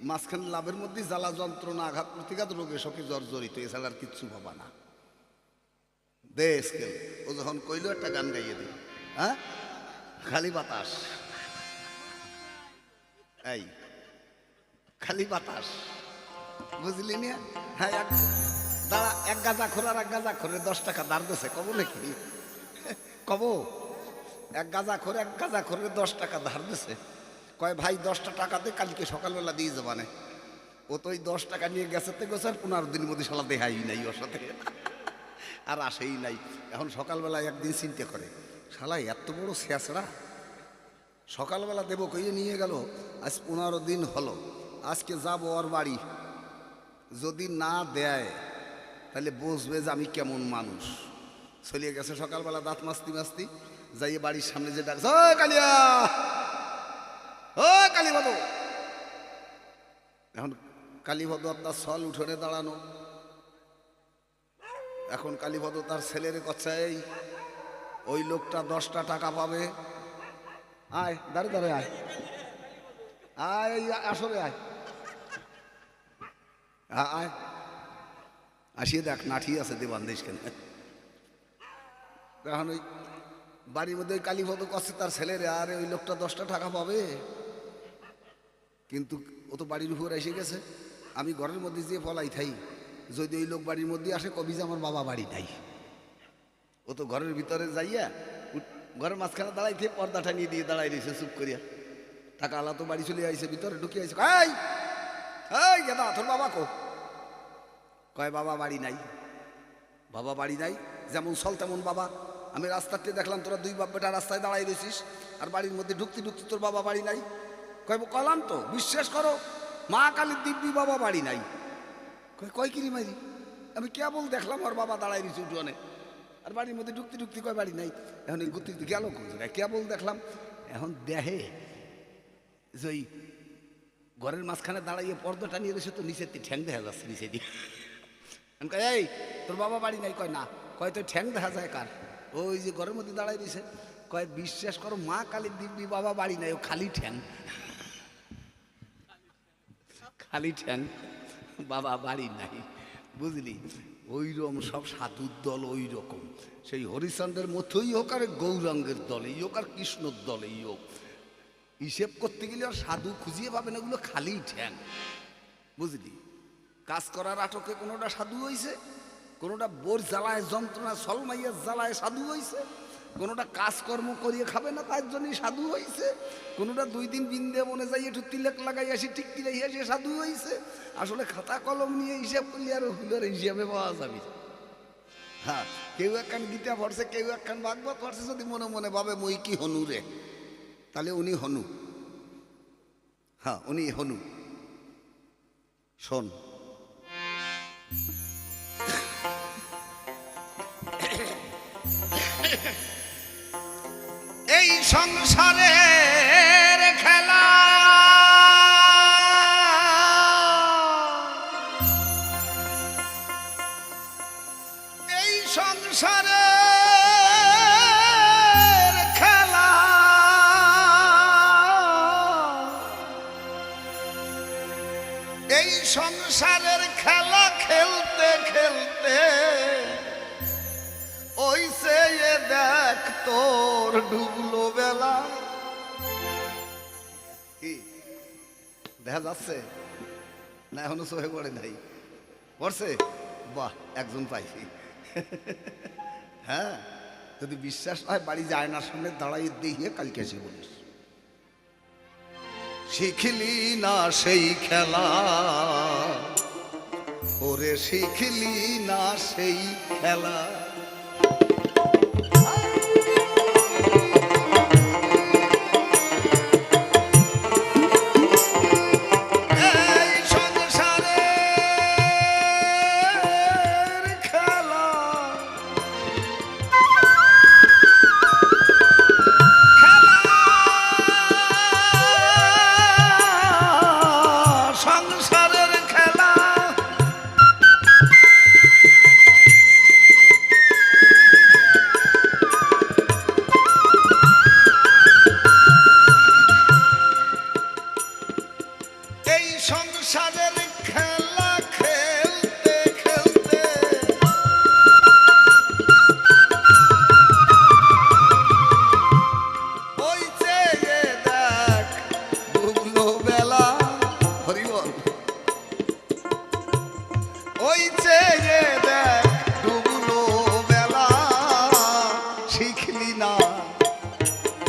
মাঝখানে লাভের মধ্যে জ্বালা যন্ত্রণা, আঘাত প্রতিঘাত, রোগে শোকে জর্জরিত, এছাড়া আর কিচ্ছু ভাবা না। দেশ কেল ও যখন কইল একটা গান গাইয়ে দিই, হ্যাঁ, খালি বাতাস, এই খালি বাতাস, বুঝলি না? হ্যাঁ, দাঁড়া, এক গাঁজা খোর আর এক গাঁজা খোরে 10 টাকা ধার দিছে, কব নাকি? কব, এক গাঁজা খোরে 10 টাকা ধার দিছে। কয় ভাই 10টা টাকা দিয়ে কালকে সকালবেলা দিয়ে যাবানে। ও তো ওই 10 টাকা নিয়ে গেছে তে গেছে, আর 15 দিনের মধ্যে শালা দেখাই নাই ওর সাথে, আর আসেই নাই। এখন সকালবেলা একদিন চিন্তা করে, শালা এত বড় শেষরা, সকালবেলা দেবো কইয়ে নিয়ে গেল, আজ 15 দিন হলো, আজকে যাব ওর বাড়ি, যদি না দেয় তাহলে বুঝবে যে আমি কেমন মানুষ। চলিয়ে গেছে সকালবেলা দাঁত মাস্তি মাস্তি, যাইয়ে বাড়ির সামনে যে ডাকছে, ও কালিয়া, ও কালীভদ। এখন কালীভদ আপনার সল উঠোনে দাঁড়ানো, এখন কালীভদ তার ছেলের কথা, এই ওই লোকটা 10টা টাকা পাবে, আয় দাঁড়ে দাঁড়ে আয়, আয় আসলে আয়, আয় আসিয়ে দেখ নাঠি আছে দেবান দেশ কেন। এখন ওই বাড়ির মধ্যে ওই কালীভদ কচ্ছে তার ছেলের, আরে ওই লোকটা 10টা টাকা পাবে, কিন্তু ও তো বাড়ির উপর এসে গেছে। আমি ঘরের মধ্যে যেয়ে পলাই থাই, যদি ওই লোক বাড়ির মধ্যে আসে কবি যে আমার বাবা বাড়ি নাই। ও তো ঘরের ভিতরে যাইয়া ঘরের মাঝখানে দাঁড়াইতে পর্দাটা নিয়ে দিয়ে দাঁড়াই রয়েছে চুপ করিয়া। টাকা আলা তো বাড়ি চলে আইছে, ভিতরে ঢুকে আইছে, এই এই গেদা তোর বাবা কো? কয় বাবা বাড়ি নাই, বাবা বাড়ি নাই, যেমন চল তেমন বাবা। আমি রাস্তাতে দেখলাম তোরা 2 বাপ বেটা রাস্তায় দাঁড়াই রয়েছিস, আর বাড়ির মধ্যে ঢুকতে ঢুকতে তোর বাবা বাড়ি নাই। কয় কলাম তো, বিশ্বাস করো মা কালীর দিব্যি বাবা বাড়ি নাই। কয় কিরি মাইরি, আমি কেবল দেখলাম ওর বাবা দাঁড়াই রয়েছে উঠোনে, আর বাড়ির মধ্যে ঢুকতে ঢুকতে কয় বাড়ি নাই। এখন এই গতি গেল কোন জায়গায়, কেবল দেখলাম। এখন দেহে যে ওই ঘরের মাঝখানে দাঁড়াইয়ে পর্দাটা নিয়ে রয়েছে, তো নিচের ঠ্যাং দেখা যাচ্ছে নিচে দিয়ে। কয় এই তোর বাবা বাড়ি নাই? কয় না। কয় তো ঠ্যাং দেখা যায় কার? ওই যে ঘরের মধ্যে দাঁড়াই দিছে। কয় বিশ্বাস করো মা কালীর দিব্যি বাবা বাড়ি নাই, ও খালি ঠ্যাং, খালি ঠ্যাং, বাবা বাড়ি নাই। বুঝলি, ওইরকম সব সাধুর দল ওই রকম, সেই হরিচন্দ্রের মতোই হোক আর গৌরাঙ্গের দলেই হোক আর কৃষ্ণর দলেই হোক, হিসেব করতে গেলে আর সাধু খুঁজিয়ে পাবেন, ওগুলো খালি ঠ্যাং। বুঝলি, কাজ করার আটকে কোনোটা সাধু হইছে, কোনোটা বোর জ্বালায় যন্ত্রণা সলমাইয়ের জ্বালায় সাধু হইছে, কোনোটা কাজকর্ম করিয়ে খাবে না তার জন্যই সাধু হইছে, কোনোটা 2 দিন বৃন্দাবনে যাই একটু তিলক লাগাই আসি টিকটি রেখে আসে সাধু হইছে। আসলে খাতা কলম নিয়ে হিসাব করলে আর হুলের হিসাবে পাওয়া যাবে। হ্যাঁ, কেউ একখান গীতা পড়ছে, কেউ একখান ভাগবত পড়ছে, যদি মনে মনে ভাবে মই কি হনু রে, তাহলে উনি হনু। হ্যাঁ, উনি হনু। শোন, এই সংসারের খেলা এই সংসারের খেলা এই সংসারের খেলা খেলতে খেলতে ওই সে দেখ তোর ডুবলো বেলা। কি দেখা যাচ্ছে না? এখনো চোখে পড়ে নাই, পড়ছে? বাহ, একজন পাইছি। হ্যাঁ, যদি বিশ্বাস হয় বাড়ি যায় না, সামনে দাঁড়াই দিয়ে কালকে এসে বলিস, শিখলি না সেই খেলা, ওরে শিখলি না সেই খেলা।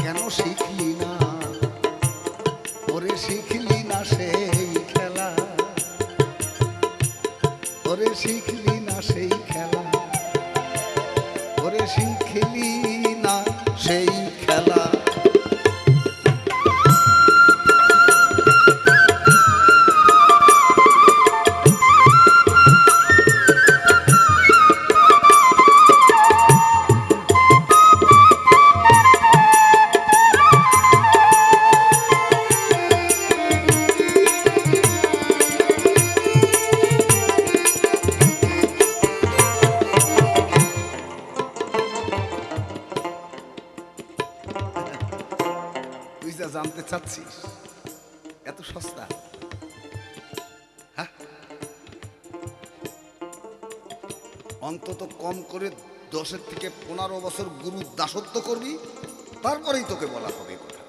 কেন শিখলি না ওরে শিখলি না সেই খেলা ওরে শিখলি না সেই খেলা ওরে শিখলি না সেই খেলা জানতে চাচ্ছিস এত সস্তা হ্যাঁ অন্তত কম করে 10 থেকে 15 বছর গুরু দাসত্ব করবি তারপরেই তোকে বলা হবে কথা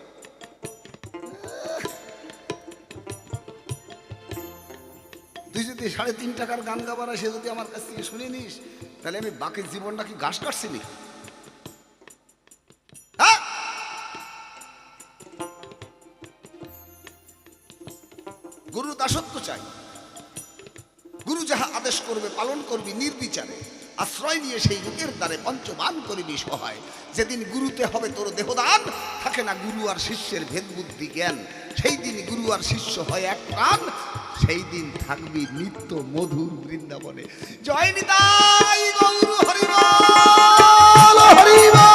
তুই যদি 3.5 টাকার গান গাবার সে যদি আমার কাছ থেকে শুনে নিস তাহলে আমি বাকি জীবনটা কি ঘাস কাটছি নি গুরু দাসত্ব চাই গুরু যাহা আদেশ করবে পালন করবি নির্বিচারে আশ্রয় নিয়ে সেই যুগের দ্বারে পঞ্চবান করিবি সহায় যেদিন গুরুতে হবে তোর দেহদান থাকে না গুরু আর শিষ্যের ভেদ বুদ্ধি জ্ঞান সেই দিন গুরু আর শিষ্য হয় এক প্রাণ সেই দিন থাকবি নিত্য মধুর বৃন্দাবনে জয় নিতাই গৌর হরিবল হরিবল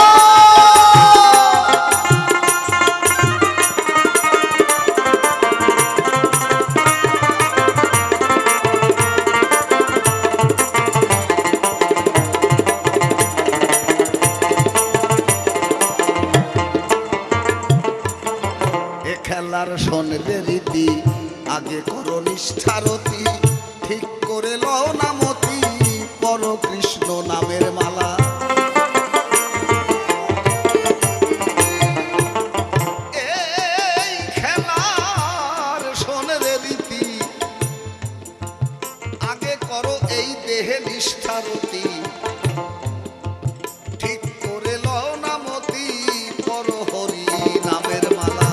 খেলার শোনবে রীতি আগে করো নিষ্ঠারতি ঠিক করে লও নামতি পর কৃষ্ণ নামের মালা এই খেলার শোনবে রীতি আগে করো এই দেহে নিষ্ঠারতি ঠিক করে লও নামতি পর হরি নামের মালা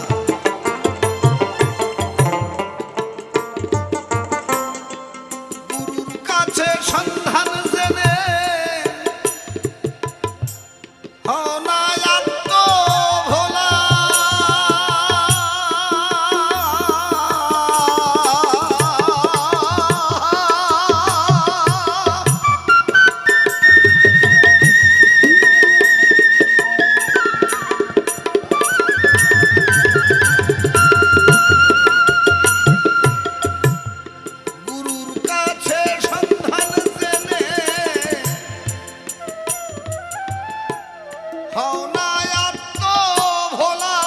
সন্ধান জেনে অনায়াত্ম ভোলা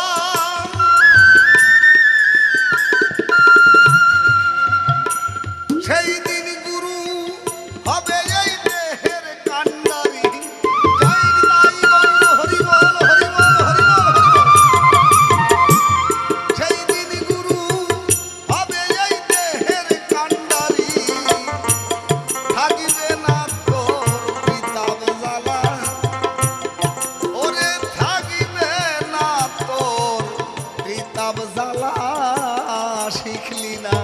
সেই দিন গুরু হবে এই দেহের কান্ডারি জয় নিতাই গৌর হরিবল হরিবল হরিবল সেই দিন গুরু হবে এই দেহের কান্ডারি থাকিবে না তোর পিতাব জ্বালা ওরে থাকিবে না তোর পিতাব জ্বালা শিখলি না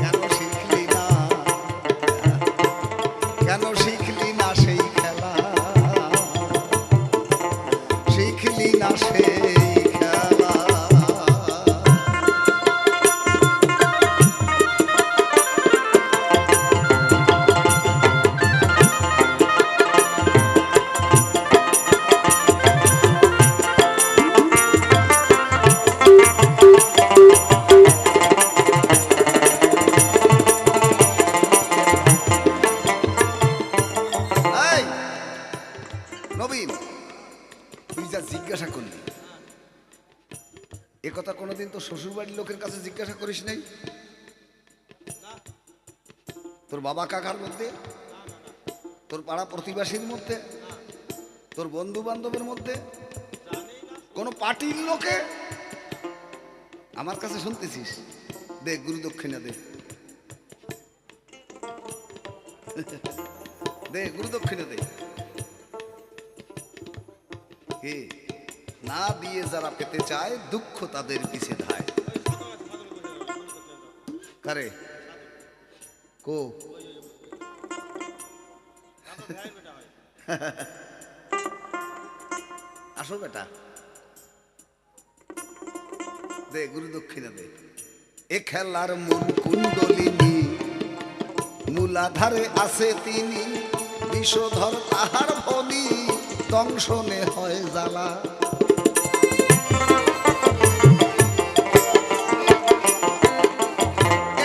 কেন শিখলি না সেই খেলা শিখলি না সেই খেলা নবীন তুই যা জিজ্ঞাসা করলি এ কথা কোনোদিন তো শ্বশুর বাড়ির লোকের কাছে জিজ্ঞাসা করিস নাই তোর বাবা কাকার মধ্যে তোর পাড়া প্রতিবেশীর মধ্যে তোর বন্ধু বান্ধবের মধ্যে কোনো পার্টির লোকে আমার কাছে শুনতেছিস দে গুরু দক্ষিণা দে দে গুরু দক্ষিণা দে না দিয়ে যারা পেতে চায় দুঃখ তাদের পিছে ধায়। কারে কো আসো বেটা, দে গুরু দক্ষিণা দে। এ খেলার মূল কুণ্ডলিনী, মূলাধারে আছে তিনি, বিষধর তাহার ভনি, দংশনে হয় জ্বালা।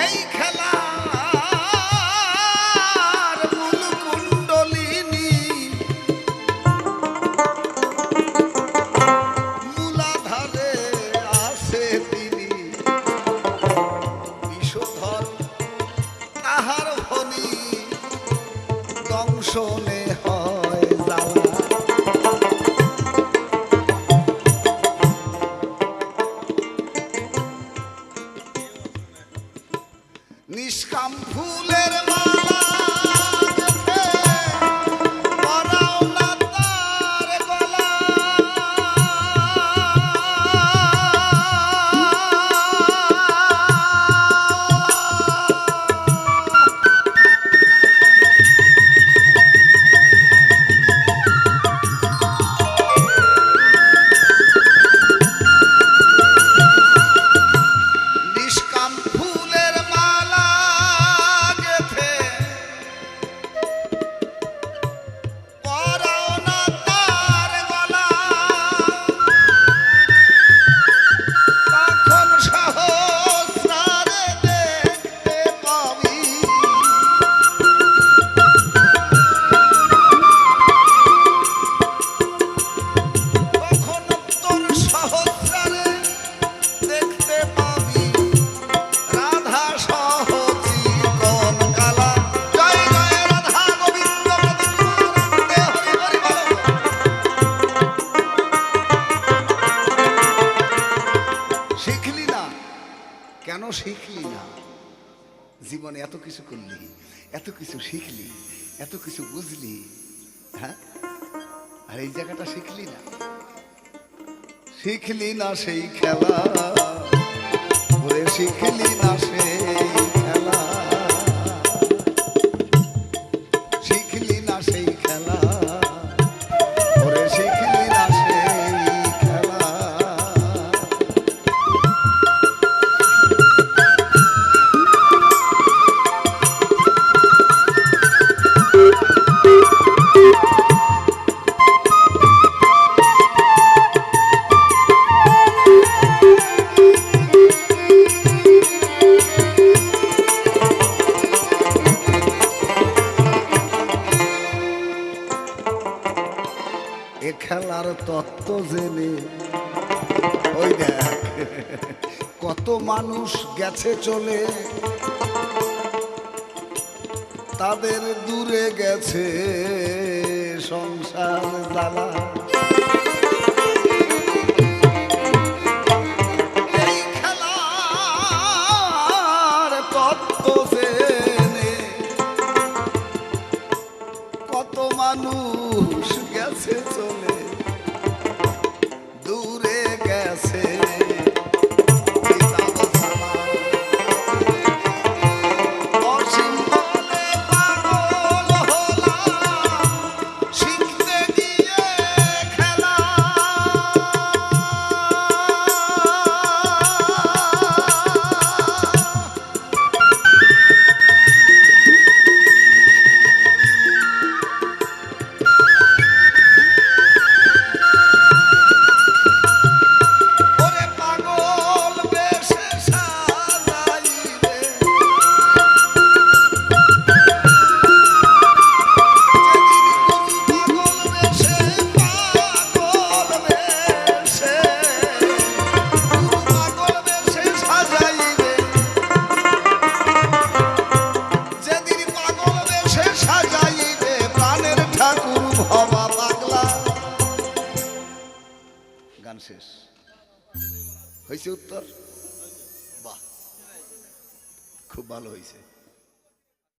এই খেলার মূল কুণ্ডলিনী, মূলাধারে আছে তিনি, বিষধর তাহার ভনি, দংশনে হয় জ্বালা। নিষ্কাম ফুলের মালা গেঁথে পরাও না তার গলা। নিষ্কাম ফুলের মালা গেঁথে পরাও না তার গলা। তখন সহস্রারে দেখতে পাবি, তখন তোর সহস্রারে দেখতে পাবি, রাধা সহ চিকন কালা। জয় জয় রাধা গোবিন্দ গোবিন্দ হরি হরি বল। শিখলি না কেন? শিখলি না জীবনে এত কিছু করলি, এত কিছু শিখলি, এত কিছু বুঝলি, হ্যাঁ, আর এই জায়গাটা শিখলি না। শিখলি না সেই খেলা, ওরে শিখলি না সেই খেলা, শিখলি না সেই খেলা, ওরে শিখলি না সেই খেলা। এ খেলার তত্ত্ব জেনে ওই দেখ কত মানুষ গেছে চলে, তাদের দূরে গেছে সংসার জ্বালা। এই খেলার তত্ত্ব জেনে কত মানুষ গেছে চলে, দূরে গেছে পিতাব জ্বালা। অসীম বলে পাগল হলাম, শিখতে গিয়ে খেলা। ওরে পাগল বেশে সাজাইবে, যেদিন গুরু পাগল বেশে, পাগল বেশে, গুরু পাগল বেশে সাজাইবে, যেদিন পাগল বেশে সাজাইবে, প্রাণের ঠাকুর ভবা পাগলা। গান শেষ হয়েছে। উত্তর বাহ, খুব ভালো হয়েছে।